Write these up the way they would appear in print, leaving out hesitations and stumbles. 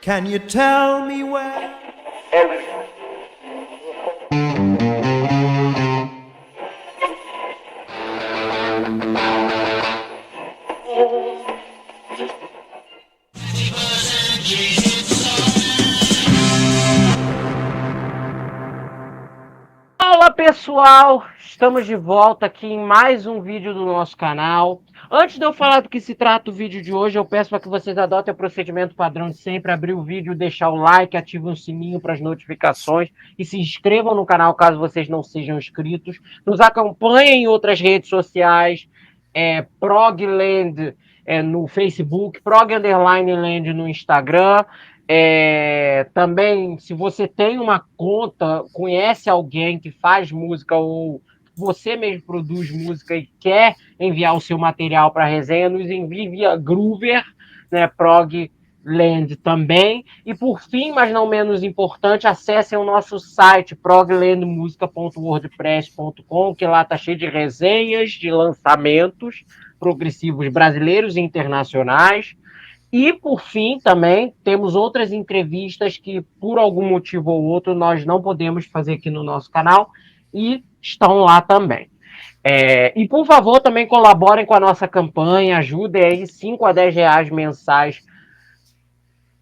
Can you tell me where? Olá pessoal, estamos de volta aqui em mais um vídeo do nosso canal. Antes de eu falar do que se trata o vídeo de hoje, eu peço para que vocês adotem o procedimento padrão de sempre, abrir o vídeo, deixar o like, ativem o sininho para as notificações e se inscrevam no canal caso vocês não sejam inscritos. Nos acompanhem em outras redes sociais, Progland no Facebook, Prog_Land no Instagram. Também, se você tem uma conta, conhece alguém que faz música ou você mesmo produz música e quer enviar o seu material para resenha, nos envie via Groover, né, Progland também. E por fim, mas não menos importante, acessem o nosso site proglandmusica.wordpress.com, que lá está cheio de resenhas, de lançamentos progressivos brasileiros e internacionais. E, por fim, também temos outras entrevistas que, por algum motivo ou outro, nós não podemos fazer aqui no nosso canal e estão lá também. E, por favor, também colaborem com a nossa campanha, ajudem aí, 5 a 10 reais mensais.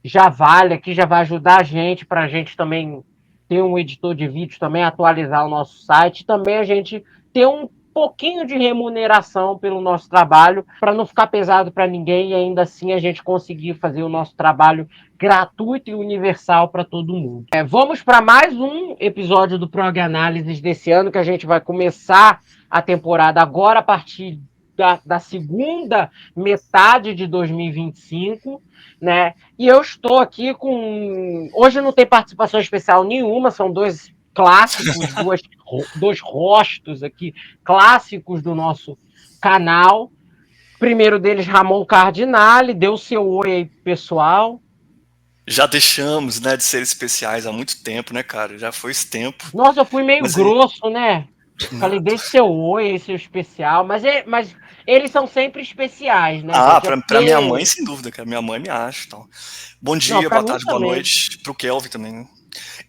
Já vale aqui, já vai ajudar a gente, para a gente também ter um editor de vídeo, também atualizar o nosso site, também a gente ter um pouquinho de remuneração pelo nosso trabalho, para não ficar pesado para ninguém e ainda assim a gente conseguir fazer o nosso trabalho gratuito e universal para todo mundo. Vamos para mais um episódio do Prog Análises desse ano, que a gente vai começar a temporada agora a partir da segunda metade de 2025, né? E eu estou aqui com... Hoje não tem participação especial nenhuma, são dois clássicos, dois rostos aqui, clássicos do nosso canal. Primeiro deles, Ramon Cardinale, deu seu oi aí, pessoal. Já deixamos, né, de ser especiais há muito tempo, né, cara? Já foi esse tempo. Nossa, eu fui meio Mas grosso, né? Não. Falei, deixa seu oi, seu especial. Mas eles são sempre especiais, né, Ah, gente? pra minha mãe, sem dúvida, cara. Minha mãe me acha. Então. Bom dia, boa tarde, boa noite. Pro Kelvin também, né?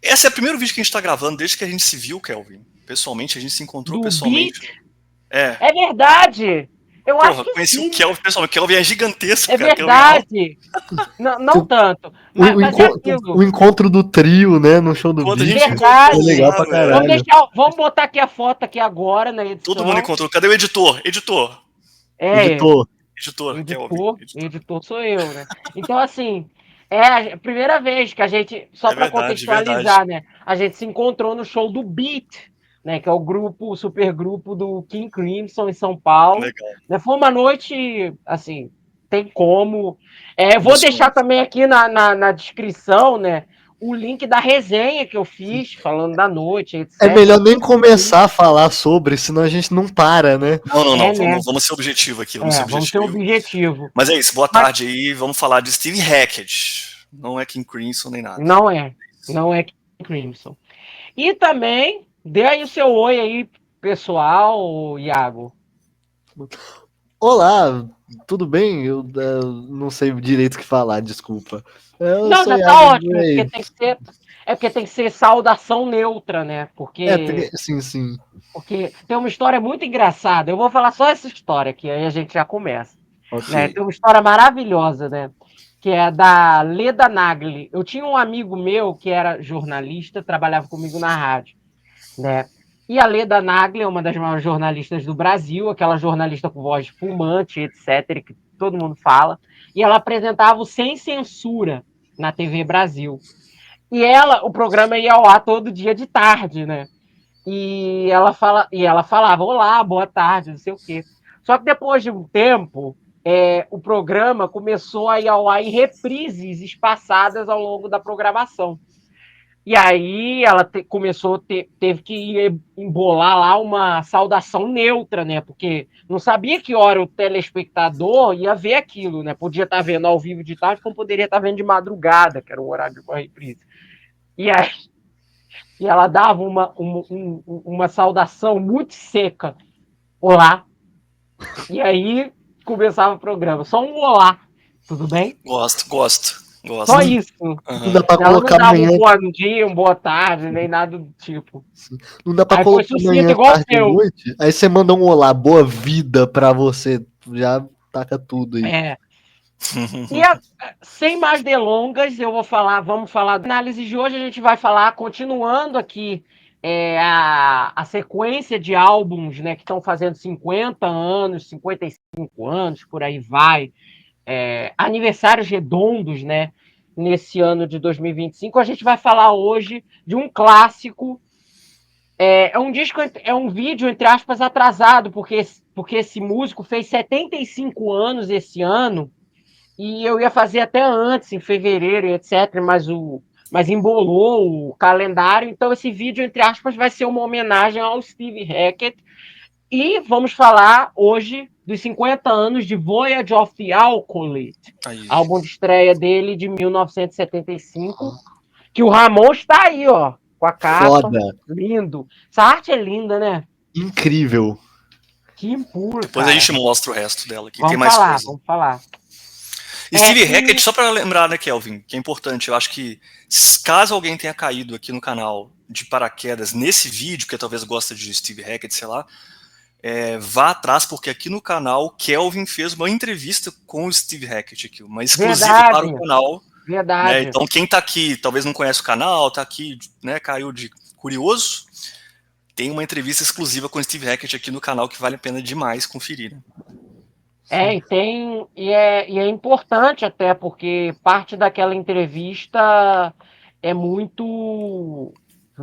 Esse é o primeiro vídeo que a gente tá gravando desde que a gente se viu, Kelvin. Pessoalmente, a gente se encontrou pessoalmente. É verdade! Eu acho que conheci sim. o Kelvin pessoalmente. O Kelvin é gigantesco, é cara. Verdade! Não tanto. O encontro do trio, né? No show do Quando Beat. Verdade! Foi legal pra caralho. Vamos botar aqui a foto aqui agora na edição. Todo mundo encontrou. Cadê o editor? Editor. Editor. Editor sou eu, né? Então, assim, é a primeira vez que a gente, só para contextualizar, né? A gente se encontrou no show do Beat, né? Que é o supergrupo do King Crimson em São Paulo. Legal. Foi uma noite, assim, tem como. Vou deixar também aqui na descrição, né? O link da resenha que eu fiz, falando da noite, etc. É melhor nem começar a falar sobre, senão a gente não para, né? Não. Vamos ser objetivo aqui. Vamos ser objetivo. Mas é isso, boa tarde aí. Vamos falar de Steve Hackett. Não é King Crimson nem nada. Não é King Crimson. E também, dê aí o seu oi aí, pessoal, Iago. Olá, tudo bem? Eu não sei direito o que falar, desculpa. Não, já tá ótimo, porque tem que ser saudação neutra, né? Porque sim. Porque tem uma história muito engraçada. Eu vou falar só essa história aqui, aí a gente já começa. Okay. Né? Tem uma história maravilhosa, né? Que é da Leda Nagli. Eu tinha um amigo meu que era jornalista, trabalhava comigo na rádio, né? E a Leda Nagli é uma das maiores jornalistas do Brasil, aquela jornalista com voz fumante, etc., que todo mundo fala. E ela apresentava o Sem Censura na TV Brasil. E o programa ia ao ar todo dia de tarde, né? E ela falava, olá, boa tarde, não sei o quê. Só que depois de um tempo, o programa começou a ir ao ar em reprises espaçadas ao longo da programação. E aí ela teve que embolar lá uma saudação neutra, né? Porque não sabia que hora o telespectador ia ver aquilo, né? Podia estar vendo ao vivo de tarde, como poderia estar vendo de madrugada, que era o horário de uma reprise. E ela dava uma saudação muito seca. Olá. E aí começava o programa. Só um olá. Tudo bem? Gosto. Gosto. Só isso. Não dá pra Ela não colocar dava amanhã. um bom dia, um boa tarde, nem nada do tipo. Não dá pra Aí foi colocar sucinto, amanhã, igual o tarde e seu. noite. Aí você manda um olá, boa vida pra você. Já taca tudo aí. É. E sem mais delongas, vamos falar da análise de hoje. A gente vai falar, continuando aqui, a sequência de álbuns, né, que estão fazendo 50 anos, 55 anos, por aí vai. Aniversários redondos, né, nesse ano de 2025. A gente vai falar hoje de um clássico. É um vídeo, entre aspas, atrasado, porque esse músico fez 75 anos esse ano. E eu ia fazer até antes, em fevereiro, e etc., mas embolou o calendário. Então, esse vídeo, entre aspas, vai ser uma homenagem ao Steve Hackett. E vamos falar hoje dos 50 anos de Voyage of the Alcoholic, álbum de estreia dele de 1975, que o Ramon está aí, ó, com a capa. Foda. Lindo. Essa arte é linda, né? Incrível. Que impuro, Depois cara. a gente mostra o resto dela aqui. Vamos tem mais falar, coisa. vamos falar. Steve Hackett, só para lembrar, né, Kelvin, que é importante, eu acho que caso alguém tenha caído aqui no canal de paraquedas nesse vídeo, que talvez gosta de Steve Hackett, sei lá, vá atrás, porque aqui no canal o Kelvin fez uma entrevista com o Steve Hackett, aqui, uma exclusiva para o canal. Verdade. Né? Então quem está aqui, talvez não conhece o canal, está aqui, né, caiu de curioso, tem uma entrevista exclusiva com o Steve Hackett aqui no canal que vale a pena demais conferir. Né? E é importante até, porque parte daquela entrevista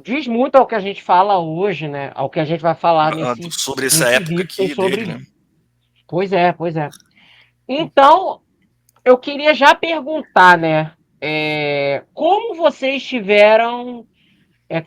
diz muito ao que a gente fala hoje, né? Ao que a gente vai falar sobre essa nesse época vídeo aqui dele, né? Pois é. Então, eu queria já perguntar, né? Como vocês tiveram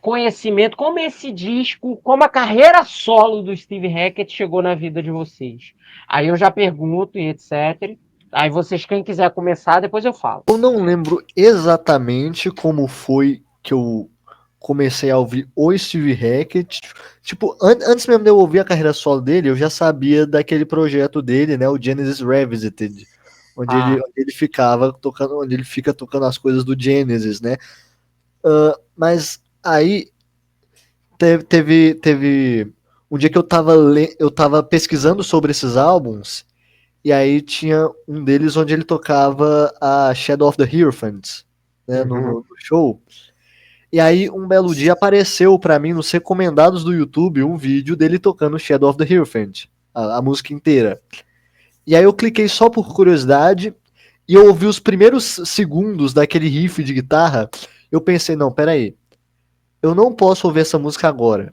conhecimento, como esse disco, como a carreira solo do Steve Hackett chegou na vida de vocês? Aí eu já pergunto e etc. Aí vocês, quem quiser começar, depois eu falo. Eu não lembro exatamente como foi que eu comecei a ouvir o Steve Hackett. Tipo, antes mesmo de eu ouvir a carreira solo dele, eu já sabia daquele projeto dele, né? O Genesis Revisited. Onde ele ficava tocando, onde ele fica tocando as coisas do Genesis, né? Mas aí teve um dia que eu tava pesquisando sobre esses álbuns, e aí tinha um deles onde ele tocava a Shadow of the Hierophant, né, no show. E aí um belo dia apareceu pra mim nos recomendados do YouTube um vídeo dele tocando Shadow of the Hierophant, a música inteira. E aí eu cliquei só por curiosidade e eu ouvi os primeiros segundos daquele riff de guitarra. Eu pensei, não, peraí, eu não posso ouvir essa música agora.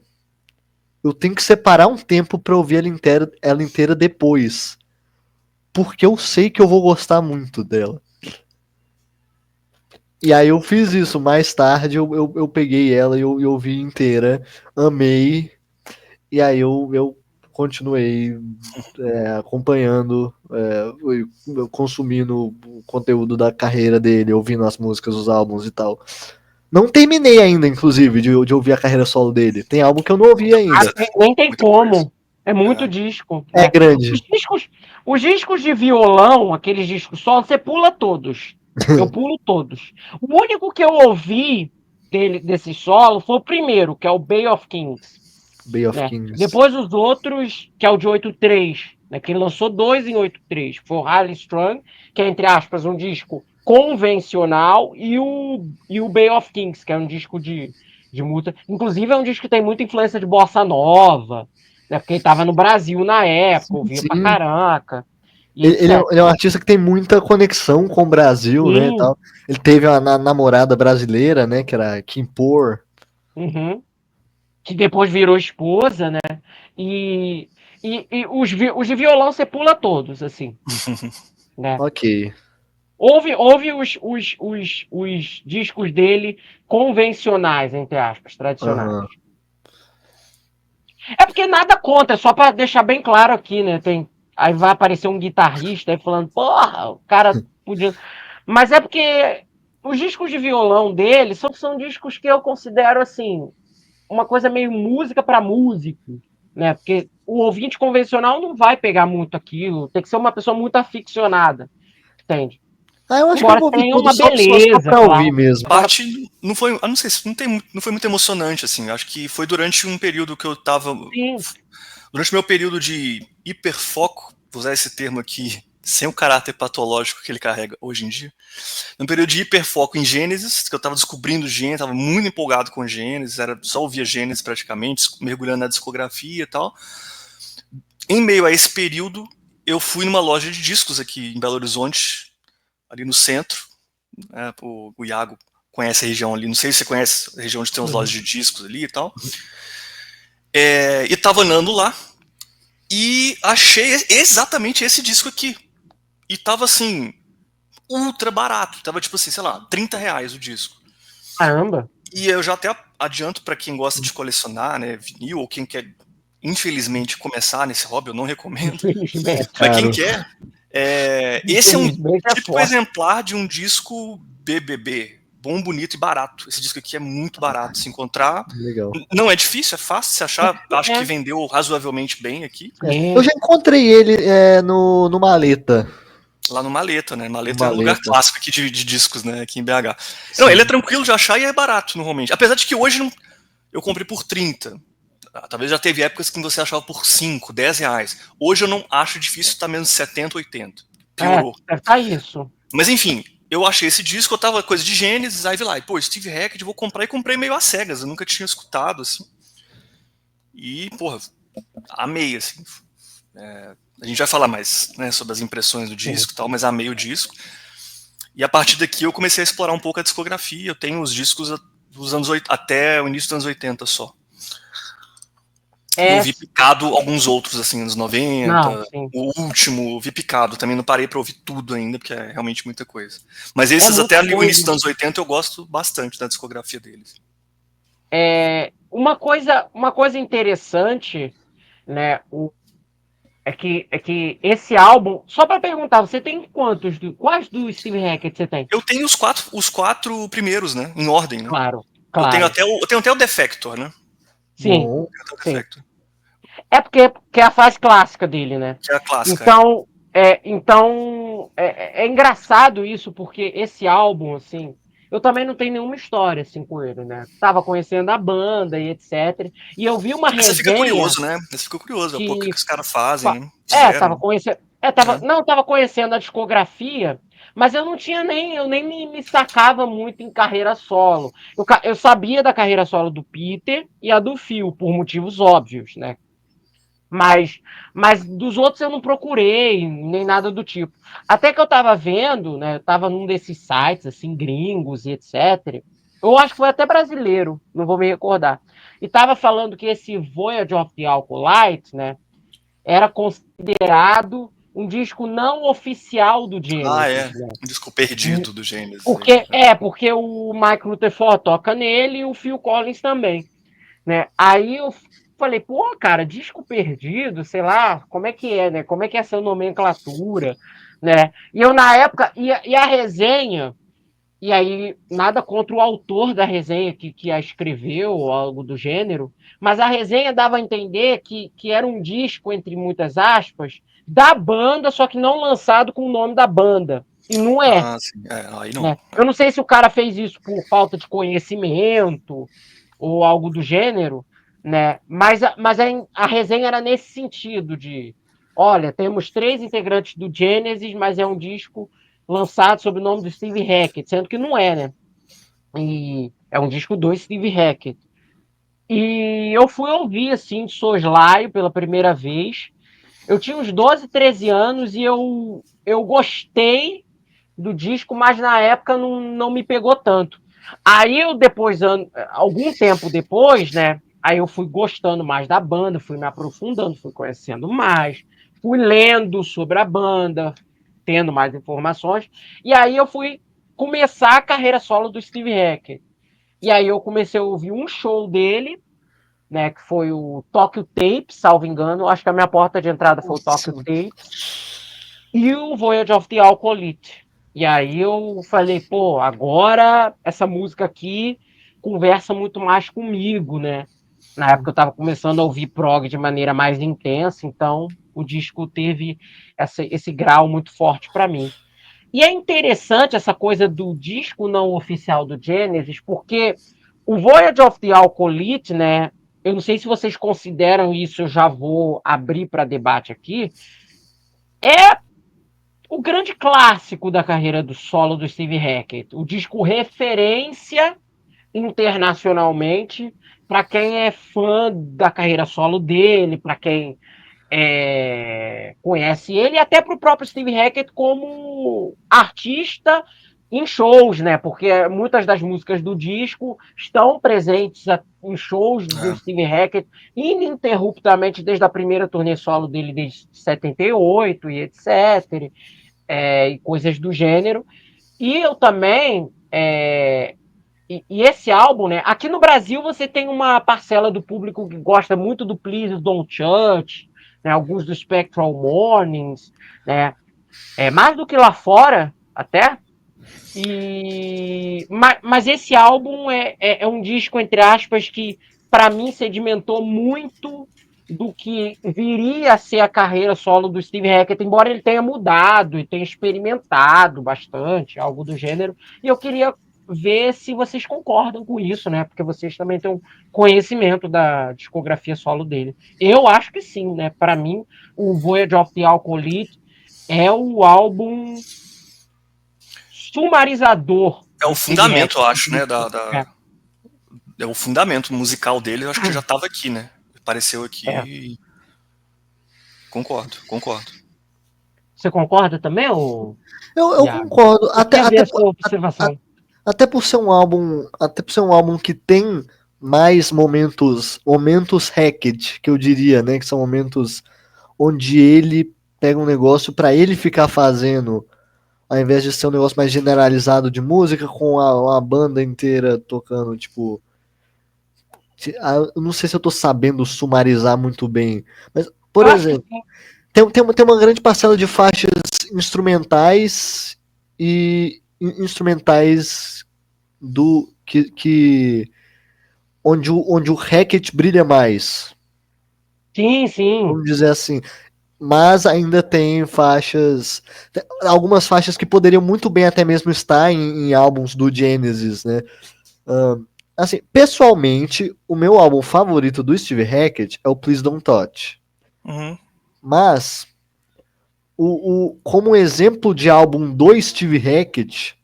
Eu tenho que separar um tempo pra ouvir ela inteira depois. Porque eu sei que eu vou gostar muito dela. E aí eu fiz isso. Mais tarde eu peguei ela e eu ouvi inteira. Amei. E aí eu continuei acompanhando, consumindo o conteúdo da carreira dele, ouvindo as músicas, os álbuns e tal. Não terminei ainda, inclusive, de ouvir a carreira solo dele. Tem álbum que eu não ouvi ainda. Nem tem como. É muito disco. É grande. Os discos de violão, aqueles discos solo, você pula todos. Eu pulo todos. O único que eu ouvi desse solo foi o primeiro, que é o Bay of Kings. Bay of Kings. Depois os outros, que é o de 8.3, né, que ele lançou 2 em 8.3. Foi o Highly Strung, que é, entre aspas, um disco convencional, e o Bay of Kings, que é um disco de música. Inclusive, é um disco que tem muita influência de bossa nova, né, porque ele estava no Brasil na época, ouvia pra caraca. Ele é um artista que tem muita conexão com o Brasil, né? Tal. Ele teve uma namorada brasileira, né? Que era Kim Poor. Que depois virou esposa, né? E os de violão você pula todos, assim. Né? Ok. Ouve os discos dele convencionais, entre aspas, tradicionais. É porque nada contra, só para deixar bem claro aqui, né? Aí vai aparecer um guitarrista aí falando, porra, o cara podia. Mas é porque os discos de violão dele são discos que eu considero assim, uma coisa meio música para músico, né? Porque o ouvinte convencional não vai pegar muito aquilo, tem que ser uma pessoa muito aficionada, entende? Ah, eu acho que eu Embora vou ouvir tenha tudo uma só beleza, pra claro. ouvir mesmo. A parte não foi, eu não sei, não foi muito emocionante, assim. Acho que foi durante um período que eu tava. Sim. Durante o meu período de hiperfoco, vou usar esse termo aqui, sem o caráter patológico que ele carrega hoje em dia. No período de hiperfoco em Gênesis, que eu estava descobrindo Gênesis, estava muito empolgado com Gênesis, era só ouvia Gênesis praticamente, mergulhando na discografia e tal. Em meio a esse período, eu fui numa loja de discos aqui em Belo Horizonte, ali no centro. Né, o Iago conhece a região ali, não sei se você conhece a região onde tem as lojas de discos ali e tal. E tava andando lá e achei exatamente esse disco aqui. E tava assim, ultra barato. Tava tipo assim, sei lá, R$30 o disco. Caramba. E eu já até adianto para quem gosta de colecionar, né, vinil, ou quem quer, infelizmente, começar nesse hobby, eu não recomendo. Infelizmente. Mas quem Caro. quer, esse é um Infelizmente é típico forte. exemplar de um disco BBB. Bom, bonito e barato. Esse disco aqui é muito barato de se encontrar. Legal. Não é difícil, é fácil de se achar. Acho que É. vendeu razoavelmente bem aqui. Eu já encontrei ele no Maleta. Lá no Maleta, né? Maleta é um lugar Maleta. clássico aqui de discos, né? Aqui em BH. Não, ele é tranquilo de achar e é barato normalmente. Apesar de que hoje eu comprei por 30. Talvez já teve épocas que você achava por 5, R$10. Hoje eu não acho difícil estar menos 70, 80. Piorou. Deve estar isso. Mas enfim, eu achei esse disco, eu tava coisa de Gênesis, aí vi lá, e, pô, Steve Hackett, vou comprar, e comprei meio às cegas, eu nunca tinha escutado, assim. E, porra, amei, assim. A gente vai falar mais, né, sobre as impressões do disco e tal, mas amei o disco. E a partir daqui eu comecei a explorar um pouco a discografia, eu tenho os discos dos anos até o início dos anos 80 só. Eu vi picado alguns outros, assim, anos 90, Não, sim. o último, vi picado. Também não parei pra ouvir tudo ainda, porque é realmente muita coisa. Mas esses muita até ali o coisa. início dos anos 80 eu gosto bastante da discografia deles. Uma coisa interessante, né, é que esse álbum, só para perguntar, você tem quais do Steve Hackett você tem? Eu tenho os quatro primeiros, né, em ordem, né. Claro, Eu tenho claro. até o Defector, né. Sim, Bom. Eu tenho até o sim. Defector, É porque é a fase clássica dele, né? que é a clássica. Então é engraçado isso, porque esse álbum, assim, eu também não tenho nenhuma história assim com ele, né? Tava conhecendo a banda e etc. E eu vi uma Você fica resenha curioso, né. Você fica curioso, pô, o que que os caras fazem, né. Fizeram. tava conhecendo, tava conhecendo a discografia, mas eu nem me sacava muito em carreira solo. Eu sabia da carreira solo do Peter e a do Phil, por motivos óbvios, né? Mas dos outros eu não procurei, nem nada do tipo. Até que eu tava vendo, né? Eu tava num desses sites, assim, gringos e etc. Eu acho que foi até brasileiro, não vou me recordar. E tava falando que esse Voyage of the Alcolite, né? Era considerado um disco não oficial do Genesis, né? Um disco perdido do Gênesis. Porque o Mike Rutherford toca nele e o Phil Collins também, né? Aí eu falei, pô, cara, disco perdido, sei lá, como é que é, né? Como é que é essa nomenclatura, né? E eu, na época, e a resenha, e aí, nada contra o autor da resenha que a escreveu, ou algo do gênero, mas a resenha dava a entender que era um disco, entre muitas aspas, da banda, só que não lançado com o nome da banda. E não é. Sim. Aí não. Né? Eu não sei se o cara fez isso por falta de conhecimento ou algo do gênero, né? Mas a resenha era nesse sentido de, olha, temos 3 integrantes do Genesis, mas é um disco lançado sob o nome do Steve Hackett, sendo que não é, né? E é um disco do Steve Hackett. E eu fui ouvir, assim, de soslaio pela primeira vez. Eu tinha uns 12, 13 anos e eu gostei do disco, mas na época não me pegou tanto. Aí eu depois, algum tempo depois, né? Aí eu fui gostando mais da banda, fui me aprofundando, fui conhecendo mais, fui lendo sobre a banda, tendo mais informações, e aí eu fui começar a carreira solo do Steve Hackett. E aí eu comecei a ouvir um show dele, né, que foi o Tokyo Tapes, salvo engano, acho que a minha porta de entrada foi o Tokyo Tapes, e o Voyage of the Alcolite. E aí eu falei, pô, agora essa música aqui conversa muito mais comigo, né? Na época eu estava começando a ouvir prog de maneira mais intensa, então o disco teve esse grau muito forte para mim. E é interessante essa coisa do disco não oficial do Genesis, porque o Voyage of the Alcolite, né? Eu não sei se vocês consideram isso, eu já vou abrir para debate aqui. É o grande clássico da carreira do solo do Steve Hackett, o disco referência internacionalmente para quem é fã da carreira solo dele, para quem conhece ele, e até para o próprio Steve Hackett como artista em shows, né? Porque muitas das músicas do disco estão presentes em shows do Steve Hackett ininterruptamente desde a primeira turnê solo dele desde 78 e etc. E coisas do gênero. E eu também e esse álbum, né? Aqui no Brasil você tem uma parcela do público que gosta muito do Please Don't Touch, né? Alguns do Spectral Mornings, né? Mais do que lá fora, até. Mas esse álbum é um disco, entre aspas, que para mim sedimentou muito do que viria a ser a carreira solo do Steve Hackett, embora ele tenha mudado e tenha experimentado bastante, algo do gênero. E eu queria ver se vocês concordam com isso, né? Porque vocês também têm um conhecimento da discografia solo dele. Eu acho que sim, né? Para mim, o Voyage of the Alcolite é o álbum sumarizador. É o fundamento, eu acho, né? É o fundamento musical dele, eu acho que já estava aqui, né? Apareceu aqui e... Concordo. Você concorda também, ou... Eu concordo. Até por ser um álbum que tem mais momentos Hackett, que eu diria, né? Que são momentos onde ele pega um negócio para ele ficar fazendo, ao invés de ser um negócio mais generalizado de música, com uma banda inteira tocando, tipo... Eu não sei se eu tô sabendo sumarizar muito bem, mas, por exemplo, tem uma grande parcela de faixas instrumentais e instrumentais onde o Hackett brilha mais. Sim. Vamos dizer assim. Mas ainda tem algumas faixas que poderiam muito bem até mesmo estar em álbuns do Genesis, né? Assim, pessoalmente, o meu álbum favorito do Steve Hackett é o Please Don't Touch. Uhum. Mas, como exemplo de álbum do Steve Hackett,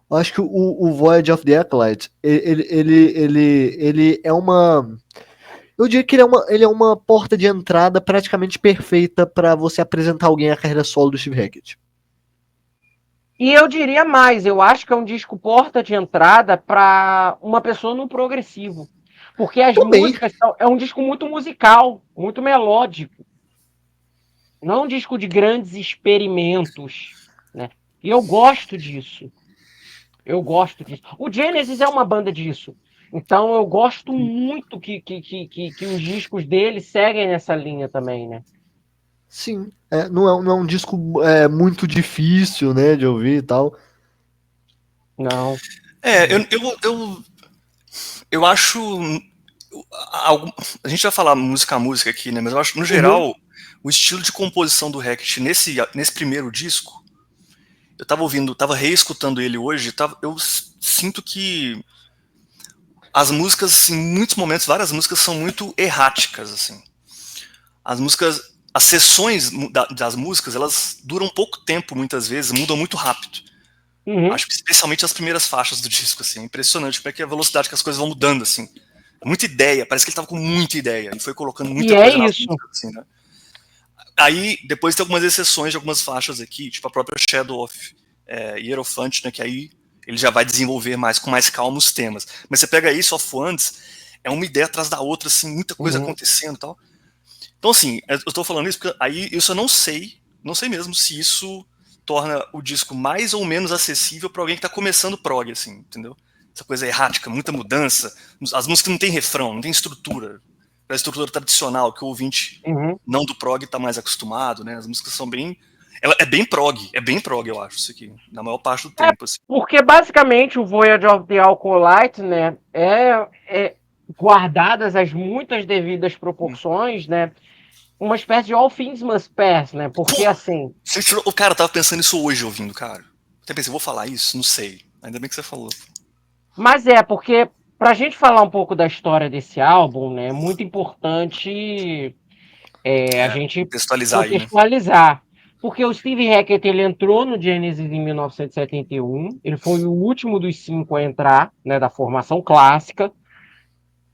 eu acho que o Voyage of the Acolyte, ele é uma... Eu diria que ele é uma porta de entrada praticamente perfeita para você apresentar alguém a carreira solo do Steve Hackett. E eu diria mais, eu acho que é um disco porta de entrada para uma pessoa no progressivo. Porque as músicas é um disco muito musical, muito melódico. Não é um disco de grandes experimentos, né? E eu gosto disso. O Genesis é uma banda disso. Então eu gosto muito que os discos dele seguem nessa linha também, né? Sim, não é um disco muito difícil, né, de ouvir e tal. Não. Eu acho... A gente vai falar música a música aqui, né? Mas eu acho que, no geral, o estilo de composição do Hackett nesse primeiro disco, eu tava reescutando ele hoje, eu sinto que as músicas, assim, em muitos momentos, várias músicas são muito erráticas, assim. As sessões das músicas, elas duram pouco tempo, muitas vezes, mudam muito rápido. Acho que especialmente as primeiras faixas do disco, assim, é impressionante como é que a velocidade que as coisas vão mudando, assim. Muita ideia, parece que ele tava com muita ideia, e foi colocando muita coisa nas músicas, assim, né? Aí, depois tem algumas exceções de algumas faixas aqui, tipo a própria Shadow of Hierophant, né, que aí ele já vai desenvolver com mais calma os temas. Mas você pega isso, Of Wands, é uma ideia atrás da outra, assim, muita coisa acontecendo e tal. Então, assim, eu tô falando isso porque aí isso eu não sei mesmo se isso torna o disco mais ou menos acessível para alguém que tá começando prog, assim, entendeu? Essa coisa errática, muita mudança, as músicas não tem refrão, não tem estrutura, a estrutura tradicional que o ouvinte não do prog tá mais acostumado, né? As músicas são bem... É bem prog, eu acho, isso aqui, na maior parte do tempo, assim. Porque, basicamente, o Voyage of the Alcolite, né, guardadas as muitas devidas proporções, né, uma espécie de All Things Must Pass, né, porque, assim... O cara tava pensando isso hoje, ouvindo, cara. Até pensei, vou falar isso? Não sei. Ainda bem que você falou. Mas porque pra gente falar um pouco da história desse álbum, né, é muito importante a gente Contextualizar aí, né? contextualizar. Porque o Steve Hackett ele entrou no Genesis em 1971, ele foi o último dos 5 a entrar, né, da formação clássica,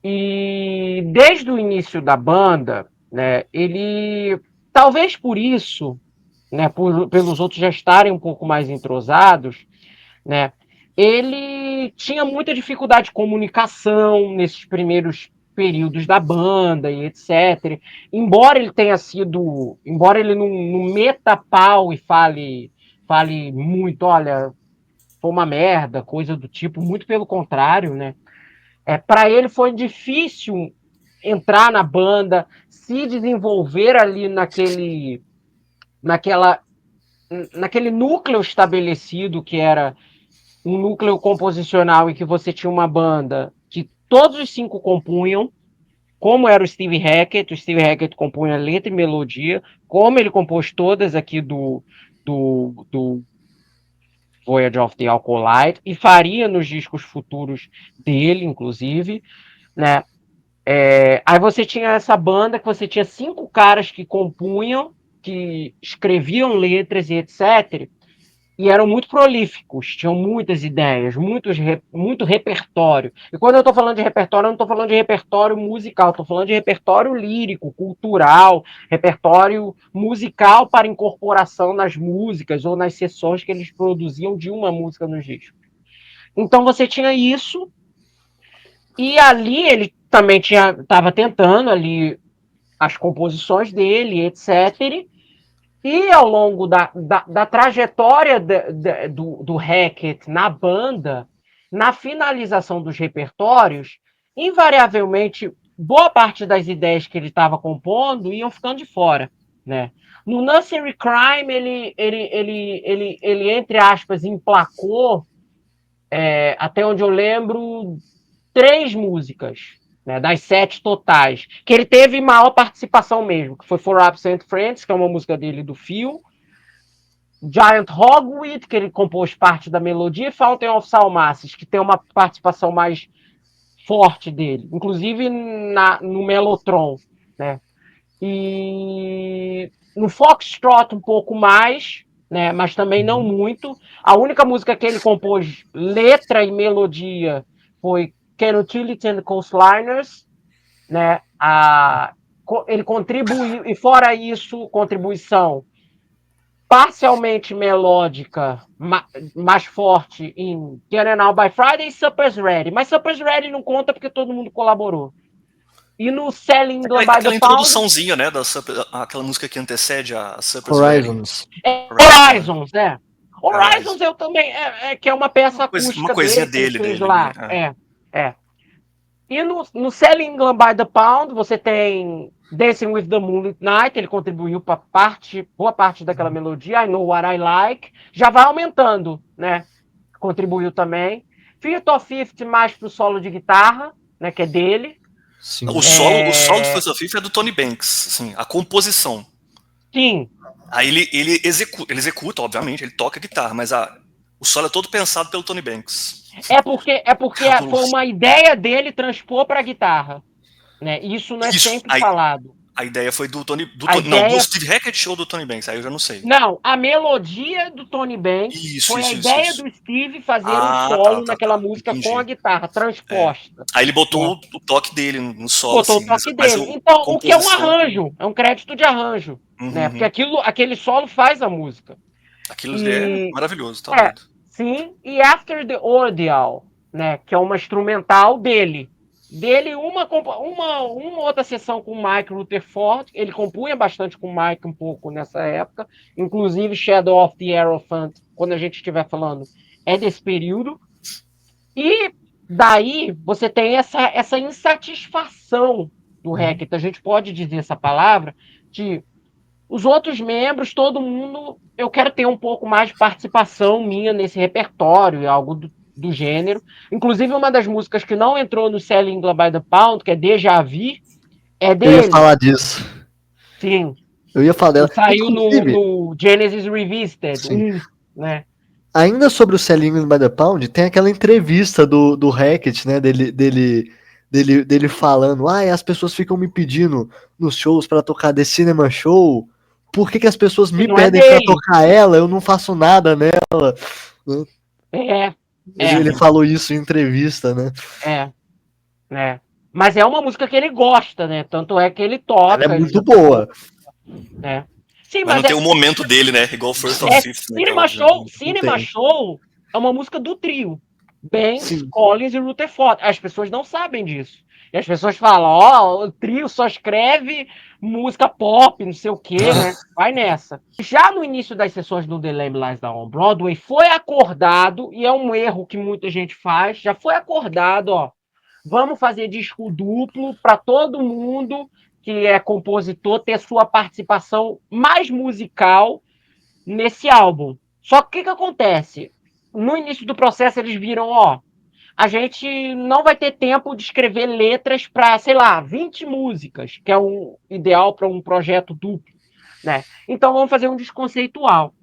e desde o início da banda, né, ele, talvez por isso, né, pelos outros já estarem um pouco mais entrosados, né, ele tinha muita dificuldade de comunicação nesses primeiros períodos da banda e etc. Embora ele não meta pau e fale muito, olha, foi uma merda, coisa do tipo, muito pelo contrário, né? Para ele foi difícil entrar na banda, se desenvolver ali naquele núcleo estabelecido que era um núcleo composicional em que você tinha uma banda que todos os 5 compunham, como era o Steve Hackett compunha letra e melodia, como ele compôs todas aqui do Voyage of the Alcolite, e faria nos discos futuros dele, inclusive, né? Aí você tinha essa banda que você tinha 5 caras que compunham, que escreviam letras e etc., e eram muito prolíficos, tinham muitas ideias, muito repertório. E quando eu estou falando de repertório, eu não estou falando de repertório musical, estou falando de repertório lírico, cultural, repertório musical para incorporação nas músicas ou nas sessões que eles produziam de uma música nos discos. Então você tinha isso, e ali ele também estava tentando ali as composições dele, etc., e ao longo da trajetória do Hackett na banda, na finalização dos repertórios, invariavelmente, boa parte das ideias que ele estava compondo iam ficando de fora, né? No Nursery Crime, ele entre aspas, emplacou, até onde eu lembro, 3 músicas, né, das 7 totais, que ele teve maior participação mesmo, que foi For Absent Friends, que é uma música dele do Phil, Giant Hogweed, que ele compôs parte da melodia, e Fountain of Salmacis, que tem uma participação mais forte dele, inclusive no Mellotron, né? E no Foxtrot um pouco mais, né, mas também não muito. A única música que ele compôs letra e melodia foi Can Utility and Coastliners, né? Ele contribuiu, e fora isso, contribuição parcialmente melódica, mais forte em Get It Out by Friday e Supper's Ready. Mas Supper's Ready não conta porque todo mundo colaborou. E no Selling by Aquela the Pound... introduçãozinha, né, aquela música que antecede a Supper's Horizons. Horizons, né? Horizons eu também, que é uma peça acústica uma coisinha dele dele lá. E no Selling by the Pound, você tem Dancing with the Moonlit Night, ele contribuiu para boa parte daquela melodia, I Know What I Like, já vai aumentando, né? Contribuiu também. Fifth of Fifth mais pro solo de guitarra, né? Que é dele. Sim. O solo do Fifth of Fifth é do Tony Banks, assim, a composição. Sim. Aí ele executa, obviamente, ele toca guitarra, mas o solo é todo pensado pelo Tony Banks. É porque foi uma ideia dele transpor para a guitarra, né? Isso não é sempre falado. A ideia foi do Steve Hackett ou do Tony Banks? Aí eu já não sei. Não, a melodia do Tony Banks foi a ideia do Steve fazer um solo naquela música entendi. Com a guitarra transposta. Aí ele botou o toque dele no solo. Botou assim, o toque dele. Então, o que é um arranjo, é um crédito de arranjo, né? Porque aquele solo faz a música. Aquilo é maravilhoso, tá doido. Sim, e After the Ordeal, né? Que é uma instrumental dele. Uma outra sessão com o Mike Rutherford, ele compunha bastante com o Mike um pouco nessa época, inclusive Shadow of the Hierophant, quando a gente estiver falando, é desse período. E daí você tem essa insatisfação do Hackett, a gente pode dizer essa palavra, de os outros membros, todo mundo, eu quero ter um pouco mais de participação minha nesse repertório, algo do gênero. Inclusive, uma das músicas que não entrou no Selling by the Pound, que é Deja Vu, é dele. Eu ia falar disso. Sim. Eu ia falar dela. Saiu no Genesis Revisited, né? ainda sobre o Selling by the Pound, tem aquela entrevista do Hackett, né? Dele falando, as pessoas ficam me pedindo nos shows pra tocar The Cinema Show. Por que as pessoas me não é pedem pra dele. tocar ela? Eu não faço nada nela. Ele falou isso em entrevista, né? Mas é uma música que ele gosta, né? Tanto é que ele toca. Ela é muito boa. Né? Sim, Mas não tem o momento dele, né? Igual First of Fifth, né? Cinema Show é uma música do trio. Banks, Sim. Collins e Rutherford. As pessoas não sabem disso. E as pessoas falam, o trio só escreve música pop, não sei o quê, né? Vai nessa. Já no início das sessões do The Lamb Lies Down on Broadway, foi acordado, e é um erro que muita gente faz, já foi acordado, vamos fazer disco duplo para todo mundo que é compositor ter sua participação mais musical nesse álbum. Só que o que acontece? No início do processo eles viram, a gente não vai ter tempo de escrever letras para, sei lá, 20 músicas, que é o ideal para um projeto duplo, né? Então vamos fazer um disco conceitual.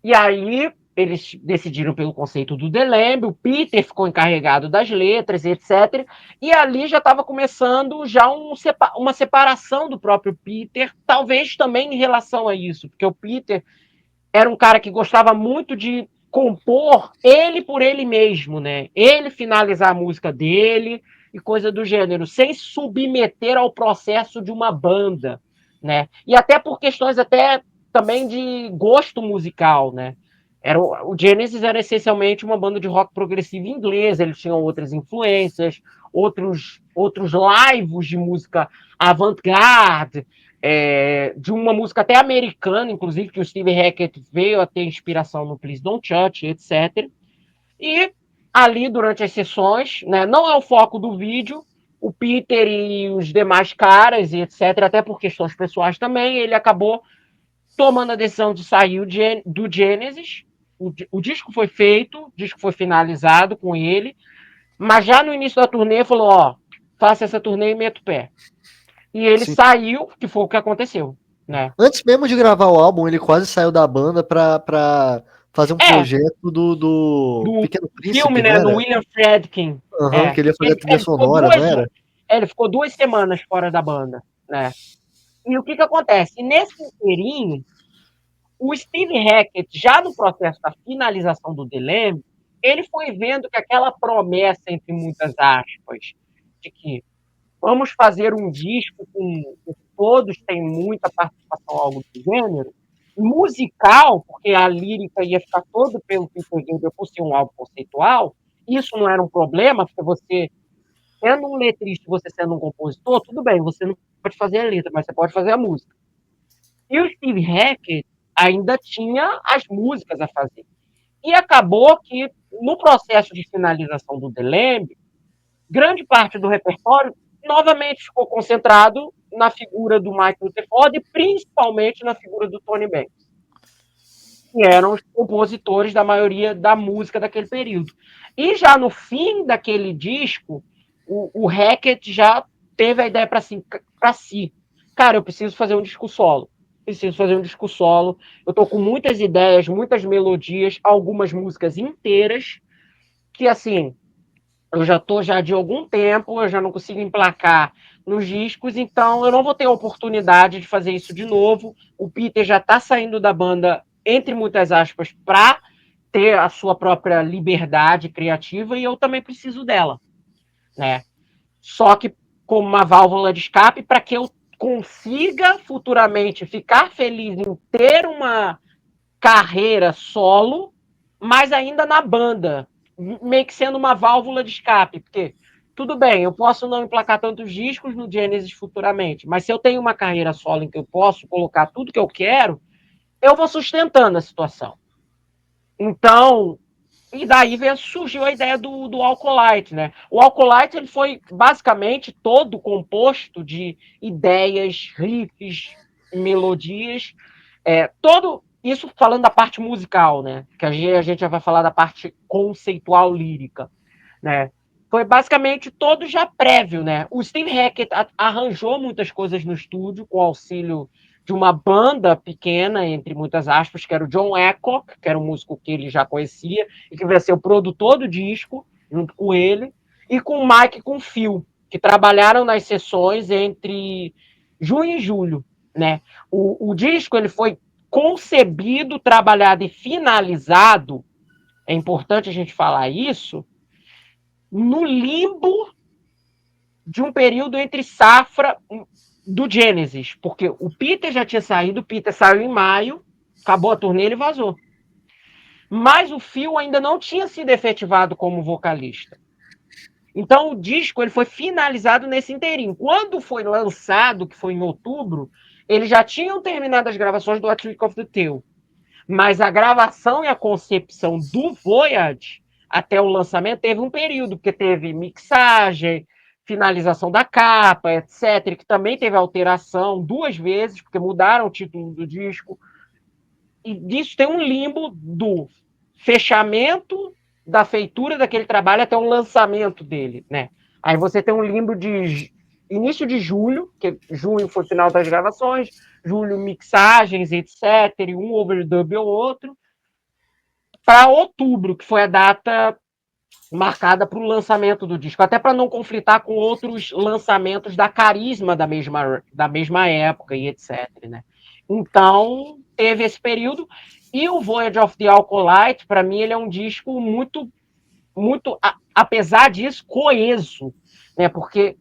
E aí eles decidiram pelo conceito do The Lamb, o Peter ficou encarregado das letras, etc. E ali já estava começando já uma separação do próprio Peter, talvez também em relação a isso, porque o Peter era um cara que gostava muito de compor ele por ele mesmo, né? Ele finalizar a música dele e coisa do gênero, sem submeter ao processo de uma banda, né? E até por questões até também de gosto musical, né? O Genesis era essencialmente uma banda de rock progressivo inglês, eles tinham outras influências, outros lives de música avant-garde, de uma música até americana, inclusive, que o Steve Hackett veio a ter inspiração no Please Don't Touch, etc. E ali, durante as sessões, né, não é o foco do vídeo, o Peter e os demais caras, e etc., até por questões pessoais também, ele acabou tomando a decisão de sair do Genesis. O disco foi feito, o disco foi finalizado com ele, mas já no início da turnê falou, faça essa turnê e meta o pé. E ele saiu, que foi o que aconteceu, né? Antes mesmo de gravar o álbum, ele quase saiu da banda pra fazer um projeto do Pequeno Príncipe, filme, né? Do William Friedkin. Que ele ia fazer a trilha sonora, não era? Ele ficou 2 semanas fora da banda, né? E o que acontece? Nesse inteirinho, o Steve Hackett, já no processo da finalização do The Lamb, ele foi vendo que aquela promessa, entre muitas aspas, de que vamos fazer um disco com todos têm muita participação, algo do gênero, musical, porque a lírica ia ficar todo pelo Peter Gabriel por ser um álbum conceitual, isso não era um problema, porque você, sendo um letrista, você sendo um compositor, tudo bem, você não pode fazer a letra, mas você pode fazer a música. E o Steve Hackett ainda tinha as músicas a fazer. E acabou que, no processo de finalização do The Lamb, grande parte do repertório novamente ficou concentrado na figura do Michael Rutherford e principalmente na figura do Tony Banks, que eram os compositores da maioria da música daquele período. E já no fim daquele disco, o Hackett já teve a ideia para si. Cara, eu preciso fazer um disco solo. Eu tô com muitas ideias, muitas melodias, algumas músicas inteiras, que assim, eu já tô de algum tempo, eu já não consigo emplacar nos discos, então eu não vou ter a oportunidade de fazer isso de novo. O Peter já tá saindo da banda, entre muitas aspas, para ter a sua própria liberdade criativa, e eu também preciso dela, né? Só que como uma válvula de escape para que eu consiga futuramente ficar feliz em ter uma carreira solo, mas ainda na banda, meio que sendo uma válvula de escape, porque tudo bem, eu posso não emplacar tantos discos no Genesis futuramente, mas se eu tenho uma carreira solo em que eu posso colocar tudo que eu quero, eu vou sustentando a situação. Então, e daí surgiu a ideia do Alcolite, né? O Alcolite ele foi basicamente todo composto de ideias, riffs, melodias, todo isso falando da parte musical, né? Que a gente já vai falar da parte conceitual lírica, né? Foi basicamente todo já prévio, né? O Steve Hackett arranjou muitas coisas no estúdio com auxílio de uma banda pequena, entre muitas aspas, que era o John Aycock, que era um músico que ele já conhecia, e que vai ser o produtor do disco, junto com ele, e com o Mike e com o Phil, que trabalharam nas sessões entre junho e julho, né? O disco ele foi concebido, trabalhado e finalizado, é importante a gente falar isso, no limbo de um período entre safra do Genesis, porque o Peter já tinha saído, o Peter saiu em maio, acabou a turnê, ele vazou. Mas o Phil ainda não tinha sido efetivado como vocalista. Então o disco ele foi finalizado nesse inteirinho. Quando foi lançado, que foi em outubro, eles já tinham terminado as gravações do A Trick of the Tail. Mas a gravação e a concepção do Voyage até o lançamento teve um período, porque teve mixagem, finalização da capa, etc., que também teve alteração 2 vezes, porque mudaram o título do disco. E disso tem um limbo do fechamento da feitura daquele trabalho até o lançamento dele, né? Aí você tem um limbo de início de julho, que junho foi o final das gravações, julho mixagens, etc., e um overdub ou outro, para outubro, que foi a data marcada para o lançamento do disco, até para não conflitar com outros lançamentos da Carisma da mesma época e etc. Né? Então, teve esse período. E o Voyage of the Alcolite, para mim, ele é um disco muito, apesar disso, coeso, né? Porque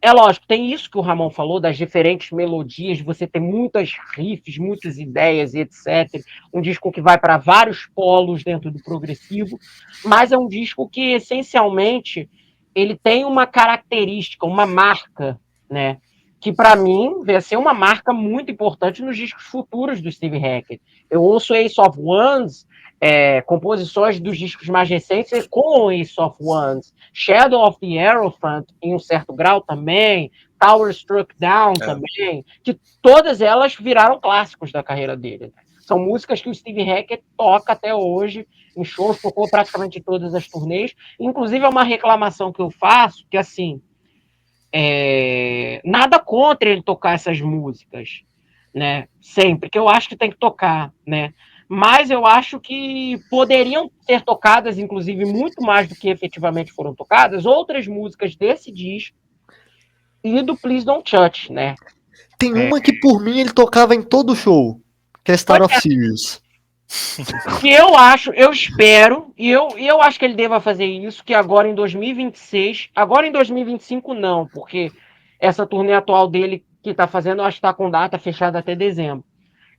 é lógico, tem isso que o Ramon falou, das diferentes melodias, você tem muitas riffs, muitas ideias e etc. Um disco que vai para vários polos dentro do progressivo, mas é um disco que, essencialmente, ele tem uma característica, uma marca, né? Que, para mim, vai ser uma marca muito importante nos discos futuros do Steve Hackett. Eu ouço Ace of Wands, composições dos discos mais recentes com Ace of Wands, Shadow of the Hierophant, em um certo grau também, Tower Struck Down também, que todas elas viraram clássicos da carreira dele. São músicas que o Steve Hackett toca até hoje, em shows, tocou praticamente em todas as turnês. Inclusive, é uma reclamação que eu faço, que assim, nada contra ele tocar essas músicas, né? Sempre, que eu acho que tem que tocar, né? Mas eu acho que poderiam ser tocadas, inclusive, muito mais do que efetivamente foram tocadas, outras músicas desse disco e do Please Don't Touch, né? Tem uma que, por mim, ele tocava em todo show, que é Star of Pode Sirius. Que eu acho, eu espero, e eu acho que ele deva fazer isso, que agora em 2026, agora em 2025 não, porque essa turnê atual dele que tá fazendo, eu acho que tá com data fechada até dezembro.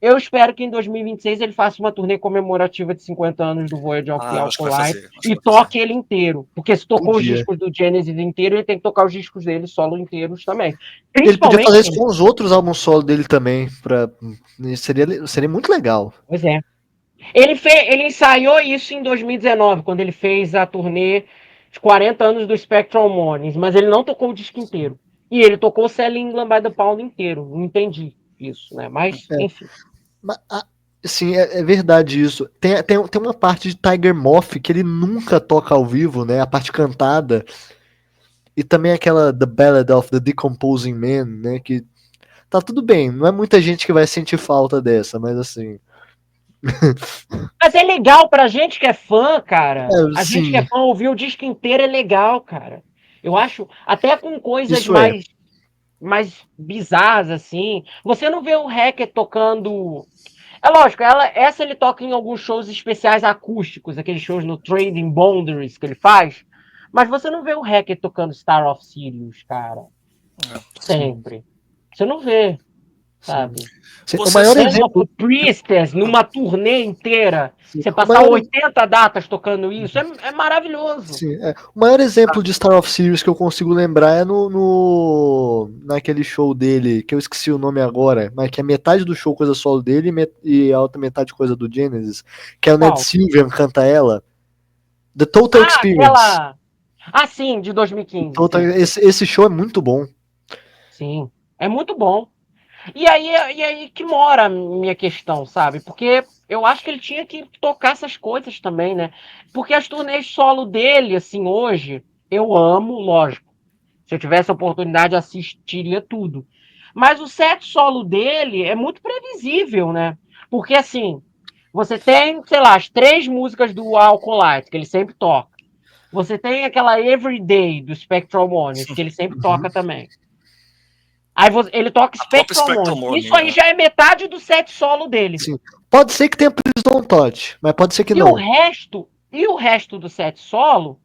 Eu espero que em 2026 ele faça uma turnê comemorativa de 50 anos do Voyage of the acho que vai Alcolite fazer. e toque ele inteiro. Porque se tocou os Podia. discos do Genesis inteiro, ele tem que tocar os discos dele solo inteiros também. Ele podia fazer isso com os outros álbuns solo dele também. Seria muito legal. Pois é. Ele ensaiou isso em 2019, quando ele fez a turnê de 40 anos do Spectral Mornings, mas ele não tocou o disco inteiro. E ele tocou o Selling England by the Pound inteiro. Não entendi isso, né? Mas, enfim. Sim, é verdade isso. Tem uma parte de Tiger Moth que ele nunca toca ao vivo, né? A parte cantada. E também aquela The Ballad of the Decomposing Man, né? Que tá tudo bem, não é muita gente que vai sentir falta dessa, mas assim. Mas é legal pra gente que é fã, cara. A Sim. gente que é fã ouvir o disco inteiro é legal, cara. Eu acho, até com coisas Isso mais bizarras, assim. Você não vê o Hackett tocando. É lógico, essa ele toca em alguns shows especiais acústicos, aqueles shows no Trading Boundaries que ele faz. Mas você não vê o Hackett tocando Star of Sirius, cara. Sempre. Você não vê, sabe? O maior exemplo. Priestess, numa turnê inteira, você passar 80 datas tocando isso, é maravilhoso. Sim, O maior exemplo de Star of Sirius que eu consigo lembrar é naquele show dele, que eu esqueci o nome agora, mas que é metade do show coisa solo dele e a outra metade coisa do Genesis, que é o Ned Sylvian canta ela. The Total Experience. Sim, de 2015. Esse show é muito bom. Sim, é muito bom. E aí que mora a minha questão, sabe? Porque eu acho que ele tinha que tocar essas coisas também, né? Porque as turnês solo dele, assim, hoje, eu amo, lógico. Se eu tivesse a oportunidade, assistiria tudo. Mas o set solo dele é muito previsível, né? Porque, assim, você tem, sei lá, as 3 músicas do Alcolite, que ele sempre toca. Você tem aquela Everyday do Spectral Monies, que ele sempre toca também. Aí ele toca A própria Spectral Spectral Monies. Morning, Isso aí já é metade do set solo dele. Sim. Pode ser que tenha Please Don't Touch, mas pode ser que E não. o resto do set solo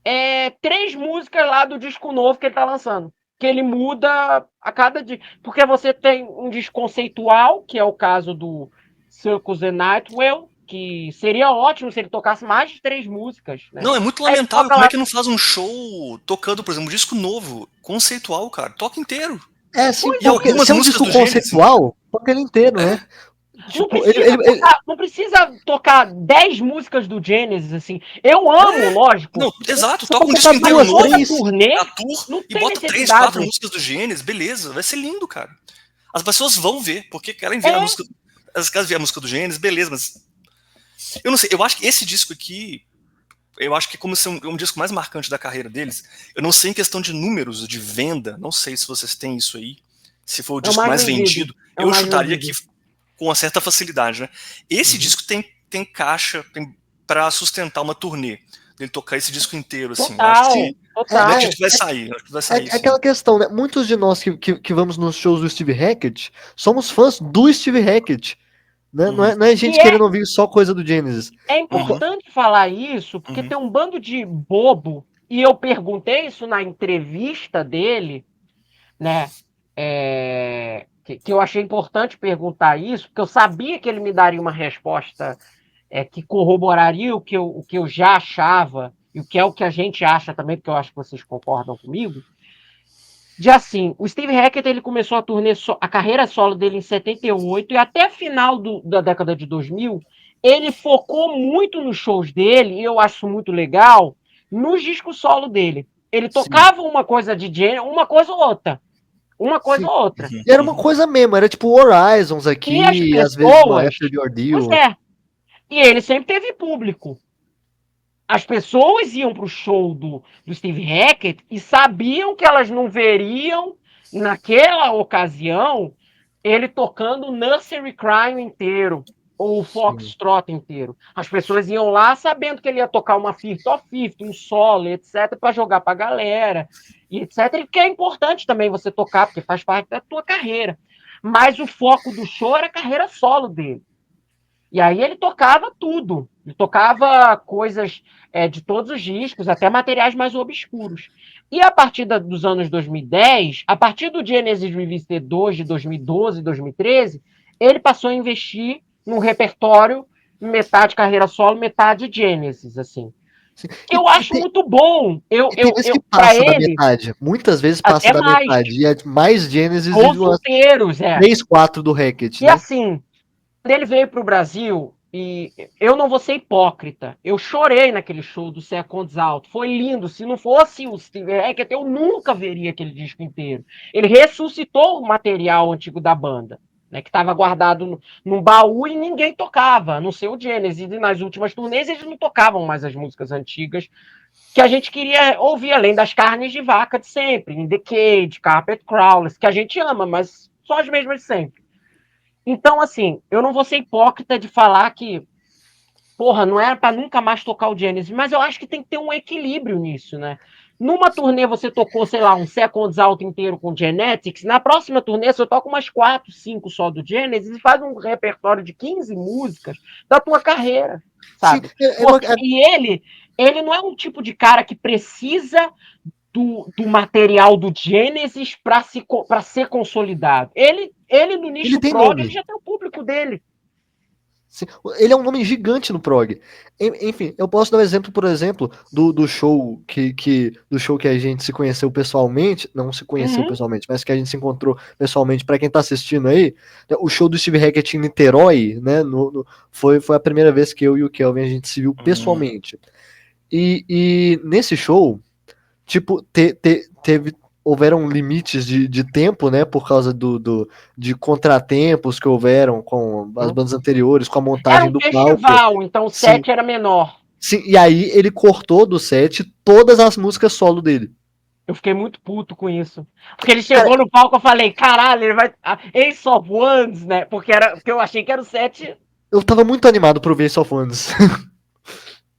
é 3 músicas lá do disco novo que ele tá lançando. Que ele muda a cada dia. Porque você tem um disco conceitual, que é o caso do Circus and Nightwell, que seria ótimo se ele tocasse mais de 3 músicas, né? Não, é muito Aí ele lamentável. toca Como lá. é que não faz um show tocando, por exemplo, um disco novo, conceitual, cara? Toca inteiro. É, sim, E porque algumas se é um músicas disco do Gênesis. conceitual, toca ele inteiro, né? Não Tipo, precisa, tocar, não precisa tocar 10 músicas do Genesis, assim. Eu amo, lógico. Não, exato, Você toca um pode disco tocar inteiro duas, novo, Toda três. turnê a tour, não e tem bota 3, 4 necessidade. músicas do Gênesis, beleza, vai ser lindo, cara. As pessoas vão ver, porque querem ver É. a música. As casas ver a música do Gênesis, beleza, mas. Eu não sei, eu acho que esse disco aqui. Eu acho que como ser um disco mais marcante da carreira deles, eu não sei em questão de números, de venda, não sei se vocês têm isso aí, se for o É o disco mais mais vendido. vendido, É o eu mais chutaria vendido. que com uma certa facilidade, né? Esse disco tem caixa para sustentar uma turnê, dele tocar esse disco inteiro, assim. Eu acho Total, que total. eu acredito que vai sair, acho que vai sair, É sim. aquela questão, né? Muitos de nós que vamos nos shows do Steve Hackett somos fãs do Steve Hackett. Né? Não é gente E querendo ouvir só coisa do Genesis. é importante falar isso, porque tem um bando de bobo, e eu perguntei isso na entrevista dele, né? Que eu achei importante perguntar isso, porque eu sabia que ele me daria uma resposta que corroboraria o que eu já achava, e o que é o que a gente acha também, porque eu acho que vocês concordam comigo. De assim, o Steve Hackett ele começou a carreira solo dele em 78 e até final da década de 2000, ele focou muito nos shows dele, e eu acho muito legal, nos discos solo dele. Ele tocava uma coisa de gênero, uma coisa ou outra. Uma coisa Sim. ou outra. E era uma coisa mesmo, era tipo Horizons aqui, E as às vezes uma pessoas. After the Pois Ordeal. é. E ele sempre teve público. As pessoas iam para o show do Steve Hackett e sabiam que elas não veriam, naquela ocasião, ele tocando o Nursery Crime inteiro, ou o Foxtrot inteiro. As pessoas iam lá sabendo que ele ia tocar uma Fifth of Fifth, um solo, etc., para jogar para a galera, e etc., e que é importante também você tocar, porque faz parte da tua carreira. Mas o foco do show era a carreira solo dele. E aí ele tocava tudo. Ele tocava coisas de todos os discos, até materiais mais obscuros. E a partir dos anos 2010, a partir do Genesis Revisited 2 de 2012, 2013, ele passou a investir num repertório metade carreira solo, metade Genesis, assim. Eu acho muito bom. Tem vezes que Para passa da ele, metade. Muitas vezes passa até da mais. metade. E é mais Genesis e Shows umas inteiros, 3, 4 do Hackett, E né? assim, quando ele veio para o Brasil, e eu não vou ser hipócrita, eu chorei naquele show do Seconds Out, foi lindo, se não fosse o Steve Hackett, eu nunca veria aquele disco inteiro. Ele ressuscitou o material antigo da banda, né, que estava guardado num baú e ninguém tocava, a não ser o Genesis, e nas últimas turnês eles não tocavam mais as músicas antigas que a gente queria ouvir, além das carnes de vaca de sempre, In The Cage, Carpet Crawlers, que a gente ama, mas só as mesmas de sempre. Então, assim, eu não vou ser hipócrita de falar que, porra, não era para nunca mais tocar o Genesis, mas eu acho que tem que ter um equilíbrio nisso, né? Numa turnê você tocou, sei lá, um Seconds Out inteiro com Genetics, na próxima turnê você toca umas 4, 5 só do Genesis e faz um repertório de 15 músicas da tua carreira, sabe? Sim, E ele não é um tipo de cara que precisa do material do Genesis para ser consolidado. Ele no nicho tem prog, nome. ele já tem o público dele. Sim, ele é um nome gigante no prog. Enfim, eu posso dar um exemplo, por exemplo, do show do show que a gente se conheceu pessoalmente, não se conheceu pessoalmente, mas que a gente se encontrou pessoalmente. Para quem tá assistindo aí, o show do Steve Hackett em Niterói, né, foi a primeira vez que eu e o Kelvin a gente se viu pessoalmente. E nesse show, tipo, houveram limites de tempo, né, por causa de contratempos que houveram com as bandas anteriores, com a montagem do palco. Era um festival, então o set era menor. Sim, e aí ele cortou do set todas as músicas solo dele. Eu fiquei muito puto com isso. Porque ele chegou no palco, eu falei, caralho, ele vai. Ace of Wands, né? Porque eu achei que era o set, Eu tava muito animado pro Ace of Wands.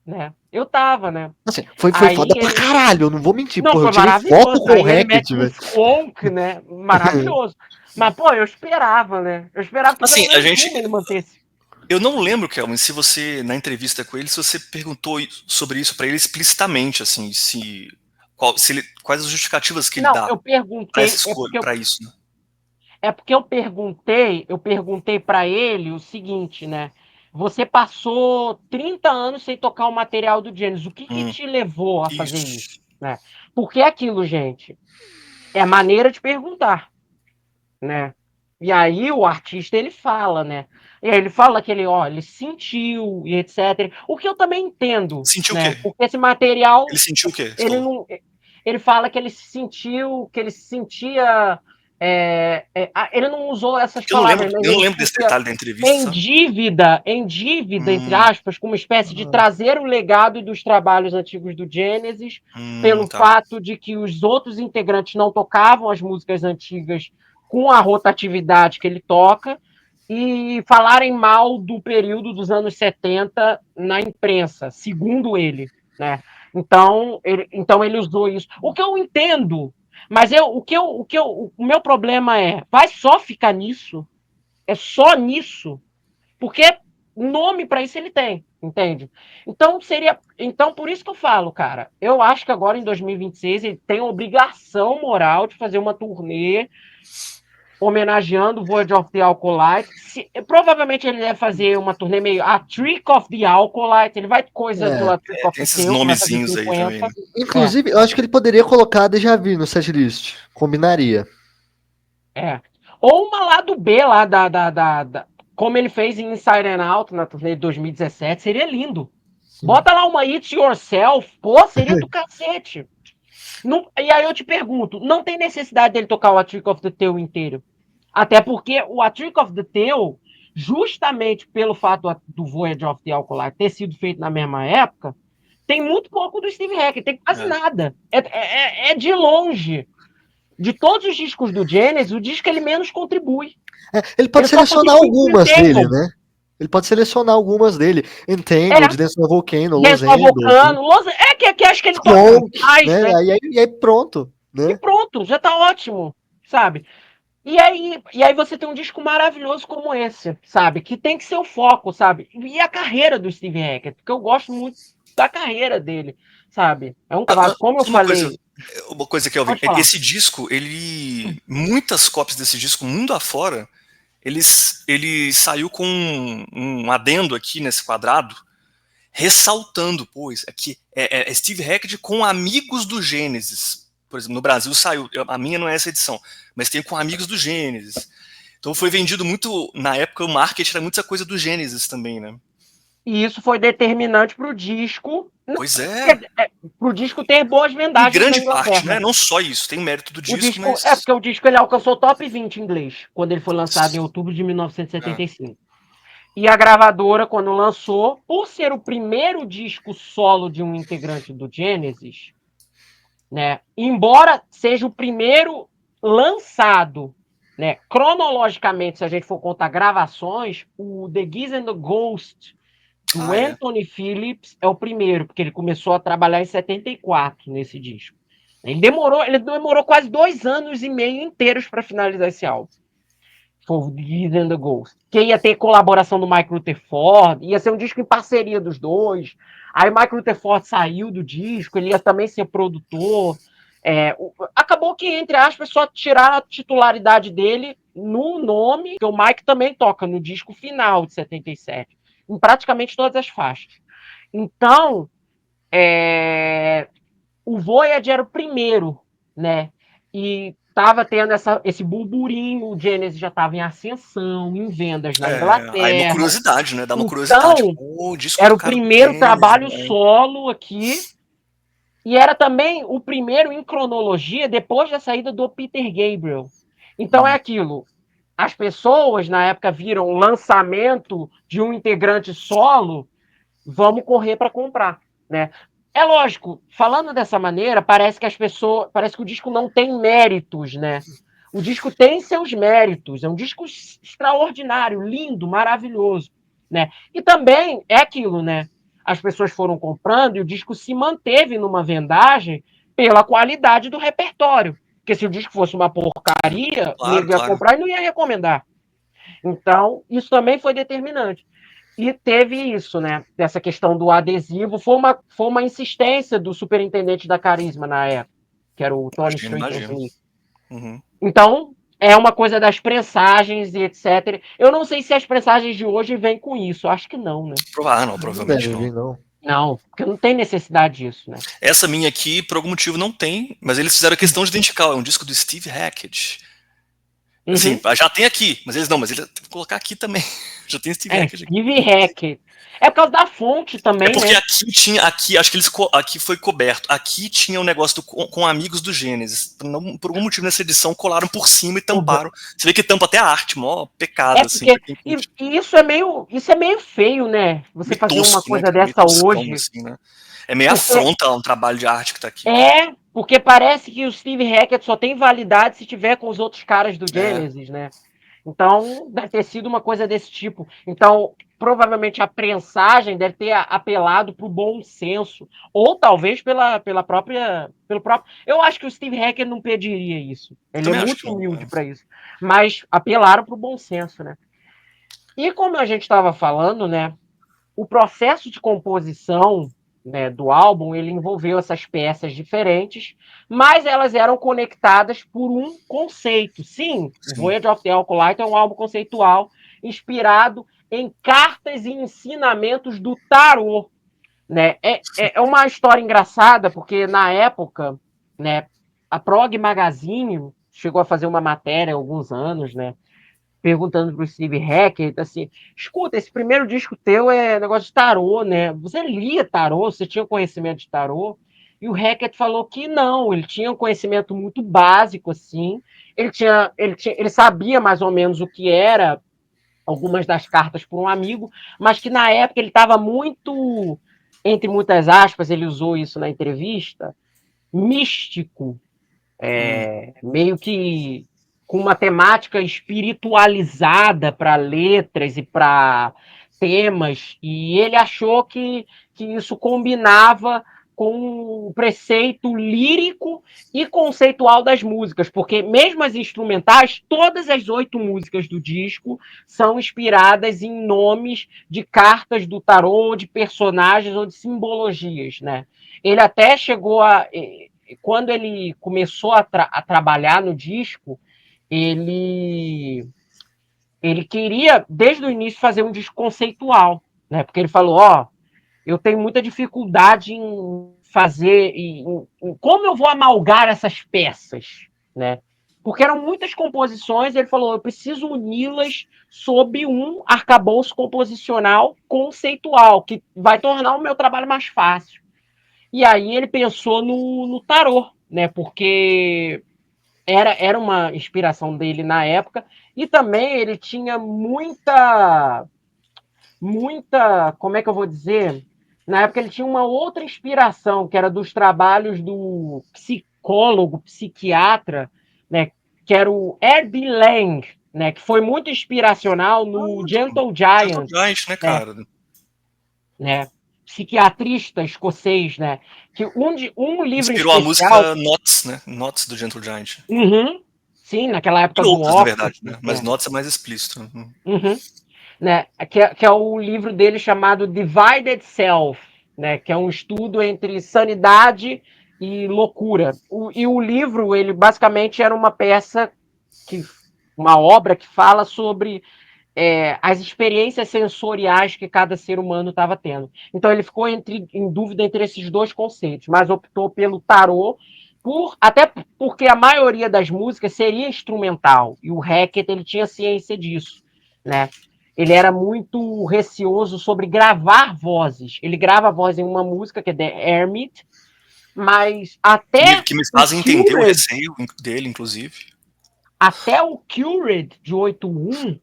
né? Eu tava, né? Assim, foi Aí foda pra ele. caralho, eu não vou mentir. Não, Porra, eu foi tirei foto maravilhoso. com o Aí ele Hackett, mete um velho. squonk, né? Maravilhoso. Mas, pô, eu esperava, né? Eu esperava que Assim, pelo menos uma ele mantesse. eu não lembro, Kelvin, se você, na entrevista com ele, se você perguntou sobre isso pra ele explicitamente, assim, quais as justificativas que ele Não, dá eu pra essa perguntei, escolha, para isso, né? é porque eu perguntei para ele o seguinte, né? Você passou 30 anos sem tocar o material do Genesis. O que Hum, te levou a fazer isso, isso. né? Porque aquilo, gente, é maneira de perguntar, né? E aí o artista ele fala, né? E aí ele fala que ele sentiu e etc. O que eu também entendo, Sentiu o né? quê? Porque esse material Ele sentiu o quê? Você ele falou. não. Ele fala que ele se sentiu, que ele se sentia. Ele não usou essas palavras, mas Eu não ele se lembro desse sentia detalhe da entrevista, sabe? em dívida, entre Hum, aspas, com uma espécie de trazer o legado dos trabalhos antigos do Genesis, pelo tá. fato de que os outros integrantes não tocavam as músicas antigas com a rotatividade que ele toca, e falarem mal do período dos anos 70 na imprensa, segundo ele, né? Então ele usou isso. O que eu entendo, mas o meu problema vai só ficar nisso? É só nisso? Porque nome para isso ele tem, entende? Então por isso que eu falo, cara, eu acho que agora em 2026 ele tem a obrigação moral de fazer uma turnê homenageando o Voyage of the Alcolite. Provavelmente ele deve fazer uma turnê meio A Trick of the Alcolite. Ele vai coisa do É. A Trick of Tem the esses Tail, que vai fazer nomezinhos aí também, 50. né? É, Inclusive, eu acho que ele poderia colocar a Deja Vu no setlist. Combinaria. é. Ou uma lá do B, lá como ele fez em Inside and Out na turnê de 2017, seria lindo. Bota lá uma It Yourself, pô, seria do cacete. Não, e aí eu te pergunto, não tem necessidade dele tocar o A Trick of the Tail inteiro? Até porque o A Trick of the Tail, justamente pelo fato do Voyage of the Alcolite ter sido feito na mesma época, tem muito pouco do Steve Hackett, tem quase É. nada. É de longe. De todos os discos do Genesis, o disco que ele menos contribui. Ele pode Ele só foi selecionar algumas dele, Table. né? Ele pode selecionar algumas dele. Entangled, Dance no Volcano, Los Dance of Angeles, Volcano. Que acho que ele toca Squonk, mais, né? né? Aí pronto, E né? pronto, já tá ótimo, sabe? E aí você tem um disco maravilhoso como esse, sabe? Que tem que ser o foco, sabe? E a carreira do Steve Hackett, porque eu gosto muito da carreira dele, sabe? É um cavalo, como eu Uma coisa, falei. Kelvin, Pode falar. esse disco, muitas cópias desse disco, mundo afora, ele saiu com um adendo aqui nesse quadrado, ressaltando, pois, aqui é Steve Hackett com amigos do Gênesis. Por exemplo, no Brasil saiu, a minha não é essa edição, mas tem com amigos do Gênesis. Então foi vendido muito, na época o marketing era muita coisa do Gênesis também, né? E isso foi determinante para o disco. Pois é. Para o disco ter boas Em vendagens na grande parte, né? Inglaterra. Não só isso, tem mérito do O disco, disco, mas. porque o disco ele alcançou o top 20 em inglês, quando ele foi lançado em outubro de 1975. E a gravadora, quando lançou, por ser o primeiro disco solo de um integrante do Genesis, né, embora seja o primeiro lançado, né, cronologicamente, se a gente for contar gravações, o The Geese and the Ghost, do Ah, é. Anthony Phillips, é o primeiro, porque ele começou a trabalhar em 74 nesse disco. Ele demorou quase 2 anos e meio inteiros para finalizar esse álbum. Foi o Geese and the Ghost. Que ia ter colaboração do Mike Rutherford, ia ser um disco em parceria dos dois. Aí o Mike Rutherford saiu do disco, ele ia também ser produtor. Acabou que, entre aspas, só tiraram a titularidade dele no nome, que o Mike também toca no disco final de 77, em praticamente todas as faixas. Então, o Voyage era o primeiro, né? E tava tendo esse burburinho, o Genesis já estava em ascensão, em vendas na Aí uma Inglaterra. curiosidade, né? Dá uma curiosidade. Então, Pô, o disco era do o cara do primeiro Genesis, trabalho né? solo aqui, e era também o primeiro em cronologia depois da saída do Peter Gabriel. Então é aquilo. As pessoas na época viram o lançamento de um integrante solo, vamos correr para comprar, né? É lógico, falando dessa maneira, parece que o disco não tem méritos, né? O disco tem seus méritos, é um disco extraordinário, lindo, maravilhoso, né? E também é aquilo, né? As pessoas foram comprando e o disco se manteve numa vendagem pela qualidade do repertório. Porque se o disco fosse uma porcaria, o Claro, nego ia claro. comprar e não ia recomendar. Então, isso também foi determinante. E teve isso, né? Dessa questão do adesivo. Foi uma insistência do superintendente da Carisma na época, que era o Tony Imagino. Streeter. Uhum. Então, é uma coisa das prensagens e etc. Eu não sei se as prensagens de hoje vêm com isso. Acho que não, né? Não, Não provavelmente deve não. vir, não. Não, porque não tem necessidade disso, né? Essa minha aqui, por algum motivo, não tem, mas eles fizeram questão de identificar. É um disco do Steve Hackett. Assim, Uhum. já tem aqui, mas eles vou colocar aqui também. Já tem Steve Hackett aqui. Steve Hackett. É por causa da fonte É também, porque né? aqui tinha, acho que aqui foi coberto. Aqui tinha um negócio com amigos do Gênesis. Por algum motivo nessa edição colaram por cima e tamparam. Você vê que tampa até a arte, mó pecado, É assim, porque pra quem curte. e isso é meio feio, né? Você Meio fazer uma tosco, né, coisa cara? Meio dessa toscão, hoje. assim, né? É meio Porque afronta a um trabalho de arte que tá aqui, cara. porque parece que o Steve Hackett só tem validade se tiver com os outros caras do É, Genesis, né? Então, deve ter sido uma coisa desse tipo. Então, provavelmente a prensagem deve ter apelado para o bom senso. Ou talvez pelo próprio. Eu acho que o Steve Hackett não pediria isso. eu Ele é também acho que muito não. humilde para isso. Mas apelaram para o bom senso, né? E como a gente estava falando, né? O processo de composição, né, do álbum, ele envolveu essas peças diferentes, mas elas eram conectadas por um conceito. Sim, o Sim. Voyage of the Alcoolite é um álbum conceitual inspirado em cartas e ensinamentos do tarô. Né? É uma história engraçada, porque na época, né, a Prog Magazine chegou a fazer uma matéria há alguns anos, né, perguntando pro Steve Hackett, assim, escuta, esse primeiro disco teu é negócio de tarô, né? Você lia tarô? Você tinha conhecimento de tarô? E o Hackett falou que não, ele tinha um conhecimento muito básico, assim, ele sabia mais ou menos o que era algumas das cartas por um amigo, mas que na época ele estava muito, entre muitas aspas, ele usou isso na entrevista, místico, meio que com uma temática espiritualizada para letras e para temas, e ele achou que isso combinava com o preceito lírico e conceitual das músicas, porque mesmo as instrumentais, todas as 8 músicas do disco são inspiradas em nomes de cartas do tarô, de personagens ou de simbologias, né? Ele até chegou a quando ele começou a trabalhar no disco, ele, ele queria, desde o início, fazer um disco conceitual, né? Porque ele falou, eu tenho muita dificuldade em fazer, em como eu vou amalgar essas peças, né? Porque eram muitas composições, ele falou, eu preciso uni-las sob um arcabouço composicional conceitual, que vai tornar o meu trabalho mais fácil. E aí ele pensou no tarô, né? Porque era uma inspiração dele na época. E também ele tinha muita, como é que eu vou dizer? Na época ele tinha uma outra inspiração, que era dos trabalhos do psicólogo, psiquiatra, né? Que era o Herbie Lang, né? Que foi muito inspiracional no Gentle Gentle Giant, Giant, né, né? cara? Psiquiatrista escocês, né? Que um livro em Inspirou a especial, música Knots, né? Knots do Gentle Giant. uhum, sim, naquela E época do outras, na verdade, Octopus, né? Mas né? Knots é mais explícito. Uhum, né? Que é o livro dele chamado Divided Self, né? Que é um estudo entre sanidade e loucura. E o livro, ele basicamente era uma peça uma obra que fala sobre as experiências sensoriais que cada ser humano estava tendo. Então ele ficou em dúvida entre esses dois conceitos, mas optou pelo tarô, até porque a maioria das músicas seria instrumental, e o Hackett ele tinha ciência disso, né? Ele era muito receoso sobre gravar vozes. Ele grava a voz em uma música, que é The Hermit, mas Que me fazem entender o receio dele, inclusive. até o Cured de 81,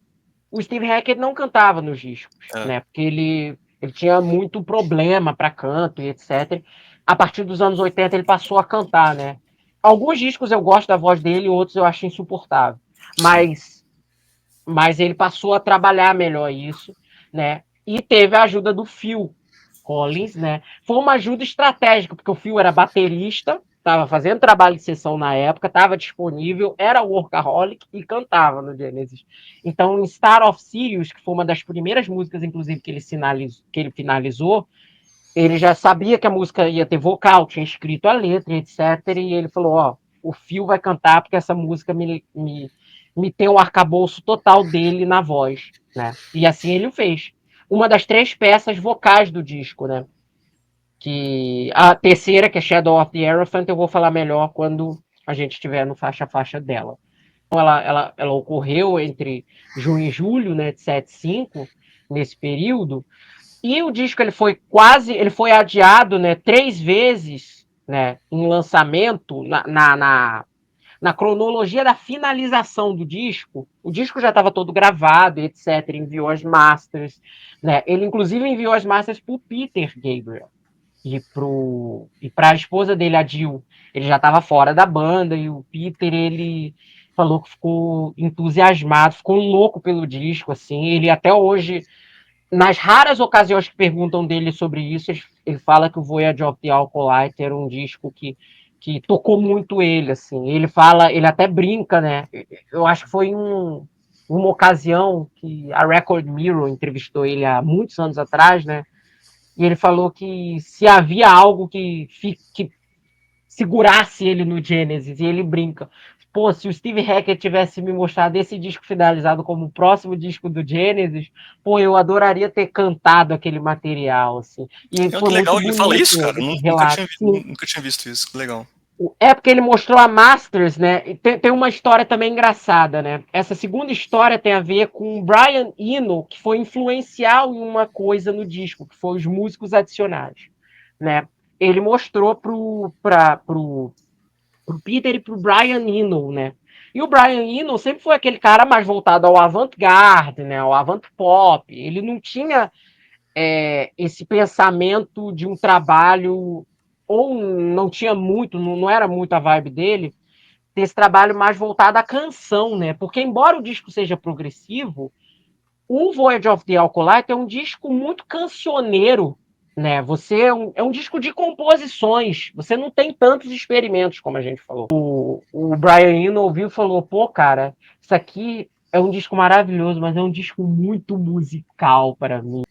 o Steve Hackett não cantava nos discos, É. né? Porque ele tinha muito problema para canto e etc. a partir dos anos 80 ele passou a cantar, né? Alguns discos eu gosto da voz dele, outros eu acho insuportável. Mas ele passou a trabalhar melhor isso, né? E teve a ajuda do Phil Collins, né? Foi uma ajuda estratégica, porque o Phil era baterista, estava fazendo trabalho de sessão na época, estava disponível, era workaholic e cantava no Genesis. Então, em Star of Sirius, que foi uma das primeiras músicas, inclusive, que ele finalizou, ele já sabia que a música ia ter vocal, tinha escrito a letra, etc. E ele falou, ó, o Phil vai cantar porque essa música me tem o arcabouço total dele na voz, né? E assim ele o fez. Uma das 3 peças vocais do disco, né? Que a terceira, que é Shadow of the Elephant, eu vou falar melhor quando a gente estiver no faixa a faixa dela. Então, ela ocorreu entre junho e julho, né, de 75, nesse período, e o disco ele foi adiado, né, 3 vezes, né, em lançamento na cronologia da finalização do disco. O disco já estava todo gravado, etc. Enviou as masters, né? Ele inclusive enviou as masters para o Peter Gabriel e para a esposa dele, a Jill. Ele já estava fora da banda e o Peter ele falou que ficou entusiasmado, ficou louco pelo disco, assim. Ele até hoje nas raras ocasiões que perguntam dele sobre isso, ele fala que o Voyage of the Alcoolite era um disco que tocou muito ele, assim. Ele fala, ele até brinca, né? Eu acho que foi uma ocasião que a Record Mirror entrevistou ele há muitos anos atrás, né? E ele falou que se havia algo que segurasse ele no Genesis, e ele brinca. Pô, se o Steve Hackett tivesse me mostrado esse disco finalizado como o próximo disco do Genesis, pô, eu adoraria ter cantado aquele material, assim. E É foi que muito legal, ele fala isso, bonito cara. esse Nunca relato. Sim. nunca tinha visto isso. Que legal. É porque ele mostrou a Masters, né? E tem uma história também engraçada, né? Essa segunda história tem a ver com o Brian Eno, que foi influencial em uma coisa no disco, que foi os músicos adicionais, né? Ele mostrou pro Peter e pro Brian Eno, né? E o Brian Eno sempre foi aquele cara mais voltado ao avant-garde, né? Ao avant-pop. Ele não tinha esse pensamento de um trabalho, ou não tinha muito, não era muito a vibe dele, desse trabalho mais voltado à canção, né? Porque embora o disco seja progressivo, o Voyage of the Alcoolite é um disco muito cancioneiro, né? Você é um disco de composições. Você não tem tantos experimentos, como a gente falou. O Brian Eno ouviu e falou: pô, cara, isso aqui é um disco maravilhoso, mas é um disco muito musical para mim.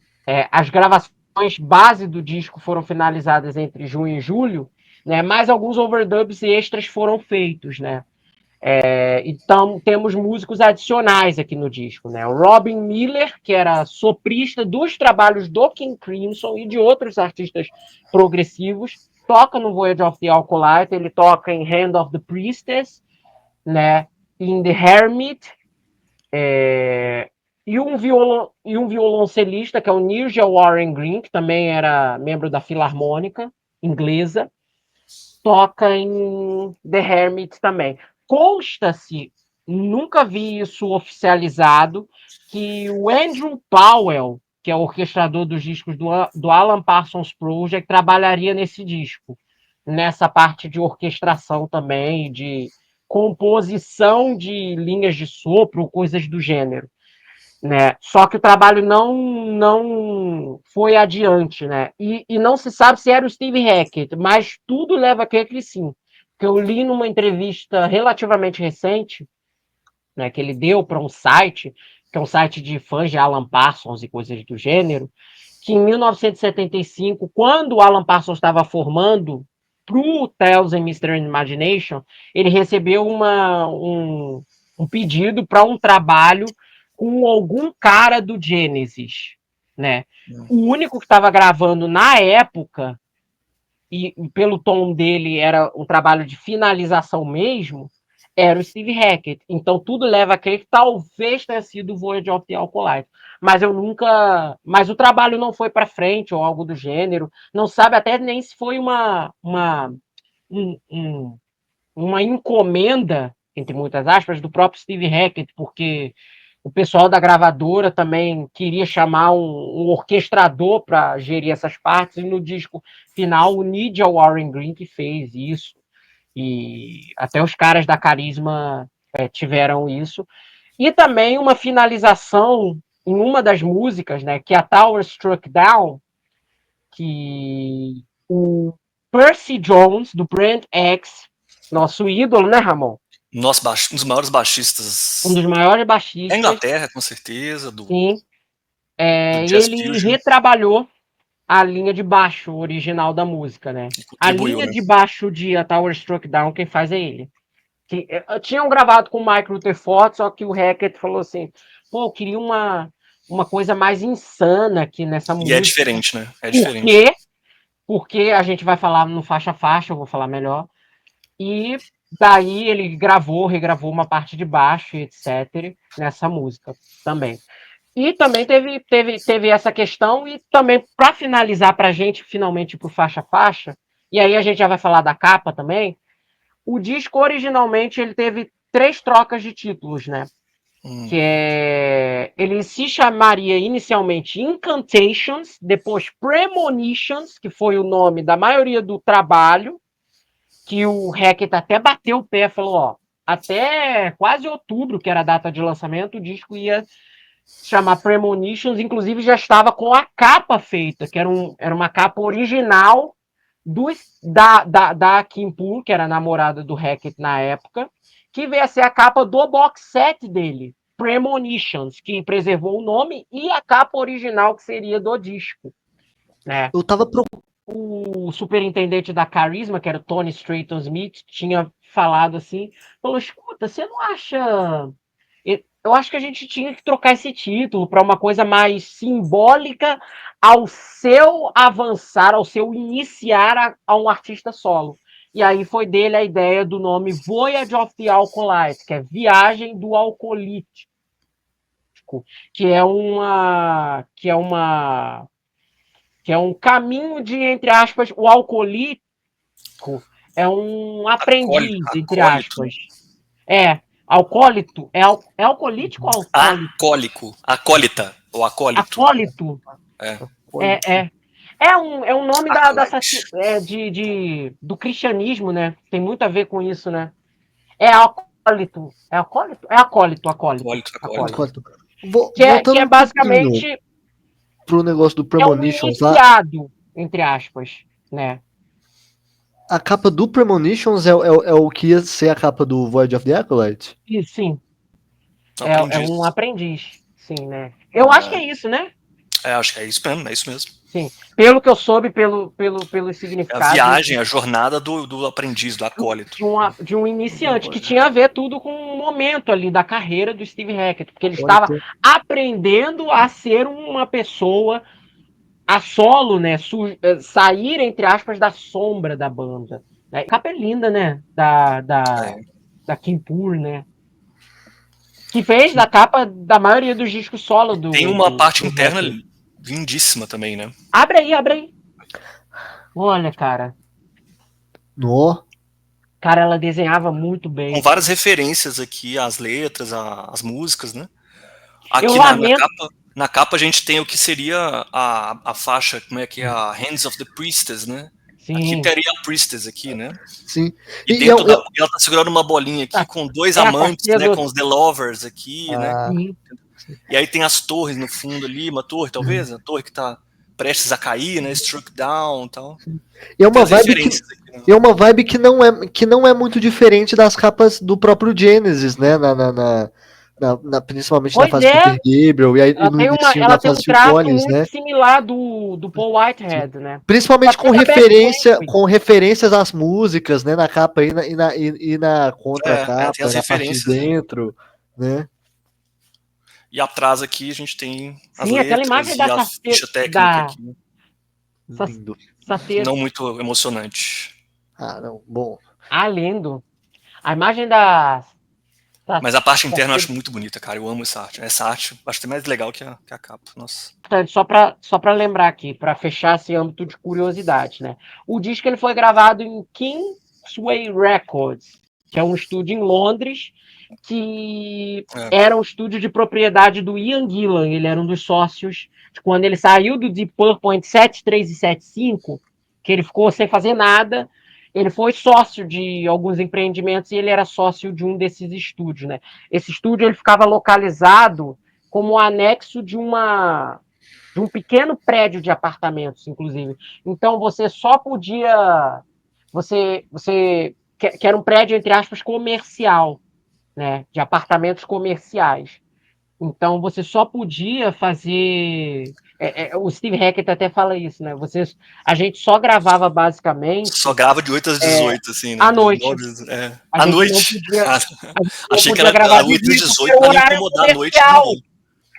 As gravações base do disco foram finalizadas entre junho e julho, né? Mas alguns overdubs extras foram feitos, né? Então, temos músicos adicionais aqui no disco, né? O Robin Miller, que era soprista dos trabalhos do King Crimson e de outros artistas progressivos, toca no Voyage of the Alcoolite, ele toca em Hand of the Priestess, né? In the Hermit, e um violoncelista, que é o Nigel Warren Green, que também era membro da Filarmônica inglesa, toca em The Hermit também. Consta-se, nunca vi isso oficializado, que o Andrew Powell, que é o orquestrador dos discos do Alan Parsons Project, trabalharia nesse disco, nessa parte de orquestração também, de composição de linhas de sopro, coisas do gênero. Né? Só que o trabalho não foi adiante, né? E não se sabe se era o Steve Hackett, mas tudo leva a crer que sim. Porque eu li numa entrevista relativamente recente, né, que ele deu para um site, que é um site de fãs de Alan Parsons e coisas do gênero, que em 1975, quando o Alan Parsons estava formando para o Tales and Mystery and Imagination, ele recebeu um pedido para um trabalho com algum cara do Genesis, né? O único que estava gravando na época, e pelo tom dele era um trabalho de finalização mesmo, era o Steve Hackett. Então tudo leva a crer que talvez tenha sido o Voyage of the Alcoolite. Mas eu nunca. Mas o trabalho não foi para frente ou algo do gênero. Não sabe até nem se foi uma encomenda, entre muitas aspas, do próprio Steve Hackett, porque O pessoal da gravadora também queria chamar um orquestrador para gerir essas partes, e no disco final o Nigel Warren Green que fez isso, e até os caras da Carisma tiveram isso. E também uma finalização em uma das músicas, né, que é a Tower Struck Down, que o Percy Jones, do Brand X, nosso ídolo, né, Ramon? Um dos maiores baixistas Um dos maiores da baixistas. Inglaterra, com certeza. Sim. Do Jazz Ele Fusion. retrabalhou a linha de baixo original da música, né? A linha de baixo de A Tower Struck Down, quem faz é ele. Tinham gravado com o Mike Rutherford, só que o Hackett falou assim, pô, eu queria uma coisa mais insana aqui nessa música. E é diferente, né? É diferente. Por quê? Porque a gente vai falar no faixa-faixa, eu vou falar melhor. E daí ele regravou uma parte de baixo, etc., nessa música também. E também teve essa questão, e também, para finalizar para a gente, finalmente, para o faixa-faixa, e aí a gente já vai falar da capa também, o disco, originalmente, ele teve 3 trocas de títulos, né? Que ele se chamaria inicialmente Incantations, depois Premonitions, que foi o nome da maioria do trabalho, que o Hackett até bateu o pé, falou, ó, até quase outubro, que era a data de lançamento, o disco ia chamar Premonitions, inclusive já estava com a capa feita, que era uma capa original da Kim Poole, que era a namorada do Hackett na época, que veio a ser a capa do box set dele, Premonitions, que preservou o nome, e a capa original que seria do disco. Né? Eu tava O superintendente da Carisma, que era o Tony Strayton Smith, tinha falado assim, falou, escuta, você não acha... Eu acho que a gente tinha que trocar esse título para uma coisa mais simbólica ao seu avançar, ao seu iniciar a um artista solo. E aí foi dele a ideia do nome Voyage of the Alcoolite, que é Viagem do Alcoolítico, que é um caminho de, entre aspas, o alcoolítico é um aprendiz, entre aspas. Alcoólito. É alcoolítico ou alcoólito? Acólico. Acólita. Ou acólito. Acólito. É um nome do cristianismo, né? Tem muito a ver com isso, né? É acólito. É acólito? É acólito. Que é basicamente pro negócio do Premonitions lá. Iniciado, entre aspas, né? A capa do Premonitions é o que ia ser a capa do Voyage of the Acolyte? Sim. É um aprendiz, sim, né? Eu acho que é isso, né? Acho que é isso mesmo. Sim. Pelo que eu soube, pelo significado. A viagem, a jornada do aprendiz, do acólito. De um iniciante, que tinha a ver tudo com um momento ali da carreira do Steve Hackett, porque ele estava aprendendo a ser uma pessoa a solo, né? Sair, entre aspas, da sombra da banda. A capa é linda, né? Da Kim Poole, né? Que fez da capa da maioria dos discos solo do. Tem uma parte interna lindíssima também, né? Abre aí. Olha, cara. Cara, ela desenhava muito bem. Com várias referências aqui, às letras, às músicas, né? Aqui na capa a gente tem o que seria a faixa, como é que é? A Hands of the Priestess, né? Sim. Aqui teria a Priestess aqui, né? Sim. E dentro ela tá segurando uma bolinha aqui com 2 amantes, né? Com os The Lovers aqui, né? E aí tem as torres no fundo ali, uma torre talvez, a torre que tá prestes a cair, né? Struck down e tal. E é uma vibe que não é muito diferente das capas do próprio Genesis, né? Principalmente na fase do Peter Gabriel, e aí no início da fase do Phil Collins, né? Similar do Paul Whitehead, né? Principalmente com referências às músicas, né? Na capa e na contracapa, na parte de dentro, né? E atrás aqui a gente tem as letras aquela imagem da a ficha técnica aqui. Lindo. Não muito emocionante. Não, bom. Lindo. A imagem da... Mas a parte interna eu acho muito bonita, cara. Eu amo essa arte. Essa arte eu acho até mais legal que a capa. Nossa. Só pra lembrar aqui, pra fechar esse âmbito de curiosidade, né? O disco ele foi gravado em Kingsway Records, que é um estúdio em Londres, que É. era um estúdio de propriedade do Ian Gillan. Ele era um dos sócios. Quando ele saiu do Deep Purple entre 73 e 75, que ele ficou sem fazer nada, ele foi sócio de alguns empreendimentos e ele era sócio de um desses estúdios, né? Esse estúdio ele ficava localizado como anexo de um pequeno prédio de apartamentos, inclusive. Então você só podia que era um prédio entre aspas comercial, né, de apartamentos comerciais. Então você só podia fazer. O Steve Hackett até fala isso, né? A gente só gravava basicamente Só grava de 8 às 18, assim, né? à noite. A À gente noite. não podia, Ah, a gente não achei que podia era gravar a de 8 às dia 18 porque pra o não horário incomodar à noite comercial. ninguém.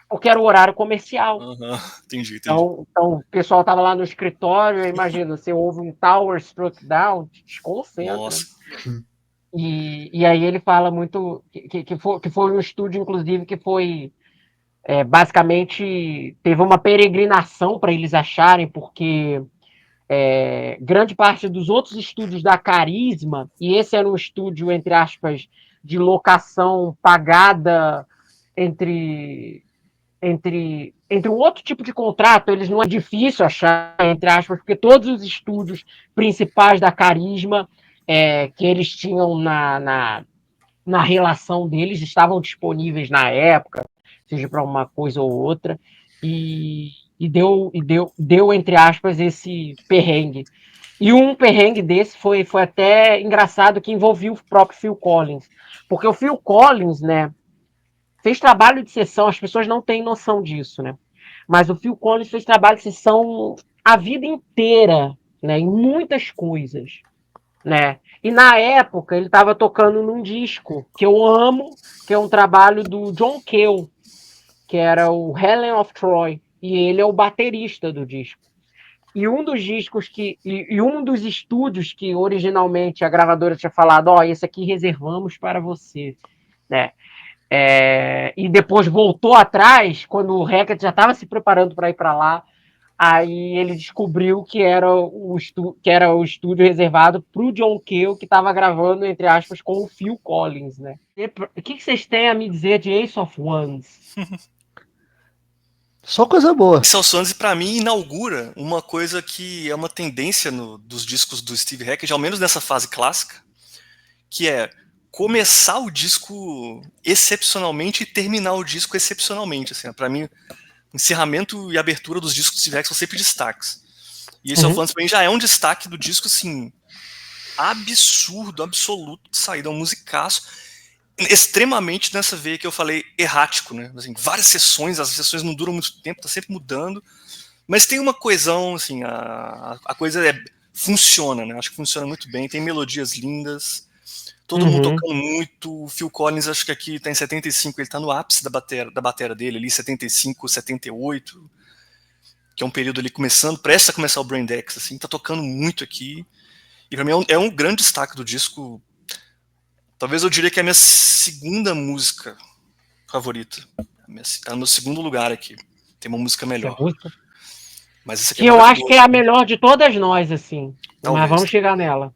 Porque era o horário comercial. Uhum. Entendi. Então, o pessoal estava lá no escritório, imagina, você ouve um Tower Struck Down, te desconcentra. Nossa. E aí ele fala muito que foi um estúdio, inclusive, que foi basicamente teve uma peregrinação para eles acharem, porque grande parte dos outros estúdios da Carisma, e esse era um estúdio, entre aspas, de locação pagada entre um outro tipo de contrato, eles não é difícil achar, entre aspas, porque todos os estúdios principais da Carisma que eles tinham na relação deles estavam disponíveis na época, seja para uma coisa ou outra, e deu, entre aspas, esse perrengue. E um perrengue desse foi até engraçado, que envolvia o próprio Phil Collins. Porque o Phil Collins, né, fez trabalho de sessão, as pessoas não têm noção disso, né? Mas o Phil Collins fez trabalho de sessão a vida inteira, né, em muitas coisas, né? E na época ele estava tocando num disco que eu amo, que é um trabalho do John Cale, que era o Helen of Troy, e ele é o baterista do disco. E um dos discos e um dos estúdios que originalmente a gravadora tinha falado, esse aqui reservamos para você, né? E depois voltou atrás, quando o Hackett já estava se preparando para ir para lá, aí ele descobriu que era o estúdio reservado para o John Cale, que estava gravando, entre aspas, com o Phil Collins, né? O que vocês têm a me dizer de Ace of Wands? Só coisa boa. Ace of Wands, pra mim, inaugura uma coisa que é uma tendência dos discos do Steve Hackett, ao menos nessa fase clássica, que é começar o disco excepcionalmente e terminar o disco excepcionalmente. Assim, para mim, encerramento e abertura dos discos do Steve Hackett são sempre destaques. E Ace of Wands pra mim já é um destaque do disco, assim, absurdo, absoluto de saída, um musicaço. Extremamente nessa veia que eu falei, errático, né? Assim, várias sessões, as sessões não duram muito tempo, tá sempre mudando. Mas tem uma coesão, assim, a coisa funciona, né? Acho que funciona muito bem, tem melodias lindas. Todo mundo tocando muito. O Phil Collins, acho que aqui tá em 75, ele tá no ápice da bateria dele, ali 75, 78, que é um período ali começando, prestes a começar o Brain Dex, assim, tá tocando muito aqui. E pra mim é um grande destaque do disco. Talvez eu diria que é a minha segunda música favorita. Tá no meu segundo lugar aqui. Tem uma música melhor. Mas essa aqui que eu acho que é a melhor de todas nós, assim. Talvez. Mas vamos chegar nela.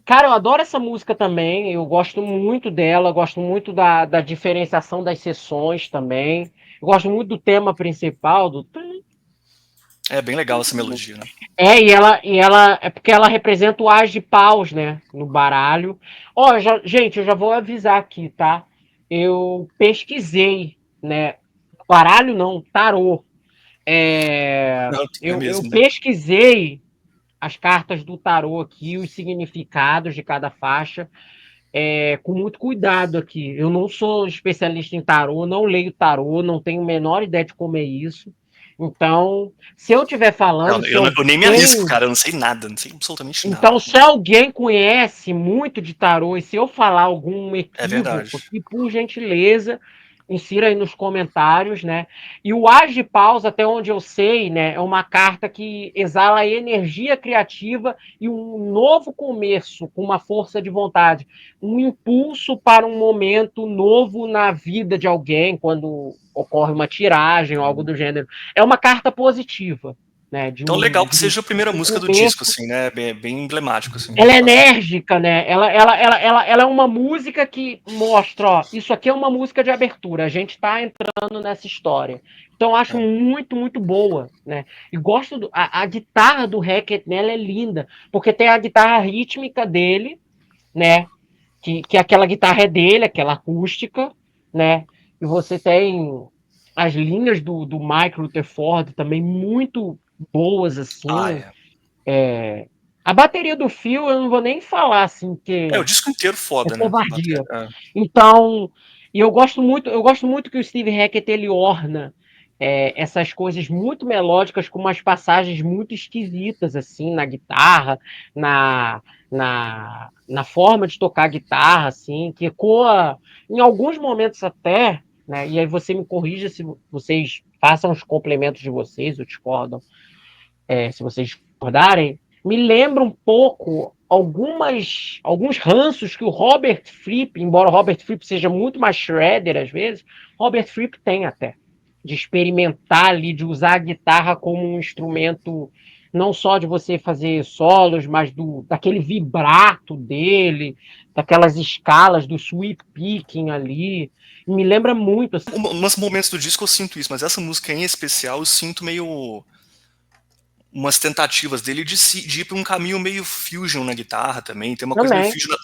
Cara, eu adoro essa música também. Eu gosto muito dela. Gosto muito da diferenciação das sessões também. Eu gosto muito do tema principal. É bem legal essa melodia, né? E ela é porque ela representa o as de paus, né? No baralho. Gente, eu já vou avisar aqui, tá? Eu pesquisei, né? Baralho não, tarô. Eu Mesmo, né? pesquisei as cartas do tarô aqui, os significados de cada faixa, com muito cuidado aqui. Eu não sou especialista em tarô, não leio tarô, não tenho a menor ideia de como é isso. Então, se eu estiver falando. Eu nem me arrisco, cara, eu não sei nada, não sei absolutamente nada. Então, se alguém conhece muito de tarô e se eu falar algum equívoco, que por gentileza insira aí nos comentários, né? E o As de Paus, até onde eu sei, né, é uma carta que exala energia criativa e um novo começo com uma força de vontade, um impulso para um momento novo na vida de alguém, quando ocorre uma tiragem ou algo do gênero. É uma carta positiva, né? Então legal que seja a primeira música do começo. disco, assim, né? Bem emblemático, assim. Ela é enérgica, né? Ela é uma música que mostra, ó, isso aqui é uma música de abertura, a gente tá entrando nessa história. Então eu acho muito boa, né? E gosto a guitarra do Hackett nela é linda, porque tem a guitarra rítmica dele, né? Que aquela guitarra é dele, aquela acústica, né? E você tem as linhas do Mike Rutherford também muito boas, assim. A bateria do Phil eu não vou nem falar, assim, que o disco inteiro foda, é né? covardia. Então, e eu gosto muito que o Steve Hackett ele orna essas coisas muito melódicas com umas passagens muito esquisitas, assim, na guitarra, na forma de tocar a guitarra, assim, que ecoa em alguns momentos até, né? E aí você me corrija se vocês façam os complementos de vocês, ou discordam, se vocês discordarem, me lembra um pouco alguns ranços que o Robert Fripp, embora o Robert Fripp seja muito mais shredder às vezes, Robert Fripp tem até, de experimentar ali, de usar a guitarra como um instrumento não só de você fazer solos, mas daquele vibrato dele, daquelas escalas do sweep picking ali. Me lembra muito. Assim. Nos momentos do disco eu sinto isso, mas essa música em especial eu sinto meio umas tentativas dele de ir para um caminho meio fusion na guitarra também. Tem uma coisa meio fusion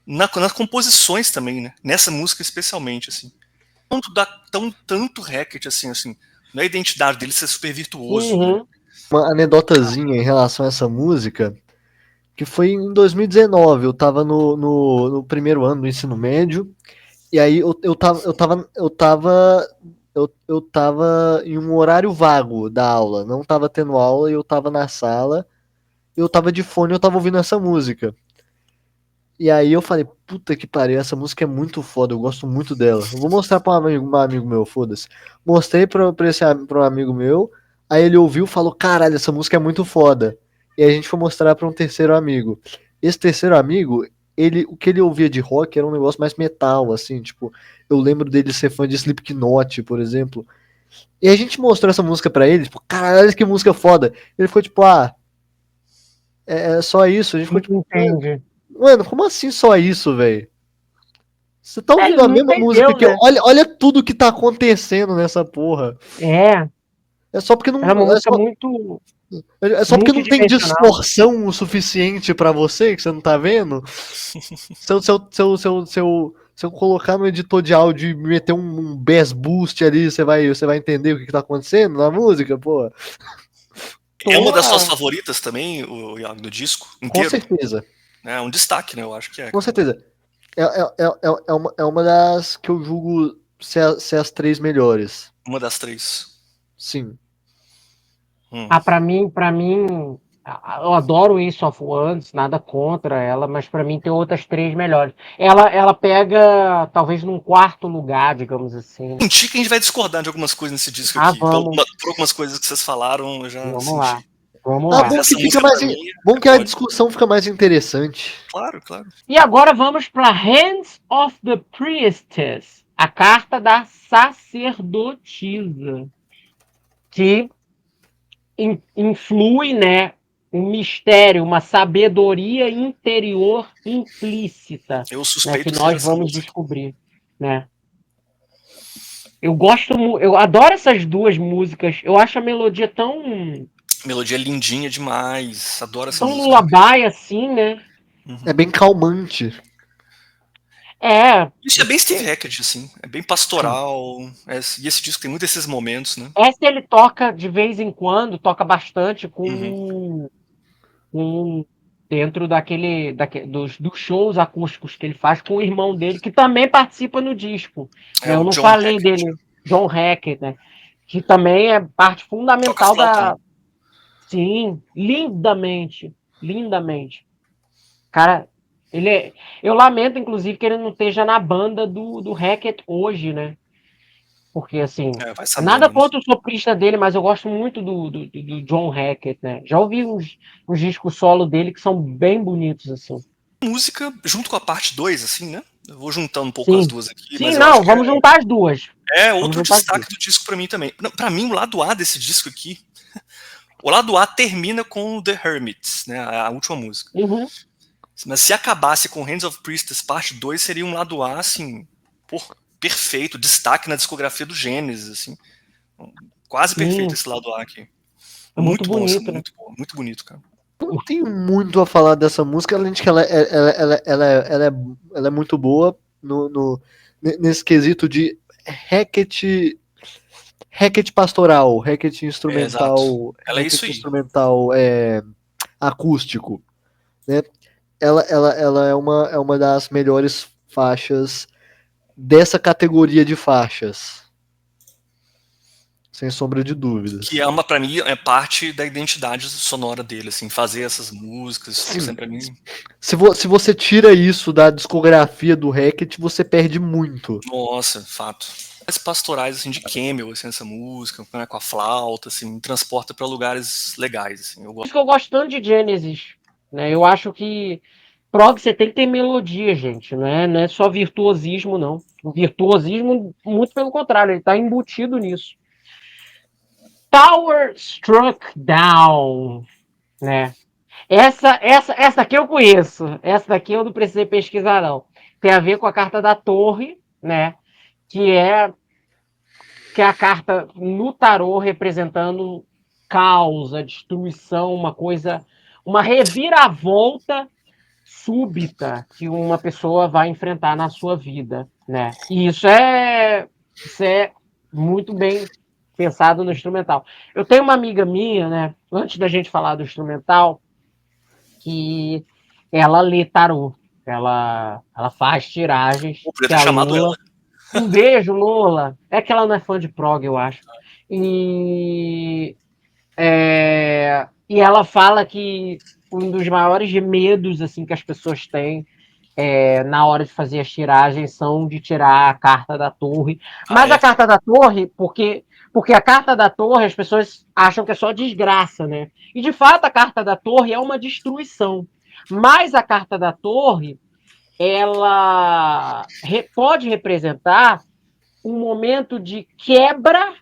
nas composições também, né? Nessa música especialmente, assim. Tanto Hackett, assim. Não é a identidade dele ser super virtuoso, né? Uma anedotazinha em relação a essa música, que foi em 2019, eu tava no primeiro ano do ensino médio, e aí eu tava em um horário vago da aula, não tava tendo aula, e eu tava na sala, eu tava de fone, eu tava ouvindo essa música. E aí eu falei, puta que pariu, essa música é muito foda, eu gosto muito dela. Eu vou mostrar pra um amigo meu, foda-se. Mostrei pra um amigo meu, aí ele ouviu e falou, caralho, essa música é muito foda. E aí a gente foi mostrar pra um terceiro amigo. Esse terceiro amigo, o que ele ouvia de rock era um negócio mais metal, assim, tipo, eu lembro dele ser fã de Slipknot, por exemplo. E a gente mostrou essa música pra ele, tipo, caralho, que música foda. Ele ficou tipo, é só isso. A gente ficou tipo, Entendi. mano, como assim só isso, velho? Você tá ouvindo a mesma música que né? olha tudo que tá acontecendo nessa porra. É só porque não. É uma música muito. É só porque não tem multidimensional. distorção o suficiente pra você, que você não tá vendo. Se eu colocar no editor de áudio e meter um bass boost ali, você vai entender o que tá acontecendo na música, pô. É uma das suas favoritas também, o Iago, do disco inteiro? Com certeza. É um destaque, né? Eu acho que é. Com certeza. É uma das que eu julgo ser as 3 melhores. Uma das 3. Sim. Pra mim, eu adoro Ace of Wands, nada contra ela, mas pra mim tem outras 3 melhores. Ela pega, talvez, num quarto lugar, digamos assim. Senti que a gente vai discordar de algumas coisas nesse disco aqui. Vamos. Por algumas coisas que vocês falaram, eu já Vamos senti. lá. Vamos lá. Bom que a discussão fica mais interessante. Claro. E agora vamos para Hands of the Priestess, a carta da sacerdotisa, que influi, né, um mistério, uma sabedoria interior implícita, eu suspeito que nós vamos descobrir, né? Eu adoro essas 2 músicas. Eu acho a melodia tão melodia lindinha demais. Adoro essa música. Tão lullaby assim, né? É bem calmante. Isso é bem Steve Hackett, assim. É bem pastoral. E esse disco tem muito esses momentos, né? Essa ele toca de vez em quando, toca bastante com dentro dos shows acústicos que ele faz com o irmão dele, que também participa no disco. Né? Eu não falei dele, John Hackett, né? Que também é parte fundamental da. Sim, lindamente. Cara, eu lamento, inclusive, que ele não esteja na banda do Hackett hoje, né? Porque, assim, nada contra o soprista dele, mas eu gosto muito do John Hackett, né? Já ouvi uns discos solo dele que são bem bonitos, assim. Música, junto com a parte 2, assim, né? Eu vou juntando um pouco as duas aqui. Sim, mas vamos juntar as duas. É outro destaque do disco pra mim também. Pra mim, o lado A desse disco aqui, O lado A termina com The Hermits, né, a última música. Uhum. Mas se acabasse com Hands of Priestess parte 2, seria um lado A, assim, perfeito, destaque na discografia do Gênesis, assim. Quase perfeito Sim. esse lado A aqui. É muito Muito bom, bonito, né? muito bom, muito bonito, cara. Não tenho muito a falar dessa música, além de que ela é muito boa nesse quesito de Hackett pastoral, Hackett Exato. instrumental, Ela é isso aí. acústico, né? Ela é uma das melhores faixas dessa categoria de faixas. Sem sombra de dúvidas. Que pra mim, é parte da identidade sonora dele, assim, fazer essas músicas, sempre pra mim. Se você tira isso da discografia do Hackett, você perde muito. Nossa, fato. As pastorais, assim, de Camel, assim, essa música, né, com a flauta, assim, me transporta pra lugares legais, assim. Eu Por gosto. isso que eu gosto tanto de Genesis, né? Eu acho que prog você tem que ter melodia, gente, não é só virtuosismo, não. O virtuosismo, muito pelo contrário, ele está embutido nisso. Tower Struck Down, né? Essa aqui eu conheço. Essa daqui eu não precisei pesquisar, não. Tem a ver com a carta da torre, né? Que é a carta no tarô representando caos, a destruição, uma reviravolta súbita que uma pessoa vai enfrentar na sua vida, né? E isso é muito bem pensado no instrumental. Eu tenho uma amiga minha, né? Antes da gente falar do instrumental, que ela lê tarô. Ela faz tiragens, Eu podia que é ter a chamado ela. Lula. Um beijo, Lola. É que ela não é fã de prog, eu acho. E, e ela fala que um dos maiores medos assim que as pessoas têm na hora de fazer as tiragens são de tirar a carta da torre. Ah, Mas a é? carta da torre, porque a carta da torre as pessoas acham que é só desgraça, né? E de fato a carta da torre é uma destruição. Mas a carta da torre, ela pode representar um momento de quebra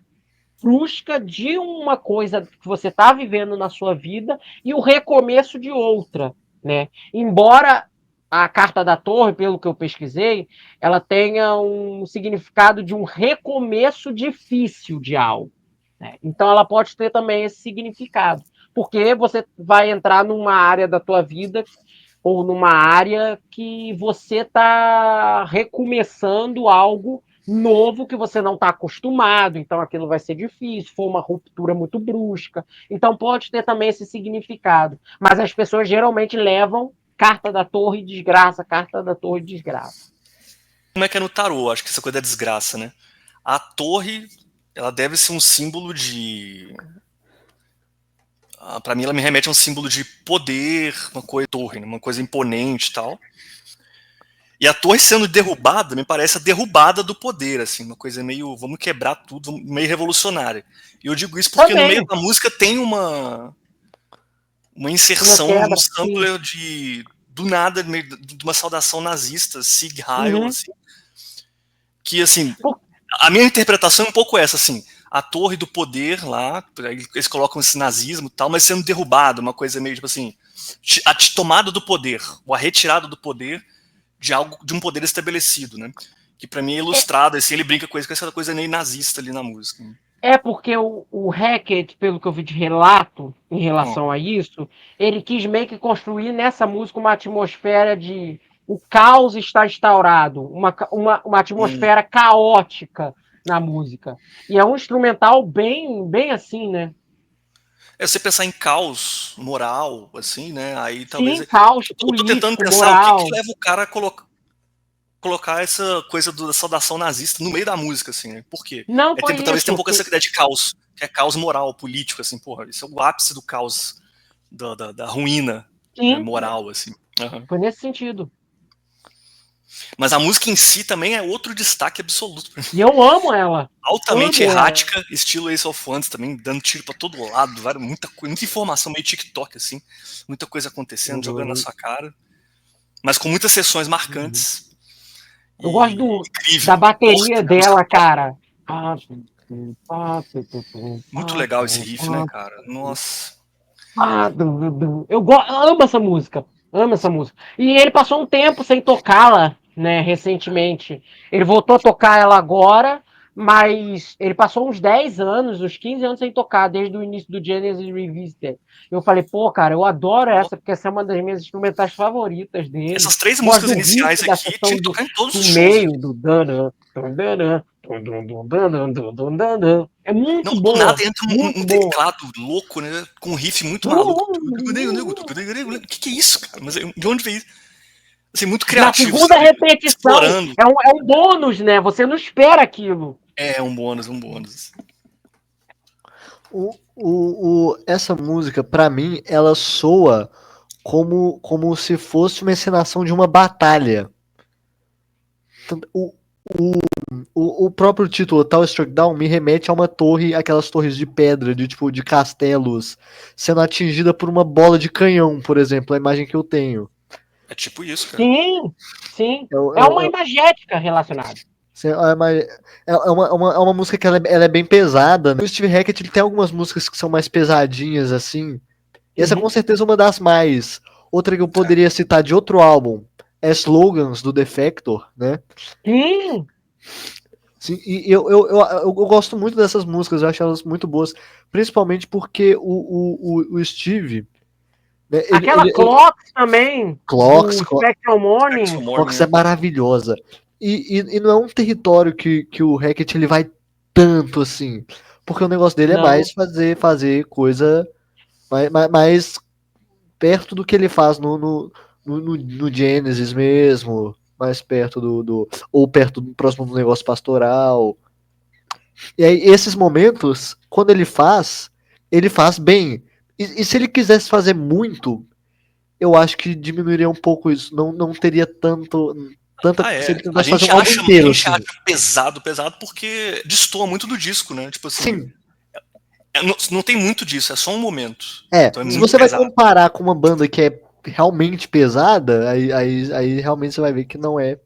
brusca de uma coisa que você está vivendo na sua vida e o recomeço de outra, né? Embora a carta da torre, pelo que eu pesquisei, ela tenha um significado de um recomeço difícil de algo, né? Então ela pode ter também esse significado, porque você vai entrar numa área da tua vida ou numa área que você está recomeçando algo novo que você não está acostumado, então aquilo vai ser difícil, foi uma ruptura muito brusca. Então pode ter também esse significado. Mas as pessoas geralmente levam carta da torre desgraça, carta da torre desgraça. Como é que é no tarô? Acho que essa coisa da desgraça, né? A torre, ela deve ser um símbolo de... Pra mim, ela me remete a um símbolo de poder, uma coisa torre, né? Uma coisa imponente e tal. E a torre sendo derrubada, me parece a derrubada do poder, assim, uma coisa meio, vamos quebrar tudo, meio revolucionária. E eu digo isso porque no meio da música tem uma inserção de um sampler do nada, de uma saudação nazista, Sieg Heil, assim, que, assim, a minha interpretação é um pouco essa, assim, a torre do poder lá, eles colocam esse nazismo e tal, mas sendo derrubado, uma coisa meio, tipo assim, a tomada do poder, ou a retirada do poder de um poder estabelecido, né? Que pra mim é ilustrado, assim, ele brinca com essa coisa meio nazista ali na música. É porque o Hackett, pelo que eu vi de relato em relação a isso, ele quis meio que construir nessa música uma atmosfera de o caos está instaurado, uma atmosfera caótica na música. E é um instrumental bem assim, né? É você pensar em caos moral, assim, né? Aí talvez. Sim, caos Eu tô tentando político, pensar moral. o que leva o cara a colocar essa coisa da saudação nazista no meio da música, assim, né? Por quê? Não foi Talvez tenha um isso. pouco essa ideia de caos, que é caos moral, político, assim, porra, isso é o ápice do caos, da ruína, né, moral, assim. Uhum. Foi nesse sentido. Mas a música em si também é outro destaque absoluto pra mim. E eu amo ela. Altamente errática, estilo Ace of Wands também, dando tiro pra todo lado, muita informação, meio TikTok, assim, muita coisa acontecendo, jogando na sua cara, mas com muitas sessões marcantes. Eu gosto da bateria dela, cara. Muito legal esse riff, né, cara? Nossa. Amo essa música. Amo essa música. E ele passou um tempo sem tocá-la, né, recentemente. Ele voltou a tocar ela agora, mas ele passou uns 10 anos, uns 15 anos sem tocar, desde o início do Genesis Revisited. Eu falei, pô, cara, eu adoro essa, porque essa é uma das minhas instrumentais favoritas dele. Essas 3 Gosto músicas do iniciais riff, da aqui seção tinha que tocar em todos os do shows. meio, do danã, danã, é muito Não, do boa, nada entra muito um boa. teclado louco, né? Com um riff muito maluco. O que é isso, cara? Mas de onde veio isso? Assim, muito Na criativo, segunda sabe? repetição, Explorando. é um bônus, né? Você não espera aquilo. É, um bônus. Essa música, pra mim, ela soa como se fosse uma encenação de uma batalha. O próprio título, Tal Struck Down, me remete a uma torre, aquelas torres de pedra, de castelos, sendo atingida por uma bola de canhão, por exemplo, a imagem que eu tenho. É tipo isso, cara. Sim. É uma imagética relacionada. É uma música que ela é bem pesada, né? O Steve Hackett ele tem algumas músicas que são mais pesadinhas, assim. E essa com certeza é uma das mais. Outra que eu poderia citar de outro álbum é Slogans, do Defector, né? Sim, e eu gosto muito dessas músicas, eu acho elas muito boas. Principalmente porque o Steve. Né, Aquela Clocks também. Clocks, do Spectral Morning. Clocks é maravilhosa. E não é um território que o Hackett ele vai tanto assim. Porque o negócio dele é mais fazer coisa mais perto do que ele faz no Genesis mesmo. Mais perto ou perto do próximo do negócio pastoral. E aí, esses momentos, quando ele faz bem. E se ele quisesse fazer muito, eu acho que diminuiria um pouco isso. Não teria tanta. Se ele tentasse fazer um álbum inteiro. A gente acha pesado porque destoa muito do disco, né? Tipo assim. Sim. Não tem muito disso, é só um momento. Então se você pesado. Vai comparar com uma banda que é realmente pesada, aí realmente você vai ver que não é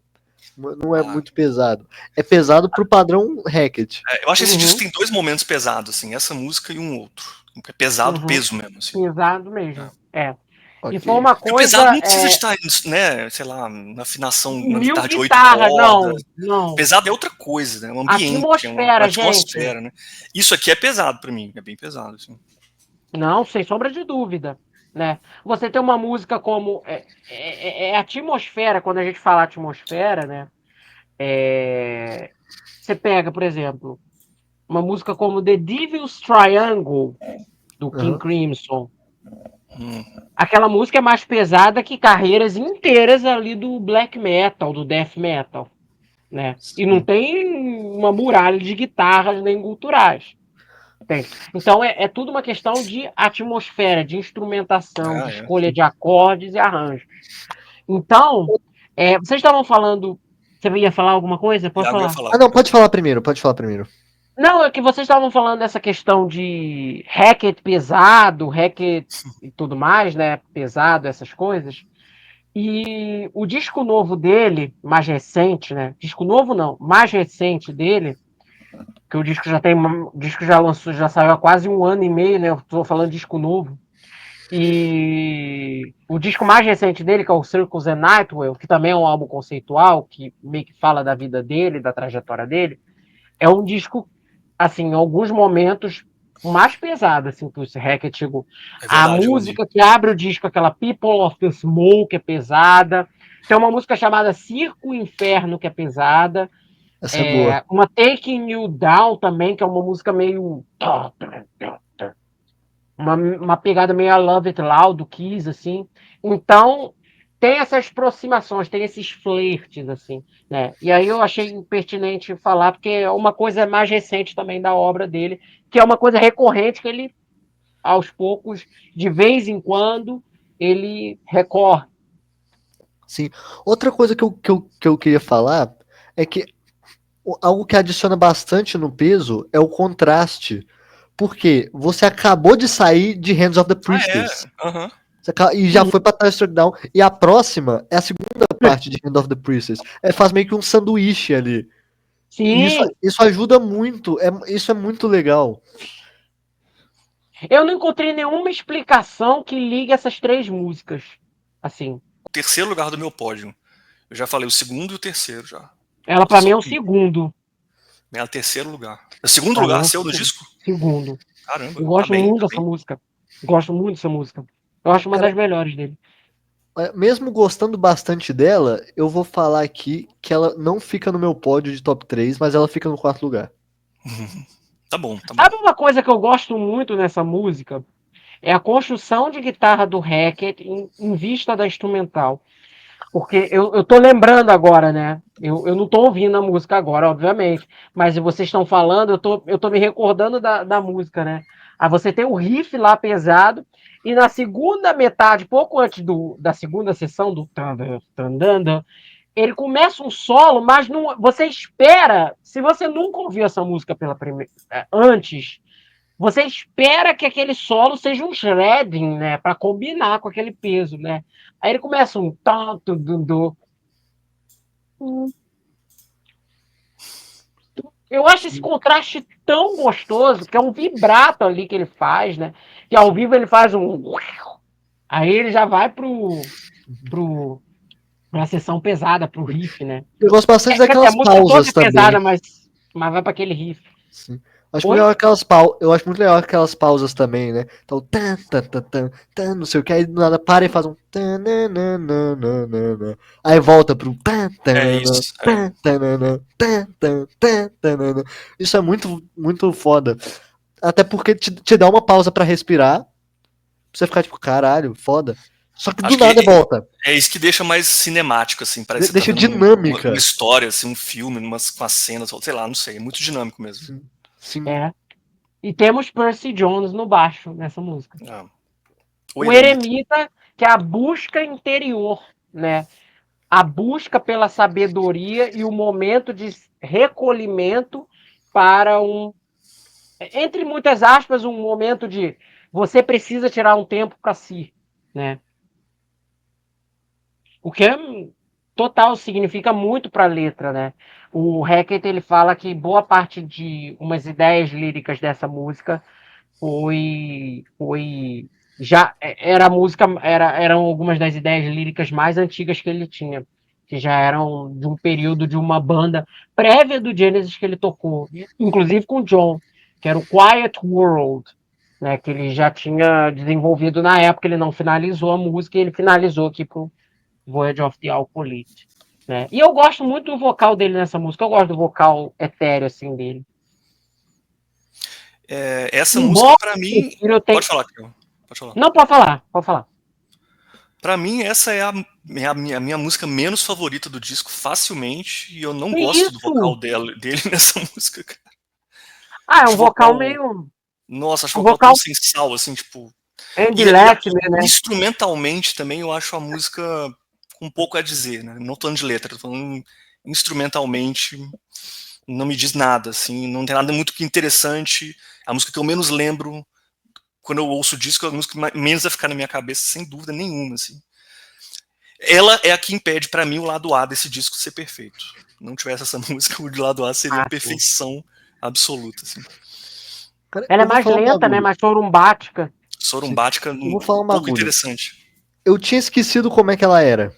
muito pesado. É pesado pro padrão Hackett. Eu acho que esse disco tem 2 momentos pesados, assim, essa música e um outro. É pesado, peso mesmo. Assim. Pesado mesmo, Okay. E foi uma coisa. O pesado não precisa estar, né, sei lá, na afinação, na guitarra de 8 cordas. Não. Pesado é outra coisa, né? Um ambiente, atmosfera, uma atmosfera, né? Isso aqui é pesado pra mim, é bem pesado, assim. Não, sem sombra de dúvida, né? Você tem uma música como atmosfera, quando a gente fala atmosfera, né? Você pega, por exemplo, uma música como The Devil's Triangle do King Crimson. Aquela música é mais pesada que carreiras inteiras ali do black metal, do death metal, né? E não tem uma muralha de guitarras nem guturais. Tem. Então é tudo uma questão de atmosfera, de instrumentação, de escolha de acordes e arranjos. Então, vocês estavam falando. Você ia falar alguma coisa? Pode falar. Não, pode falar primeiro. Não, é que vocês estavam falando dessa questão de Hackett pesado, Hackett e tudo mais, né? Pesado, essas coisas. E o disco novo dele, mais recente, né? Disco novo não, mais recente dele, que o disco já lançou, já saiu há quase 1 ano e meio, né? Eu tô falando de disco novo. E o disco mais recente dele, que é o Circles and Nightwell, que também é um álbum conceitual, que meio que fala da vida dele, da trajetória dele, é um disco, assim, em alguns momentos mais pesado, assim, que o Hackett chegou. A música que abre o disco, aquela People of the Smoke, é pesada. Tem uma música chamada Circo Inferno, que é pesada. Essa é boa. Uma Taking You Down também, que é uma música meio... Uma pegada meio I Love It Loud, do Kiss, assim. Então, tem essas aproximações, tem esses flertes, assim, né? E aí eu achei pertinente falar, porque é uma coisa mais recente também da obra dele, que é uma coisa recorrente que ele, aos poucos, de vez em quando, ele recorre. Sim. Outra coisa que eu queria falar é que algo que adiciona bastante no peso é o contraste. Porque você acabou de sair de Hands of the Priestess. E já foi pra Tal Struck Down. E a próxima é a segunda parte de Hand of the Priestess. Faz meio que um sanduíche ali. Sim, Isso ajuda muito, isso é muito legal. eu não encontrei nenhuma explicação que ligue essas três músicas. Assim, O terceiro lugar do meu pódio. Eu já falei o segundo e o terceiro já. ela pra Só mim é o que segundo. é o terceiro lugar. O segundo Pra mim é lugar o seu no segundo. disco? Segundo. Caramba, Eu tá gosto bem, muito tá dessa bem. música. Gosto muito dessa música. Eu acho uma Cara, das melhores dele. mesmo gostando bastante dela, eu vou falar aqui que ela não fica no meu pódio de top 3, mas ela fica no quarto lugar. Tá bom, tá bom. Sabe uma coisa que eu gosto muito nessa música? É a construção de guitarra do Hackett em vista da instrumental. Porque eu tô lembrando agora, né? Eu não tô ouvindo a música agora, obviamente. Mas vocês estão falando, eu tô me recordando da música, né? Aí você tem o riff lá pesado, e na segunda metade, pouco antes da segunda sessão, do tandanda, ele começa um solo, mas não, você espera, se você nunca ouviu essa música antes, você espera que aquele solo seja um shredding, né, para combinar com aquele peso, né? Aí ele começa um tanto do. Eu acho esse contraste tão gostoso, que é um vibrato ali que ele faz, né? Que ao vivo ele faz um. Aí ele já vai pro, pra sessão pesada, pro riff, né? Eu gosto bastante Quer dizer, a daquelas música toda pausas é pesada, também. mas vai para aquele riff. Sim. Acho muito Oi? legal eu acho muito legal aquelas pausas também, né? Então, tan, tan, tan, tan, tan, não sei o que, aí do nada para e faz um tan, nan, nan, nan, nan, nan, nan. Aí volta pro tan, tan, É nan, nan, isso. tan, tan, nan, nan, tan, tan, tan, tan, nan, nan. Isso é muito, muito foda. Até porque te dá uma pausa pra respirar, pra você ficar tipo, caralho, foda. Só que do Acho nada que volta. é isso que deixa mais cinemático, assim. Parece que você tá Deixa vendo uma dinâmica. história, assim, um filme, com as cenas, sei lá, não sei. É muito dinâmico mesmo. Sim. Sim. É. E temos Percy Jones no baixo nessa música. Ah. O O Eremita. Eremita, que é a busca interior, né? A busca pela sabedoria e o momento de recolhimento para entre muitas aspas, um momento de você precisa tirar um tempo para si, né? O que total significa muito para a letra, né? O Hackett ele fala que boa parte de umas ideias líricas dessa música foi já era a música eram algumas das ideias líricas mais antigas que ele tinha, que já eram de um período de uma banda prévia do Genesis que ele tocou, inclusive com o John, que era o Quiet World, né, que ele já tinha desenvolvido na época. Ele não finalizou a música, e ele finalizou aqui pro Voyage of the Alcolite, né? E eu gosto muito do vocal dele nessa música. Eu gosto do vocal etéreo assim dele. Essa música, Embora pra mim. eu tenha... Pode falar, Cleo. Pode falar. Não, pode falar, pode falar. Pra mim, essa é a minha música menos favorita do disco, facilmente, e eu não Que gosto do vocal isso? dele nessa música, cara. Ah, é um Acho o vocal vocal. meio. Nossa, acho o Um vocal tão vocal sem sal, assim, tipo. Andy E Lattner, né? instrumentalmente também eu acho a música com um pouco a dizer, né? Não tô falando de letra, tô falando instrumentalmente, não me diz nada, assim, não tem nada muito que interessante. A música que eu menos lembro quando eu ouço o disco é a música que menos vai ficar na minha cabeça, sem dúvida nenhuma, assim. Ela é a que impede pra mim o lado A desse disco ser perfeito. Não tivesse essa música, o lado A seria a Sim. perfeição absoluta, assim. Cara, Ela é eu vou mais falar um lenta, né? bagulho. Mais sorumbática. Sorumbática, Eu vou falar um pouco bagulho. interessante. Eu tinha esquecido como é que ela era.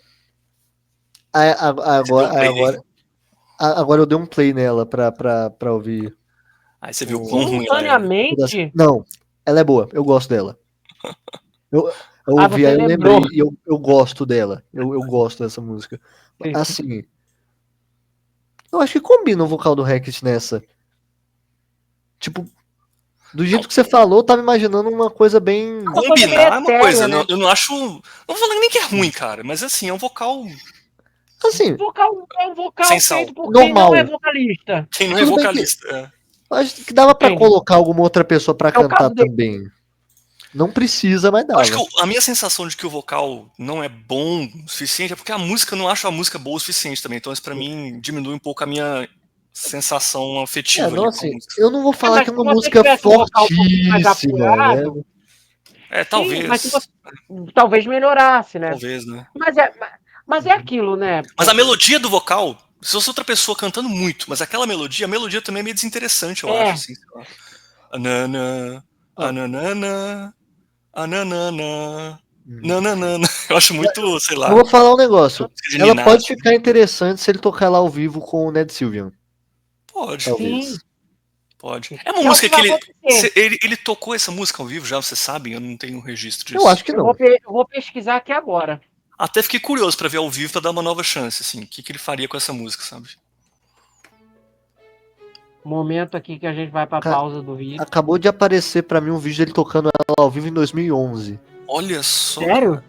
Você deu um play aí. Agora eu dei um play nela pra ouvir. Aí você viu o quão ruim ela era. Simultaneamente. Não, ela é boa, eu gosto dela. Eu Ah, ouvi, você aí eu lembrou. lembrei, e eu gosto dela. Eu gosto dessa música. Assim, eu acho que combina o vocal do Hackett nessa. Tipo, do jeito que você falou, eu tava imaginando uma coisa bem. Uma coisa meio Combinar é uma etérea, coisa, né? eu não acho. Não vou falar nem que é ruim, cara, mas assim, é um vocal Assim, Vocal, é um vocal sem sal. feito por quem não é normal. vocalista. Quem não é Tudo bem que. vocalista. Eu acho que dava pra Entende? colocar alguma outra pessoa pra É o cantar caso dele. também. Não precisa, mas Eu acho dava. que a minha sensação de que o vocal não é bom o suficiente é porque a música, eu não acho a música boa o suficiente também. Então isso pra mim diminui um pouco a minha sensação afetiva Não, ali com a assim, música. eu não vou falar Mas que é se uma você música tivesse um vocal um pouquinho mais fortíssima, né? apurado, sim, mas se Talvez, você, talvez melhorasse, né? talvez, né? Mas é aquilo, né? Mas a melodia do vocal Se fosse outra pessoa cantando muito, mas aquela melodia, a melodia também é meio desinteressante, eu É. acho, assim, sei lá. Anana, ananana, ananana, nananana. Eu acho muito, sei lá, Eu vou falar um negócio. música de Ela ninar, pode assim. ficar interessante se ele tocar ela ao vivo com o Ned Silvian. Pode, Talvez. Sim. pode. É uma É o música que que vai acontecer. ele tocou essa música ao vivo já, vocês sabem? Eu não tenho registro disso. Eu acho que Eu não. vou pesquisar aqui agora. Até fiquei curioso pra ver ao vivo, pra dar uma nova chance, assim. O que ele faria com essa música, sabe? Momento aqui que a gente vai pra Ca- pausa do vídeo. Acabou de aparecer pra mim um vídeo dele tocando ela ao vivo em 2011. Olha só. Sério?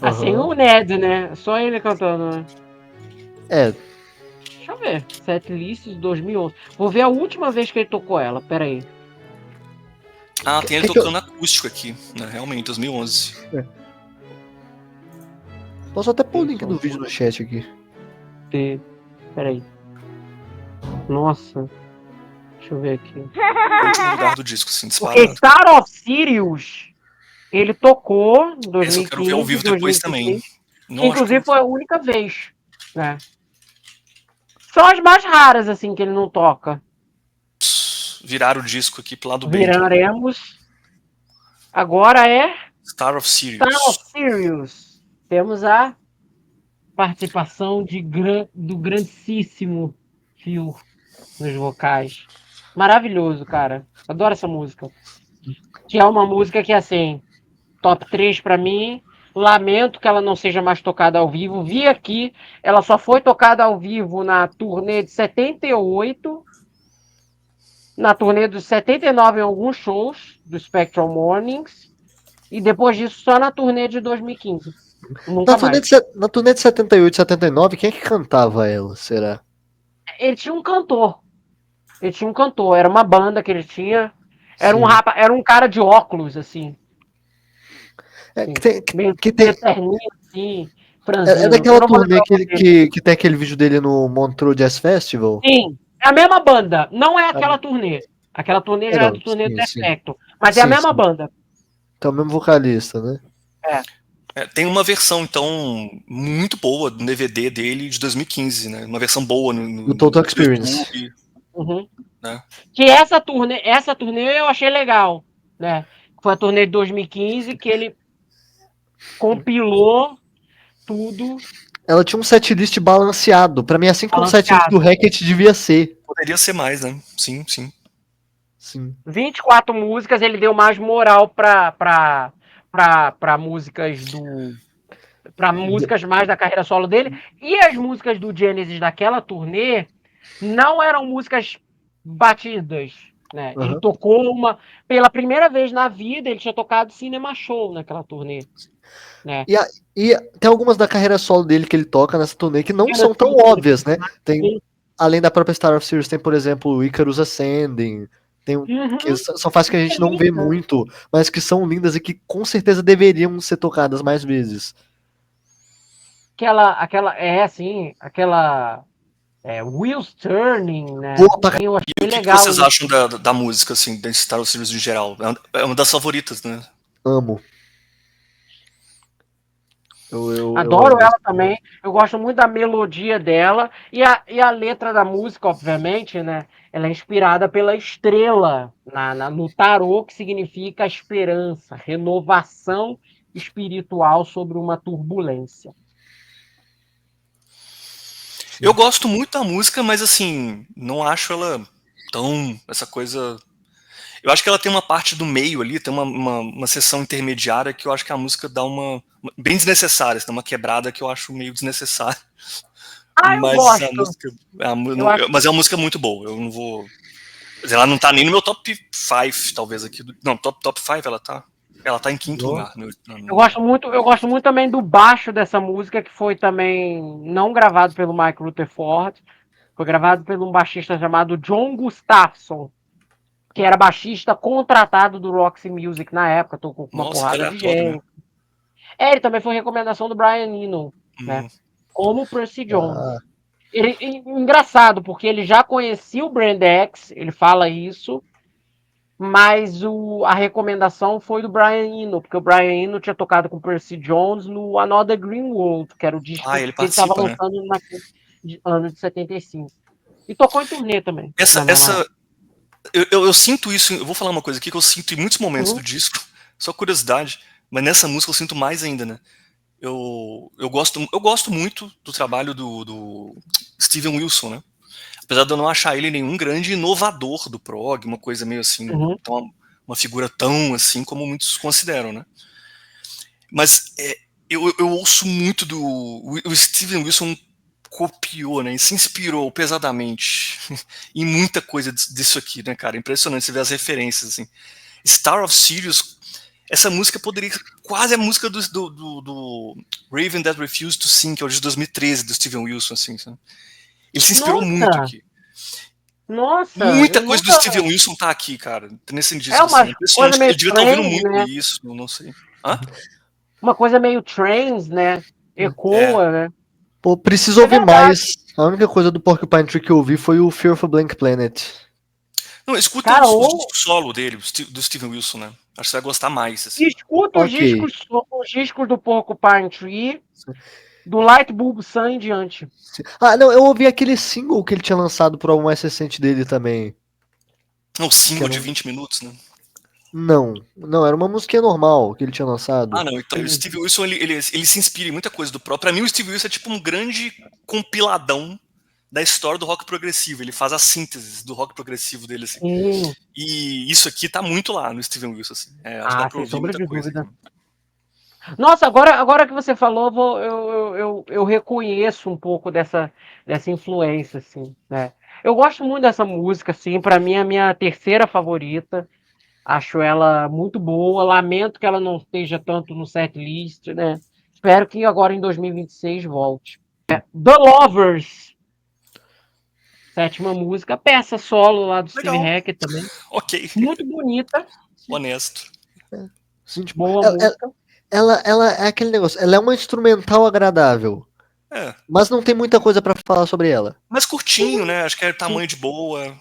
Assim, Aham. o Ned, né? Só ele cantando, né? É, Deixa eu ver. Setlist de 2011. Vou ver a última vez que ele tocou ela. Pera aí. Ah, tem ele que eu- tocando acústico aqui, né? Realmente, 2011. posso até pôr o link Isso. do vídeo no chat aqui. Pera aí. Nossa. Deixa eu ver aqui. Último lugar do disco, assim, Porque disparado. Star of Sirius, ele tocou em Esse eu quero ver ao 2015, vivo depois 2016. também. Não, acho Inclusive que foi a única vez, né? São as mais raras, assim, que ele não toca. viraram o disco aqui pro lado bem. Viraremos. Agora é Star of Star of Sirius. Sirius. Temos a participação do grandíssimo Phil nos vocais. Maravilhoso, cara. Adoro essa música. Que é uma música que, assim, top 3 pra mim. Lamento que ela não seja mais tocada ao vivo. Vi aqui, ela só foi tocada ao vivo na turnê de 78, na turnê dos 79 em alguns shows do Spectral Mornings, e depois disso só na turnê de 2015. Nunca mais. Na turnê de 78 e 79, quem é que cantava ela, será? Ele tinha um cantor. Era uma banda que ele tinha. Era um Sim. rapaz, era um cara de óculos, assim. É, Sim. que Meio tem, terninho, assim, é franzino. daquela Eu não vou turnê lembrar o nome dele. que tem aquele vídeo dele no Montreux Jazz Festival? Sim, é a mesma banda. Não é aquela turnê. Aquela turnê já é Não, do turnê do sim, sim. Defecto. Mas é a Sim, mesma sim. banda. Então, o mesmo vocalista, né? Tem uma versão, então, muito boa do DVD dele de 2015, né? Uma versão boa Do Total Experience. YouTube, Uhum. né? Que essa turnê eu achei legal, né? Foi a turnê de 2015 que ele compilou tudo Ela tinha um setlist balanceado. Pra mim, assim como o setlist balanceado. do Hackett devia ser. Poderia ser mais, né? Sim, sim. Sim. 24 músicas, ele deu mais moral para músicas para músicas mais da carreira solo dele, e as músicas do Genesis daquela turnê não eram músicas batidas, né? Uhum. Ele tocou pela primeira vez na vida, ele tinha tocado Cinema Show naquela turnê, né? E tem algumas da carreira solo dele que ele toca nessa turnê que não são tão óbvias, né? Tem, além da própria Star of Sirius, tem, por exemplo, o Icarus Ascending. Tem, que são faixas que a gente não vê muito, mas que são lindas e que com certeza deveriam ser tocadas mais vezes. Aquela Wheels Turning, né? Boa pra Eu achei E o que legal. vocês acham da música, assim, da Star Wars Series em geral? É uma das favoritas, né? Amo. Eu Adoro amo. ela também. Eu gosto muito da melodia dela e a letra da música, obviamente, né? Ela é inspirada pela estrela no tarô, que significa esperança, renovação espiritual sobre uma turbulência. Eu gosto muito da música, mas assim, não acho ela tão essa coisa. Eu acho que ela tem uma parte do meio ali, tem uma seção intermediária que eu acho que a música dá bem desnecessária, tem uma quebrada que eu acho meio desnecessária. Eu Mas gosto. mas é uma música muito boa. Eu não vou. Ela não tá nem no meu top 5, talvez aqui. Não, top 5 ela tá. Ela tá em quinto lugar. Eu gosto muito também do baixo dessa música, que foi também não gravado pelo Mike Rutherford, foi gravado por um baixista chamado John Gustafson, que era baixista contratado do Roxy Music na época, tocou com uma porrada de gente. Né? Ele também foi recomendação do Brian Eno, né? Como o Percy Jones. Engraçado, porque ele já conhecia o Brand X, ele fala isso, mas a recomendação foi do Brian Eno, porque o Brian Eno tinha tocado com o Percy Jones no Another Green World, que era o disco ele que ele estava participa, lançando ano de 75. E tocou em turnê também. Eu sinto isso, eu vou falar uma coisa aqui que eu sinto em muitos momentos do disco, só curiosidade, mas nessa música eu sinto mais ainda, né? Eu gosto muito do trabalho do Steven Wilson, né? Apesar de eu não achar ele nenhum grande inovador do prog, uma coisa meio assim, uma figura tão assim como muitos consideram, né? Mas eu ouço muito o Steven Wilson copiou, né? E se inspirou pesadamente em muita coisa disso aqui, né, cara? Impressionante você ver as referências, assim. Star of Sirius, essa música poderia quase a música do Raven That Refused to Sing, que é o de 2013, do Steven Wilson, assim, sabe? Ele se inspirou muito aqui. Nossa! Muita coisa do Steven Wilson tá aqui, cara, nesse disco. É uma assim, coisa meio ele devia estar ouvindo muito né? isso, não sei. Hã? Uma coisa meio trance, né? Ecoa, né? Pô, preciso ouvir mais. A única coisa do Porcupine Tree que eu ouvi foi o Fear of a Blank Planet. Não, escuta os discos solo dele, do Steven Wilson, né? Acho que você vai gostar mais. Assim. Escuta os discos do Porcupine Tree, do Light Bulb Sun em diante. Ah, não, eu ouvi aquele single que ele tinha lançado pro álbum mais recente dele também. Não, single de 20 minutos, né? Não, era uma musiquinha normal que ele tinha lançado. Ah, não, então o Steve Wilson, ele se inspira em muita coisa do próprio. Pra mim, o Steve Wilson é tipo um grande compiladão da história do rock progressivo. Ele faz as sínteses do rock progressivo dele, assim. E isso aqui tá muito lá no Steven Wilson, assim. Acho que dá pra ouvir muita coisa. Dúvida. Nossa, agora que você falou, eu reconheço um pouco dessa influência, assim, né? Eu gosto muito dessa música, assim, pra mim é a minha terceira favorita. Acho ela muito boa. Lamento que ela não esteja tanto no setlist, né? Espero que agora em 2026 volte. The Lovers. Sétima música. Peça solo lá do Steve Hackett também. Ok. Muito bonita. Honesto. Sim, tipo, boa música. Ela é aquele negócio. Ela é uma instrumental agradável. Mas não tem muita coisa pra falar sobre ela. Mas curtinho, né? Acho que é tamanho de boa.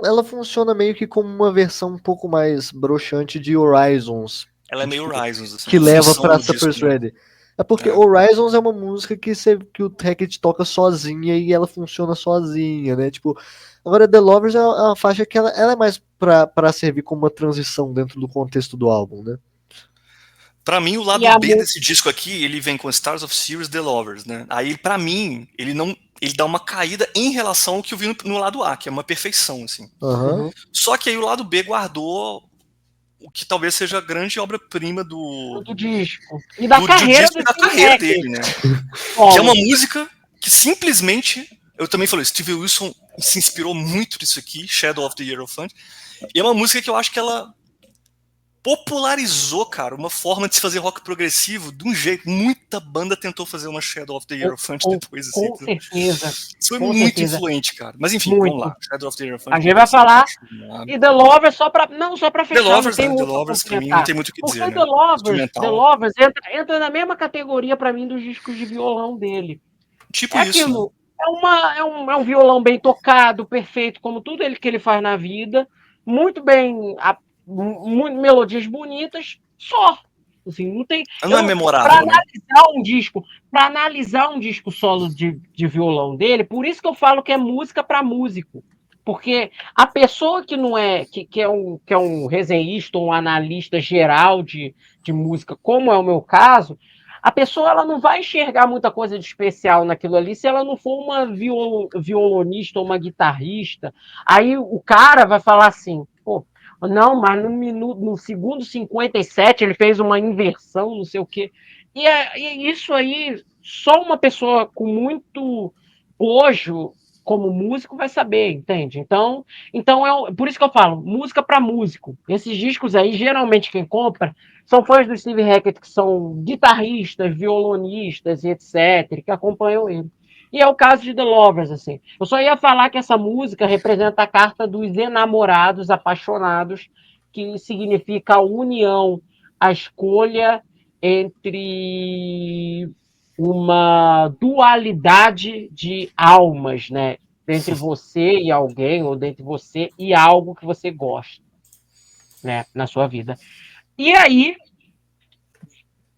Ela funciona meio que como uma versão um pouco mais broxante de Horizons. Ela é meio Horizons, assim. Que leva pra Supper's Ready. É porque Horizons é uma música que o Hackett toca sozinha e ela funciona sozinha, né? Tipo, agora The Lovers é uma faixa que ela é mais pra servir como uma transição dentro do contexto do álbum, né? Pra mim, o lado B desse disco aqui, ele vem com Stars of Sirius, The Lovers, né? Aí, pra mim, ele dá uma caída em relação ao que eu vi no lado A, que é uma perfeição, assim. Só que aí o lado B guardou o que talvez seja a grande obra-prima do disco. E da carreira dele, né? Que é uma música que simplesmente, eu também falei, Steve Wilson se inspirou muito nisso aqui, Shadow of the Hierophant, e é uma música que eu acho que ela popularizou, cara, uma forma de se fazer rock progressivo de um jeito. Muita banda tentou fazer uma Shadow of the Hierophant depois. Assim, com certeza. Isso foi muito influente, cara. Mas enfim, vamos lá. Shadow of the Hierophant. A gente vai falar. E The Lovers só pra fechar. The Lovers, The Lovers pra mim não tem muito o que dizer. Porque né? The Lovers entra na mesma categoria pra mim dos discos de violão dele. Tipo isso. Aquilo. É um violão bem tocado, perfeito, como tudo que ele faz na vida. Muito bem. Melodias bonitas, só. Assim, não tem. Não é memorável. Para analisar um disco solo de violão dele, por isso que eu falo que é música para músico. Porque a pessoa que não é, que é um resenhista ou um analista geral de música, como é o meu caso, a pessoa ela não vai enxergar muita coisa de especial naquilo ali se ela não for uma violonista ou uma guitarrista. Aí o cara vai falar assim, pô, não, mas no segundo 57 ele fez uma inversão, não sei o quê. E isso aí, só uma pessoa com muito bojo como músico vai saber, entende? Então por isso que eu falo, música para músico. Esses discos aí, geralmente quem compra são fãs do Steve Hackett que são guitarristas, violonistas e etc, que acompanham ele. E é o caso de The Lovers, assim. Eu só ia falar que essa música representa a carta dos enamorados apaixonados, que significa a união, a escolha entre uma dualidade de almas, né? Entre você e alguém, ou entre você e algo que você gosta, né? Na sua vida. E aí,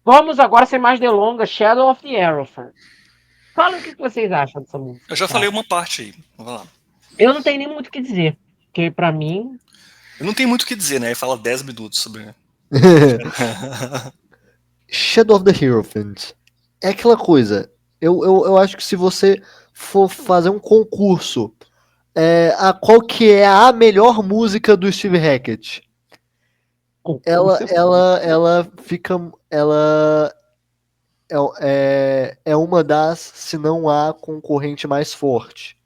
vamos agora, sem mais delongas, Shadow of the Hierophant. Fala o que vocês acham dessa música. Eu já tá? falei uma parte aí. Vamos lá. Eu não tenho nem muito o que dizer, porque pra mim... Eu não tenho muito o que dizer, né? Ele fala 10 minutos sobre. Shadow of the Hierophant. É aquela coisa. Eu acho que se você for fazer um concurso, qual que é a melhor música do Steve Hackett? concurso Ela fica. Ela é uma das, se não a concorrente mais forte.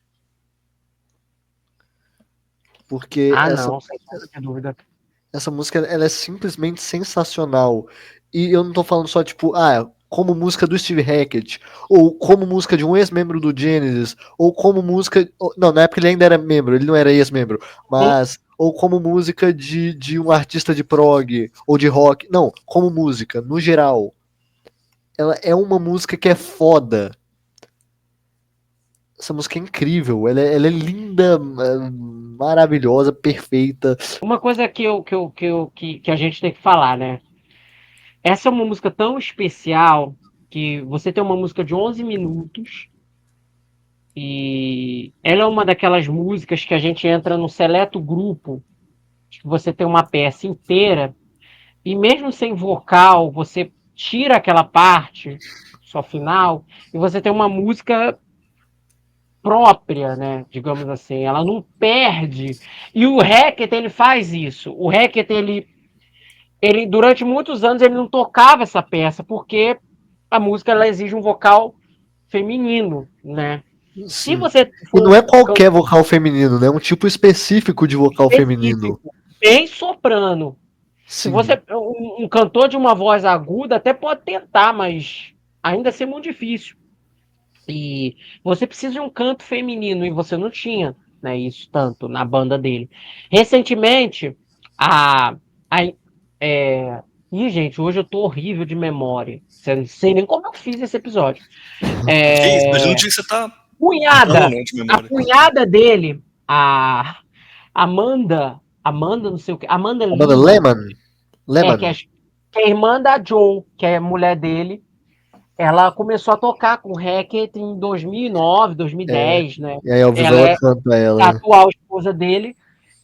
Porque Ah, não, sem sombra de dúvida. essa música ela é simplesmente sensacional. E eu não tô falando só, tipo, como música do Steve Hackett, ou como música de um ex-membro do Genesis, ou como música. Não, na época ele ainda era membro, ele não era ex-membro, mas. Ou como música de um artista de prog, ou de rock. Não, como música, no geral. Ela é uma música que é foda. Essa música é incrível, ela é linda, maravilhosa, perfeita. Uma coisa que a gente tem que falar, né? Essa é uma música tão especial que você tem uma música de 11 minutos e ela é uma daquelas músicas que a gente entra no seleto grupo, que você tem uma peça inteira e mesmo sem vocal, você tira aquela parte, só final, e você tem uma música própria, né? Digamos assim, ela não perde. E o Hackett, ele faz isso. O Hackett, ele durante muitos anos ele não tocava essa peça porque a música ela exige um vocal feminino, né? Se Sim. você E não for é qualquer vocal feminino, né? É um tipo específico de vocal feminino. específico, bem soprano, se Sim. você um cantor de uma voz aguda até pode tentar, mas ainda assim é muito difícil. E você precisa de um canto feminino e você não tinha, né, isso tanto na banda dele. Recentemente, a Ih, gente, hoje eu tô horrível de memória. Você não sei nem como eu fiz esse episódio. Que isso? Mas no dia que você tá bom, Cunhada, né, de a memória. cunhada dele, a Amanda não sei o que, Amanda Amanda Lima, Lehman? que é, Lehman. que é irmã da Joe, que é mulher dele. Ela começou a tocar com o Hackett em 2009, É. 2010, né? E aí ao vivo Ela ela é canta a ela. atual esposa dele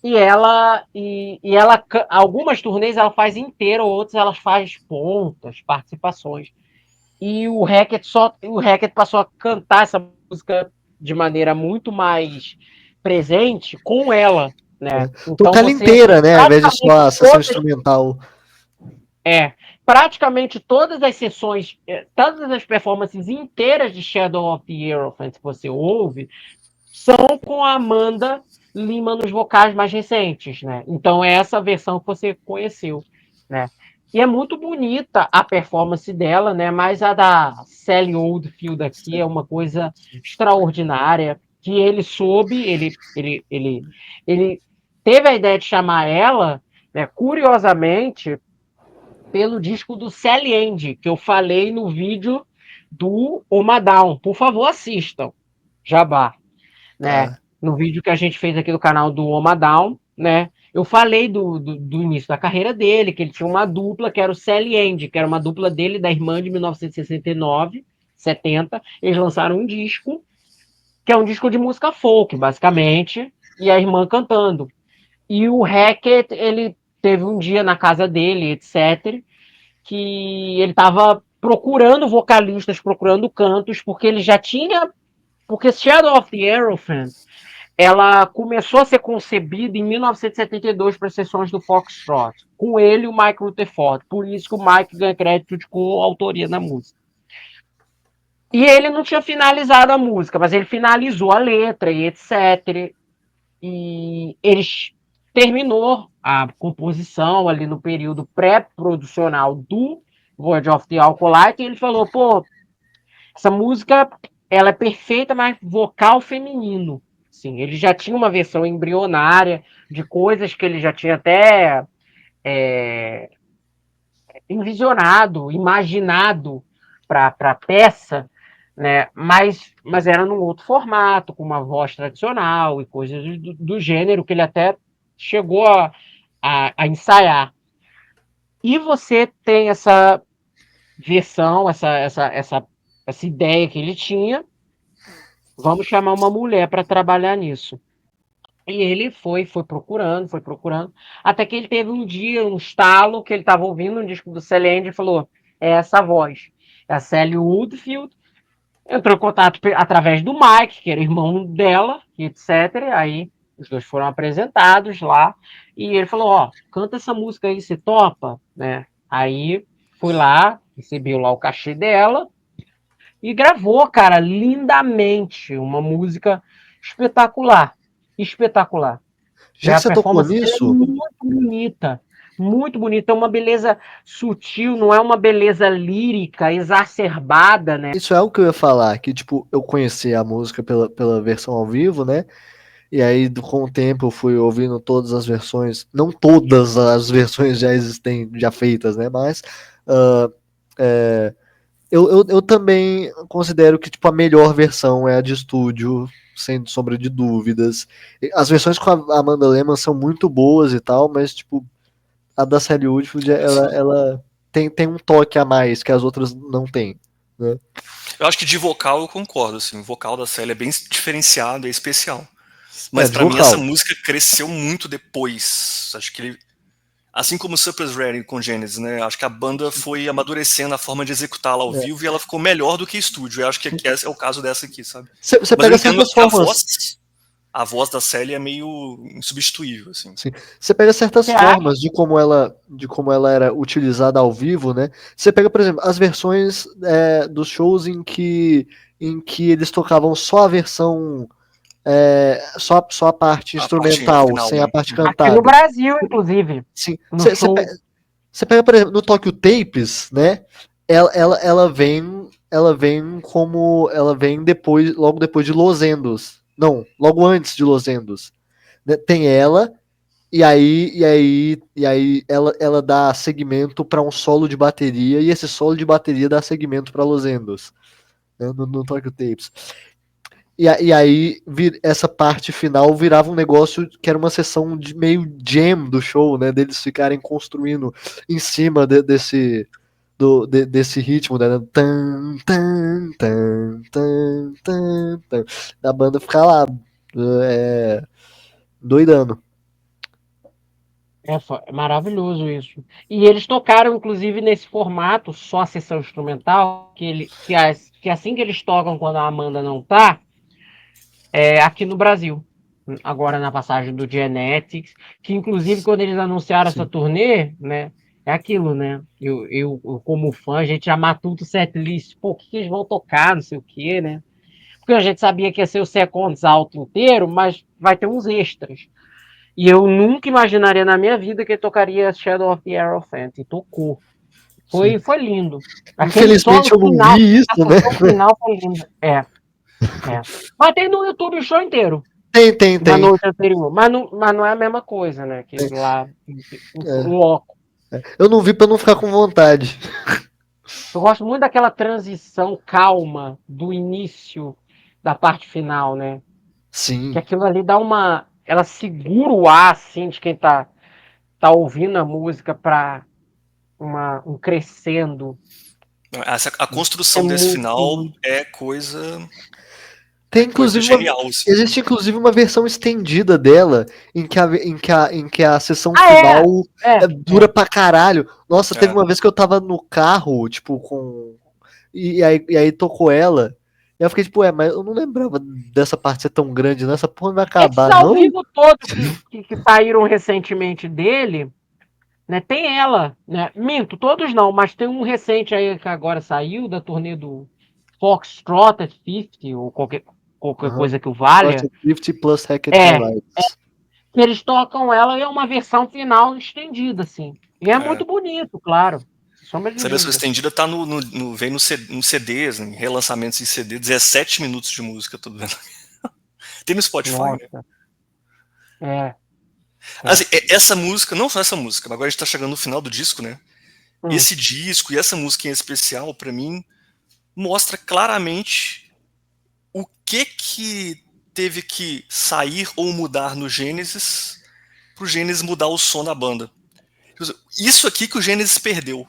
e ela algumas turnês ela faz inteira, outras ela faz pontas, participações. E o Hackett passou a cantar essa música de maneira muito mais presente com ela, né? Então Tocar ela você inteira, né? Ao invés de só praticamente a sessão instrumental. é, praticamente todas as sessões, todas as performances inteiras de Shadow of the Hierophant que você ouve são com a Amanda Lima nos vocais mais recentes, né? Então é essa versão que você conheceu, né? E é muito bonita a performance dela, né? Mas a da Sally Oldfield aqui é uma coisa extraordinária que ele soube, ele teve a ideia de chamar ela, né? Curiosamente, pelo disco do Sally End, que eu falei no vídeo do Omadown. Por favor, assistam. Jabá, né? Tá. No vídeo que a gente fez aqui do canal do Omadown, né? Eu falei do início da carreira dele, que ele tinha uma dupla, que era o Sally End, que era uma dupla dele da irmã de 1969, 70. Eles lançaram um disco, que é um disco de música folk, basicamente, e a irmã cantando. E o Hackett, ele teve um dia na casa dele, etc., que ele estava procurando vocalistas, procurando cantos, porque ele já tinha. Porque Shadow of the Hierophant, ela começou a ser concebida em 1972 para sessões do Foxtrot, com ele e o Mike Rutherford. Por isso que o Mike ganha crédito de autoria na música. E ele não tinha finalizado a música, mas ele finalizou a letra e etc. E eles terminou a composição ali no período pré-producional do Voyage of the Alcoolite, e ele falou, pô, essa música ela é perfeita, mas vocal feminino. Sim, ele já tinha uma versão embrionária de coisas que ele já tinha até envisionado, imaginado para a peça, né? Mas era num outro formato, com uma voz tradicional e coisas do gênero que ele até chegou a ensaiar. E você tem essa versão, essa ideia que ele tinha, vamos chamar uma mulher para trabalhar nisso. E ele foi procurando, até que ele teve um dia, um estalo, que ele estava ouvindo um disco do Celine e falou, é essa voz, é a Sally Woodfield, entrou em contato através do Mike, que era irmão dela, etc. Aí os dois foram apresentados lá, e ele falou, ó, canta essa música aí, você topa? Né? Aí fui lá, recebeu lá o cachê dela, e gravou, cara, lindamente, uma música espetacular. Espetacular. Já que A você tocou performance dela é nisso, muito bonita, é uma beleza sutil, não é uma beleza lírica, exacerbada, né? isso é algo que eu ia falar, que tipo, eu conheci a música pela versão ao vivo, né? E aí, com o tempo, eu fui ouvindo todas as versões, não todas as versões já existentes, já feitas, né? Mas uh, é, eu também considero que tipo, a melhor versão é a de estúdio, sem sombra de dúvidas. As versões com a Amanda Lehmann são muito boas e tal, mas tipo, a da Sally Woodfield, ela tem um toque a mais que as outras não têm. Né? Eu acho que de vocal eu concordo, assim, o vocal da Célia é bem diferenciado, é especial. Mas De pra mim essa vocal. música cresceu muito depois. Acho que ele, assim como o Supper's Ready com Genesis, né? Acho que a banda foi amadurecendo a forma de executá-la ao vivo e ela ficou melhor do que estúdio. Eu acho que esse é o caso dessa aqui, sabe? Você Mas eu pega entendo certas que formas. a voz da Célia é meio insubstituível, assim. Sim. Você pega certas Você acha? formas de como ela era utilizada ao vivo, né? Você pega, por exemplo, as versões dos shows em que eles tocavam só a versão, só a parte A parte instrumental, final, sem a né? parte Aqui no cantada. Brasil, inclusive, Sim. no show. Você pega, por exemplo, no Tokyo Tapes, né? Ela vem depois, logo depois de Los Endos. Não, logo antes de Los Endos. Né? Tem ela. E aí ela dá segmento para um solo de bateria, e esse solo de bateria dá segmento para Los Endos, né, no Tokyo Tapes. E aí essa parte final virava um negócio que era uma sessão de meio jam do show, né? Deles ficarem construindo em cima desse ritmo, né? Tan, tan, tan, tan, tan, tan, da banda ficar lá doidando. É maravilhoso isso. E eles tocaram, inclusive, nesse formato, só a sessão instrumental, que assim que eles tocam quando a Amanda não tá, é aqui no Brasil. Agora na passagem do Genetics, que inclusive quando eles anunciaram essa Sim. turnê, né? É aquilo, né? Eu como fã, a gente já matuta o setlist, pô, o que eles vão tocar, não sei o quê, né? Porque a gente sabia que ia ser o Seconds Out inteiro, mas vai ter uns extras. E eu nunca imaginaria na minha vida que ele tocaria Shadow of the Aerophant. E tocou. Sim. Foi lindo. Aquele Infelizmente solo eu não final, vi isso, a né? sessão final foi linda. É. Mas tem no YouTube o show inteiro, na Tem. noite anterior. Mas não é a mesma coisa, né? Que lá, É. loco. Eu não vi pra não ficar com vontade. Eu gosto muito daquela transição calma do início da parte final, né? Que Sim. aquilo ali dá uma. Ela segura o ar, assim, de quem tá ouvindo a música para um crescendo. A É construção desse muito final bonito. Tem é coisa inclusive uma, genial, assim. existe inclusive uma versão estendida dela em que a sessão Ah, final é. dura pra caralho. Nossa, teve É. uma vez que eu tava no carro, tipo, com. E aí tocou ela. E eu fiquei tipo, mas eu não lembrava dessa parte ser tão grande, né? Essa porra não vai Esses acabar, ao não? vivo todos que saíram recentemente dele, né? Tem ela, né? Minto, todos não, mas tem um recente aí que agora saiu da turnê do Foxtrot at 50 ou qualquer Aham. coisa que o valha. Project 50 plus Hackett É, Highlights. que eles tocam ela e é uma versão final estendida, assim. E é É. muito bonito, claro. Sombra de Essa versão dúvida. estendida tá vem no CDs, em relançamentos em CD, 17 minutos de música, tô vendo. Tem no Spotify, né? Nossa. É. Assim, essa música, não só essa música, mas agora a gente tá chegando no final do disco, né? Hum. Esse disco e essa música em especial, pra mim, mostra claramente o que teve que sair ou mudar no Gênesis pro Gênesis mudar o som da banda. Isso aqui que o Gênesis perdeu.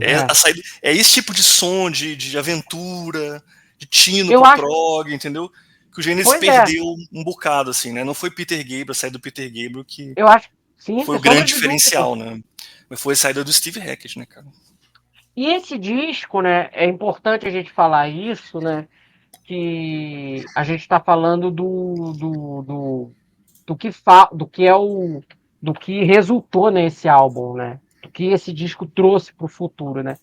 É. É esse tipo de som de aventura, de tino Eu pro acho- prog, entendeu? Que o Genesis Pois é. perdeu um bocado, assim, né? Não foi Peter Gabriel, a saída do Peter Gabriel que Eu acho, sim, foi sem o grande sombra de dúvida. diferencial, né? Mas foi a saída do Steve Hackett, né, cara? E esse disco, né, é importante a gente falar isso, né, que a gente está falando do que é do que resultou nesse álbum, né, do que esse disco trouxe para o futuro, né.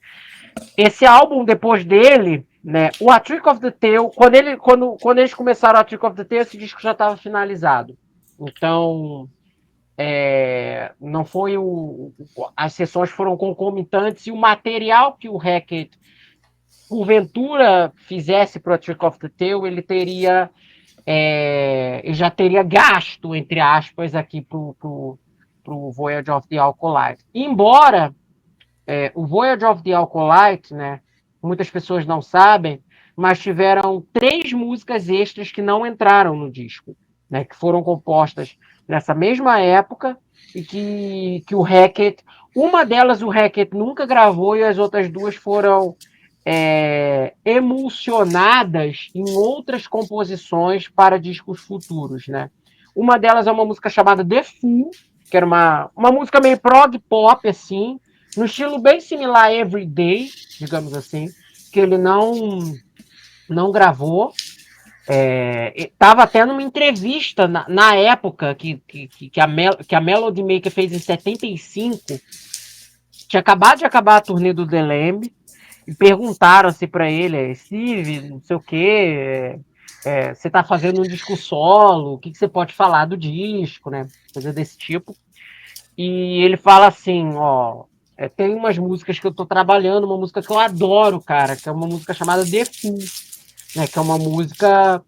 Esse álbum depois dele, né, o A Trick of the Tail, quando eles começaram A Trick of the Tail, esse disco já estava finalizado. Então, não foi as sessões foram concomitantes e o material que o Hackett porventura fizesse para o Trick of the Tail, ele já teria gasto, entre aspas, aqui pro Voyage of the Alcolite. Embora o Voyage of the Alcolite, né, muitas pessoas não sabem, mas tiveram 3 músicas extras que não entraram no disco, né, que foram compostas nessa mesma época e que o Hackett, uma delas o Hackett nunca gravou e as outras 2 foram emulsionadas em outras composições para discos futuros, né? Uma delas é uma música chamada The Fool, que era uma música meio prog pop, assim, no estilo bem similar a Everyday, digamos assim, que ele não gravou. Estava até numa entrevista na época que a Melody Maker fez em 75. Tinha acabado de acabar a turnê do The Lamb e perguntaram assim para ele, Steve, não sei o quê, você está fazendo um disco solo, o que você pode falar do disco, né? Coisa desse tipo. E ele fala assim, ó, tem umas músicas que eu tô trabalhando, uma música que eu adoro, cara, que é uma música chamada The Fool, né? Que é uma música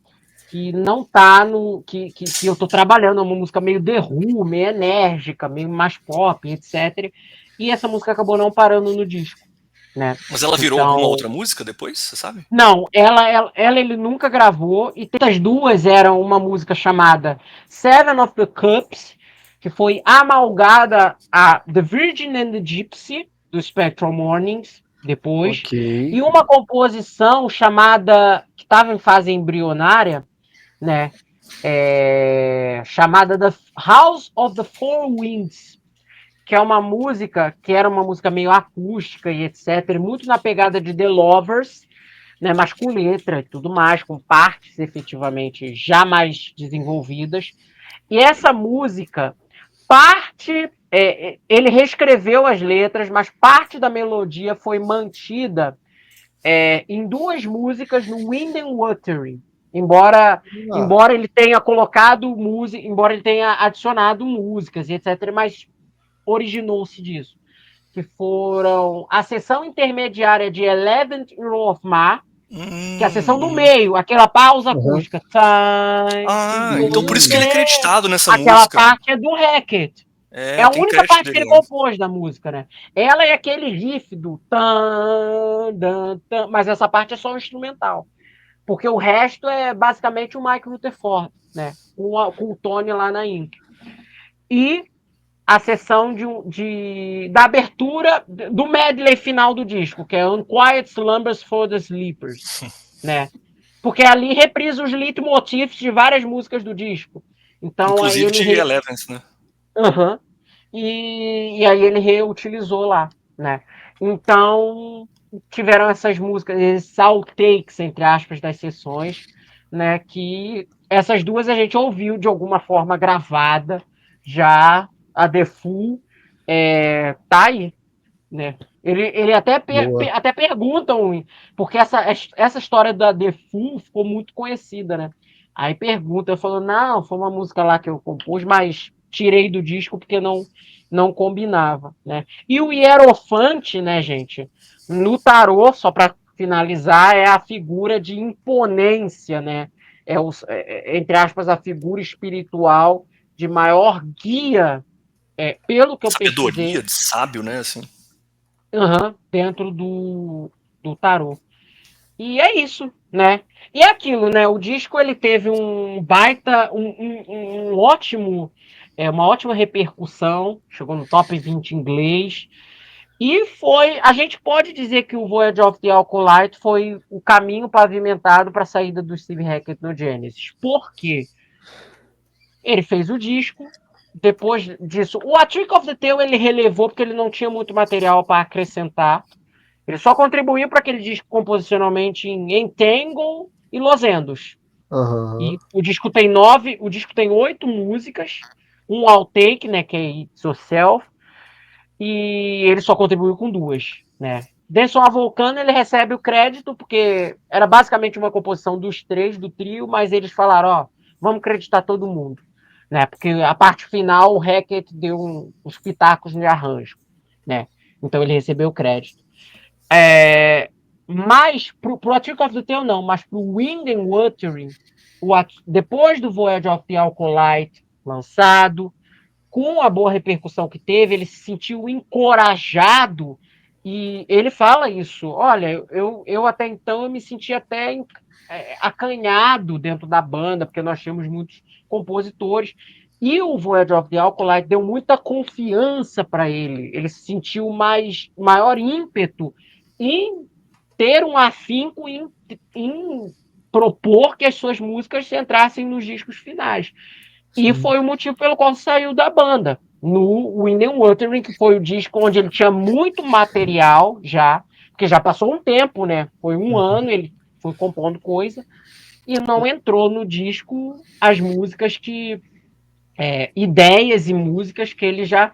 que não tá no. Que eu tô trabalhando, é uma música meio The Who, meio enérgica, meio mais pop, etc. E essa música acabou não parando no disco, né? Mas ela virou Então, alguma outra música depois, você sabe? não, ela ele nunca gravou, e as 2 eram uma música chamada Seven of the Cups, que foi amalgada a The Virgin and the Gypsy, do Spectral Mornings, depois, Ok. e uma composição chamada, que estava em fase embrionária, né, chamada The House of the Four Winds, que é uma música que era uma música meio acústica e etc., muito na pegada de The Lovers, né, mas com letra e tudo mais, com partes efetivamente já mais desenvolvidas. E essa música, ele reescreveu as letras, mas parte da melodia foi mantida em 2 músicas no Wind and Watery. Embora ele tenha colocado música, embora ele tenha adicionado músicas e etc., mas originou-se disso. Que foram a seção intermediária de 11th Row of Ma, que é a sessão do meio, aquela pausa acústica. Então por isso que ele é acreditado nessa Aquela música. parte é do Hackett. É a Tem única crédito parte que dele ele lá. compôs da música, né? Ela é aquele riff do tan, dan, tan, mas essa parte é só um instrumental. Porque o resto é basicamente o Mike Rutherford, né? Com o Tony lá na Inc. E a sessão da abertura do medley final do disco, que é Unquiet Slumbers for the Sleepers, né? Porque ali reprisa os leitmotifs de várias músicas do disco. Então aí Inclusive ele de Eleventh, né? Uhum. E aí ele reutilizou lá, né? Então tiveram essas músicas, esses outtakes, entre aspas, das sessões, né? Que essas 2 a gente ouviu de alguma forma gravada, já a The Fool tá aí, né? Ele até perguntam, porque essa história da The Fool ficou muito conhecida, né? Aí pergunta, eu falo, não, foi uma música lá que eu compus, mas tirei do disco porque não combinava, né? E o Hierofante, né, gente? No tarô, só para finalizar, é a figura de imponência, né? Entre aspas, a figura espiritual de maior guia, pelo que eu pesquisei, Sabedoria de sábio, né? Assim. dentro do tarô. E é isso, né? E é aquilo, né? O disco ele teve um baita, um ótimo, uma ótima repercussão, chegou no top 20 inglês. E a gente pode dizer que o Voyage of the Acolyte foi o caminho pavimentado para a saída do Steve Hackett no Genesis. Por quê? Ele fez o disco, depois disso, o A Trick of the Tail ele relevou porque ele não tinha muito material para acrescentar. Ele só contribuiu para aquele disco composicionalmente em Entangle e Los Endos. Aham. E o disco tem 8 músicas, um outtake, né, que é It's Yourself, e ele só contribuiu com 2, né. Dance on a Volcano ele recebe o crédito porque era basicamente uma composição dos 3 do trio, mas eles falaram, ó, vamos acreditar todo mundo, né, porque a parte final o Hackett deu uns pitacos de arranjo, né, então ele recebeu o crédito. Mas pro A Trick of the Tail não, mas pro Wind and Wuthering, depois do Voyage of the Acolyte lançado, com a boa repercussão que teve, ele se sentiu encorajado e ele fala isso. Olha, eu até então eu me senti até acanhado dentro da banda, porque nós tínhamos muitos compositores. E o Voyage of the Acolyte deu muita confiança para ele. Ele se sentiu maior ímpeto em ter um afinco em propor que as suas músicas entrassem nos discos finais. E foi o motivo pelo qual saiu da banda. No Wind and Wuthering, que foi o disco onde ele tinha muito material já, porque já passou um tempo, né? Foi um ano, ele foi compondo coisa, e não entrou no disco as músicas que... ideias e músicas que ele já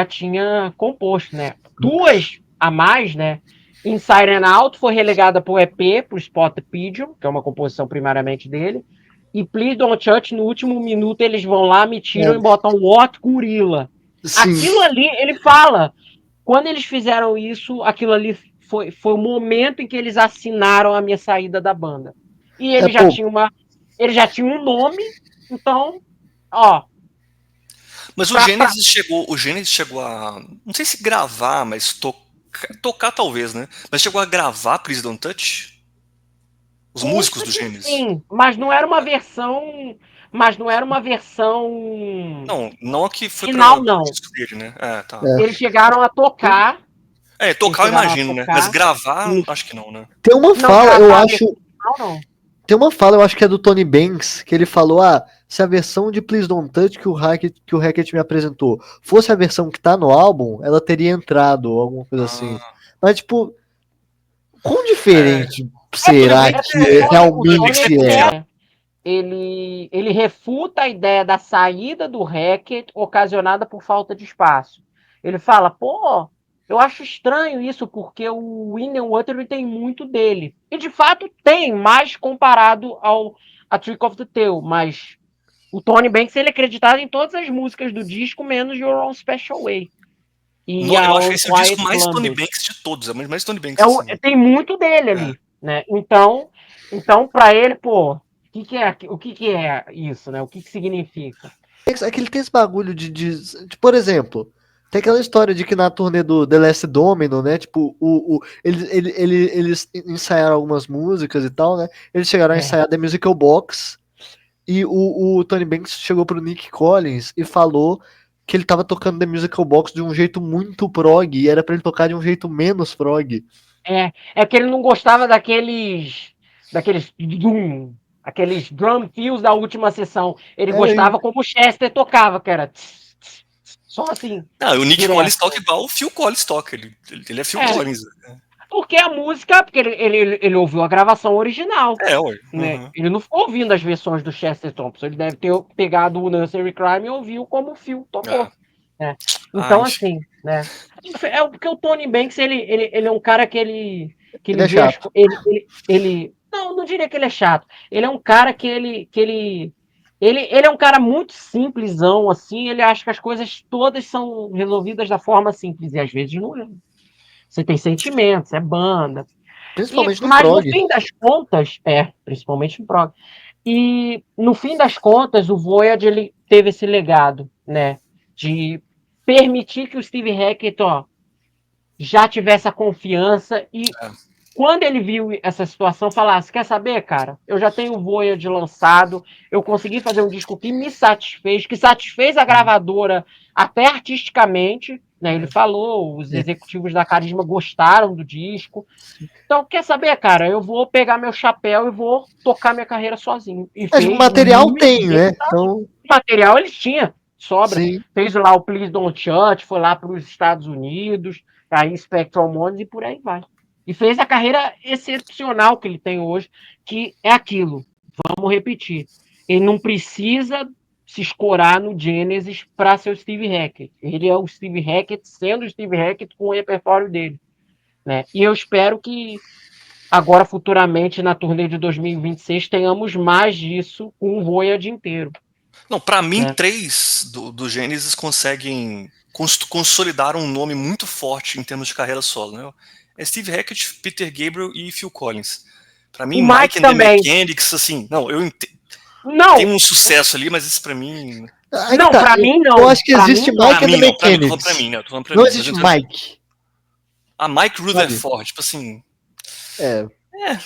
tinha composto, né? 2 a mais, né? Inside and Out foi relegada para o EP, para o Spot the Pigeon, que é uma composição primariamente dele. E Please Don't Touch, no último minuto, eles vão lá, me tiram e botam What Gorilla. Sim. Aquilo ali, ele fala, quando eles fizeram isso, aquilo ali foi o momento em que eles assinaram a minha saída da banda. E ele já tinha um nome, então, ó. Mas o Gênesis chegou a, não sei se gravar, mas tocar talvez, né? Mas chegou a gravar Please Don't Touch? Os músicos do Gênesis? Sim, mas não era uma versão. Não a que foi final, pra não. disco dele, né? Tá. Eles chegaram a tocar. Tocar eu imagino, né? Mas gravar, acho que não, né? Tem uma fala, eu acho. Não. Tem uma fala, eu acho que é do Tony Banks, que ele falou: se a versão de Please Don't Touch que o Hackett me apresentou fosse a versão que tá no álbum, ela teria entrado, ou alguma coisa assim. Mas, tipo, quão diferente será que realmente é? Ele refuta a ideia da saída do Hackett ocasionada por falta de espaço. Ele fala, pô, eu acho estranho isso, porque o Wind and Wuthering tem muito dele. E de fato tem, mais comparado ao A Trick of the Tail, mas o Tony Banks ele é acreditado em todas as músicas do disco, menos Your Own Special Way. Eu acho esse o disco mais Tony Banks de todos, é mais Tony Banks. Tem muito dele ali, né? Então para ele, pô, o que é isso, né? O que significa? É que ele tem esse bagulho de, por exemplo, tem aquela história de que na turnê do The Last Domino, né? Tipo, eles ensaiaram algumas músicas e tal, né? Eles chegaram a ensaiar The Musical Box e o Tony Banks chegou pro Nick Collins e falou que ele tava tocando The Musical Box de um jeito muito prog e era pra ele tocar de um jeito menos prog. É que ele não gostava daqueles drum fills da última sessão. Ele gostava como o Chester tocava, que era só assim. O Nick Collins toca igual o Phil Collins toca. Ele é Phil Collins. Porque a música, porque ele ouviu a gravação original. Né? Ele não ficou ouvindo as versões do Chester Thompson. Ele deve ter pegado o Nursery Crime e ouviu como o Phil tocou. Né? Então, assim, né? É porque o Tony Banks, ele é um cara que ele é chato. Não diria que ele é chato. Ele é um cara que ele é um cara muito simplesão, assim. Ele acha que as coisas todas são resolvidas da forma simples e às vezes não é. Você tem sentimentos, é banda. Principalmente no mas prog. No fim das contas, principalmente no prog. E no fim das contas, o Voyage ele teve esse legado, né? De permitir que o Steve Hackett já tivesse a confiança e quando ele viu essa situação, falasse, quer saber, cara? Eu já tenho o Voyage lançado, eu consegui fazer um disco que me satisfez, que satisfez a gravadora até artisticamente, né? Ele falou, os executivos da Carisma gostaram do disco. Então, quer saber, cara? Eu vou pegar meu chapéu e vou tocar minha carreira sozinho. E Mas fez o material muito tem, bem. né? Então, Material eles tinham, sobra. sim. Fez lá o Please Don't Touch, foi lá para os Estados Unidos, aí Spectral Mondes e por aí vai. E fez a carreira excepcional que ele tem hoje, que é aquilo. Vamos repetir. Ele não precisa se escorar no Genesis para ser o Steve Hackett. Ele é o Steve Hackett, sendo o Steve Hackett com o repertório dele. Né? E eu espero que agora, futuramente, na turnê de 2026, tenhamos mais disso com o Voyage inteiro. Não, pra mim, Né? 3 do Genesis conseguem consolidar um nome muito forte em termos de carreira solo, né? É Steve Hackett, Peter Gabriel e Phil Collins. Pra mim, O Mike Mike and the também. Mechanics, assim, não, Não, tem um sucesso ali, mas isso pra mim... Aí não, tá, pra mim não. Eu acho que Pra existe mim, não. Mike Pra and mim the não, pra mim, tô falando pra Mechanics. mim, né? Tô falando pra Não mim. existe Mas eu- Mike. A Mike Rutherford, tipo assim... É,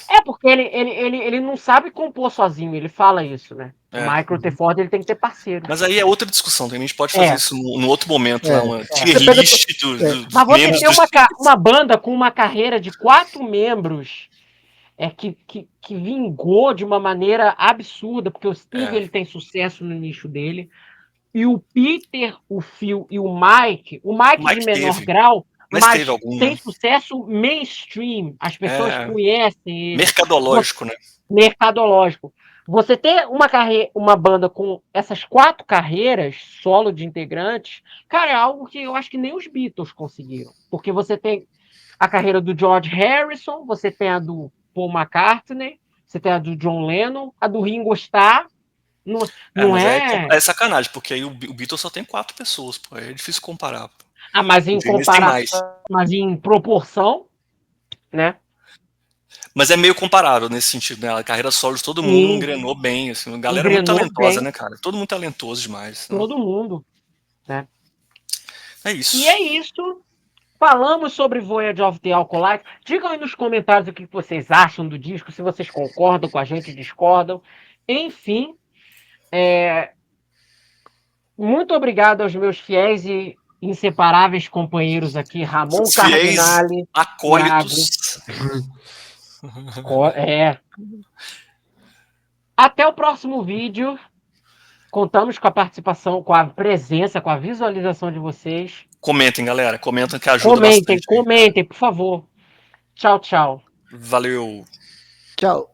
É porque ele não sabe compor sozinho, ele fala isso, né? O É. Mike Rutherford ele tem que ter parceiro. Mas aí é outra discussão, a gente pode fazer É. isso num outro momento, É. lá, uma tier Você pega- list dos Mas você membros ter uma banda com uma carreira de 4 membros que vingou de uma maneira absurda, porque o Steve ele tem sucesso no nicho dele, e o Peter, o Phil e o Mike de menor teve. grau, Mas mas teve algum, tem né? sucesso mainstream, as pessoas É, conhecem ele. mercadológico, né? Mercadológico. Você ter uma banda com essas 4 carreiras solo de integrantes, cara, é algo que eu acho que nem os Beatles conseguiram. Porque você tem a carreira do George Harrison, você tem a do Paul McCartney, você tem a do John Lennon, a do Ringo Starr. Não Mas é. é sacanagem, porque aí o Beatles só tem 4 pessoas, pô, é difícil comparar. Pô. Ah, mas O em Genesis tem mais. comparação, mas em proporção, né? Mas é meio comparável nesse sentido, né? A carreira solo de todo mundo Sim, engrenou bem, assim, a galera é muito engrenou talentosa, bem né, cara? Todo mundo talentoso demais. Então, todo mundo, né? é E isso. é isso. Falamos sobre Voyage of the Alcoolite. Digam aí nos comentários o que vocês acham do disco, se vocês concordam com a gente, discordam. Enfim, muito obrigado aos meus fiéis e inseparáveis companheiros aqui, Ramon Os fiéis Cardinale, Iago. acólitos. Até o próximo vídeo. Contamos com a participação, com a presença, com a visualização de vocês. Comentem, galera. Comentem que ajuda bastante. Comentem, por favor. Tchau, tchau. Valeu. tchau.